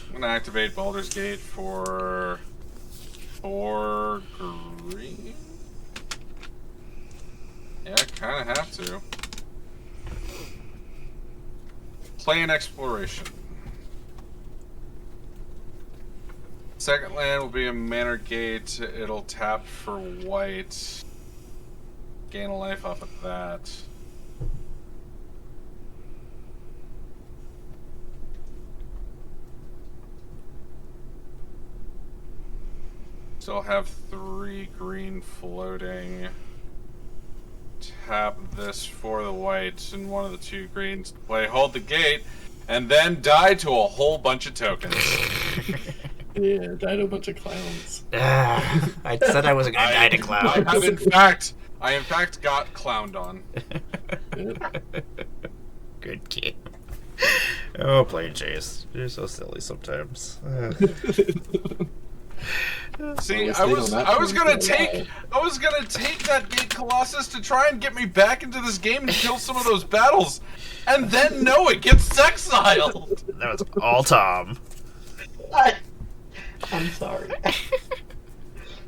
I'm gonna activate Baldur's Gate for 4 green. Yeah, I kinda have to. Play an exploration. Second land will be a Manor Gate. It'll tap for white. Gain a life off of that. Still have 3 green floating. Tap this for the white and one of the 2 greens to play Hold the Gate, and then die to a whole bunch of tokens. Yeah, died to a bunch of clowns. I said I wasn't gonna die to clouds. I in fact got clowned on. Yep. Good game. Oh, Planechase. You're so silly sometimes. See, Well, I we was stayed on that gonna point for a take that Gate Colossus to try and get me back into this game and kill some of those battles, and then no, it gets exiled. That was all Tom. I'm sorry.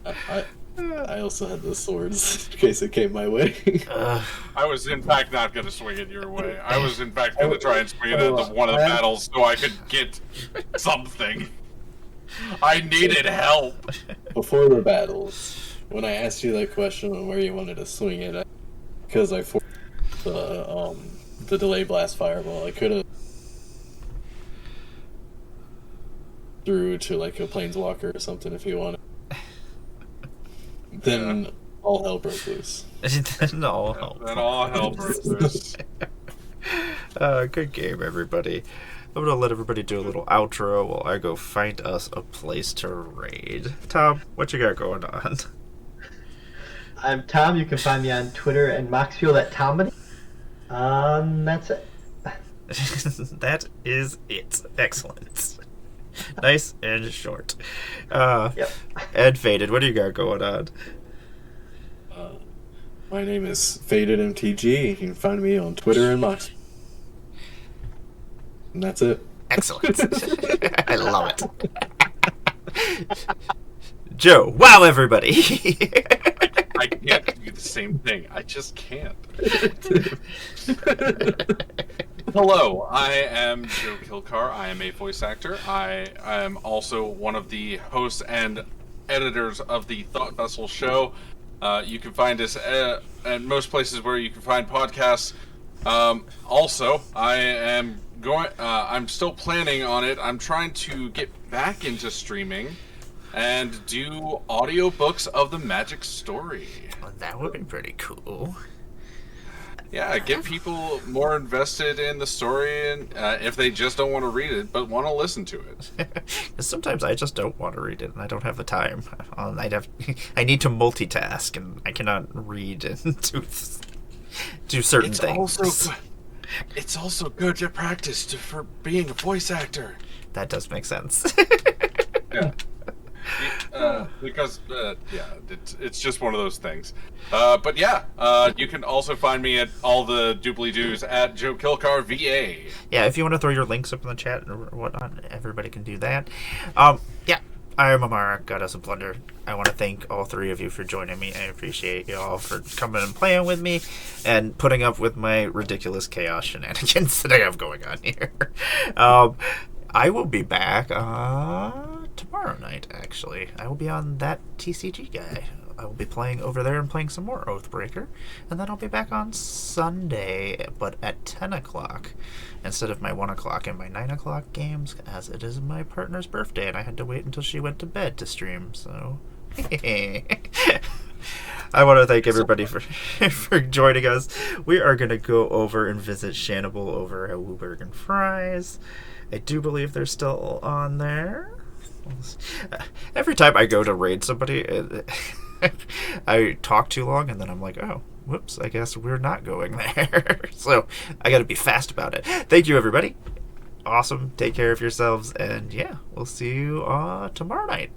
I also had the swords in case it came my way. I was in fact not gonna swing it your way. I was in fact gonna try and swing it at one of the battles so I could get something. I needed help. Before the battles, when I asked you that question on where you wanted to swing it, because I forced the delay blast fireball, I could have threw to like a planeswalker or something if you wanted. Then all hell broke loose. No. Then all hell broke loose. Good game, everybody. I'm gonna let everybody do a little outro while I go find us a place to raid. Tom, what you got going on? I'm Tom. You can find me on Twitter and Moxfield at Tomedy. That's it. That is it. Excellent. Nice and short. Yep. Ed Faded, what do you got going on? My name is FadedMTG. You can find me on Twitter and Mox. And that's it. Excellent. I love it. Joe, wow, everybody. I can't do the same thing. I just can't. Hello, I am Joe Kilcar. I am a voice actor. I am also one of the hosts and editors of the Thought Vessel show. You can find us at most places where you can find podcasts. Also, I'm still planning on it. I'm trying to get back into streaming and do audiobooks of the Magic Story. Well, that would be pretty cool. Yeah, get people more invested in the story, and if they just don't want to read it, but want to listen to it. Sometimes I just don't want to read it, and I don't have the time. I need to multitask, and I cannot read and do certain things. It's also good to practice for being a voice actor. That does make sense. Yeah. Because it's just one of those things. But yeah, you can also find me at all the doobly-doos at Joe Kilcar VA. Yeah, if you want to throw your links up in the chat or whatnot, everybody can do that. Yeah, I am Amara, GoddessOfBlunder. I want to thank all three of you for joining me. I appreciate you all for coming and playing with me and putting up with my ridiculous chaos shenanigans that I have going on here. I will be back tomorrow night, actually. I will be on that TCG guy. I will be playing over there and playing some more Oathbreaker. And then I'll be back on Sunday, but at 10 o'clock instead of my 1 o'clock and my 9 o'clock games, as it is my partner's birthday, and I had to wait until she went to bed to stream, so... I want to thank everybody for joining us. We are going to go over and visit Shannibal over at Wooburg and Fries. I do believe they're still on there. Every time I go to raid somebody, I talk too long, and then I'm like, oh, whoops, I guess we're not going there. So I got to be fast about it. Thank you, everybody. Awesome. Take care of yourselves, and yeah, we'll see you tomorrow night.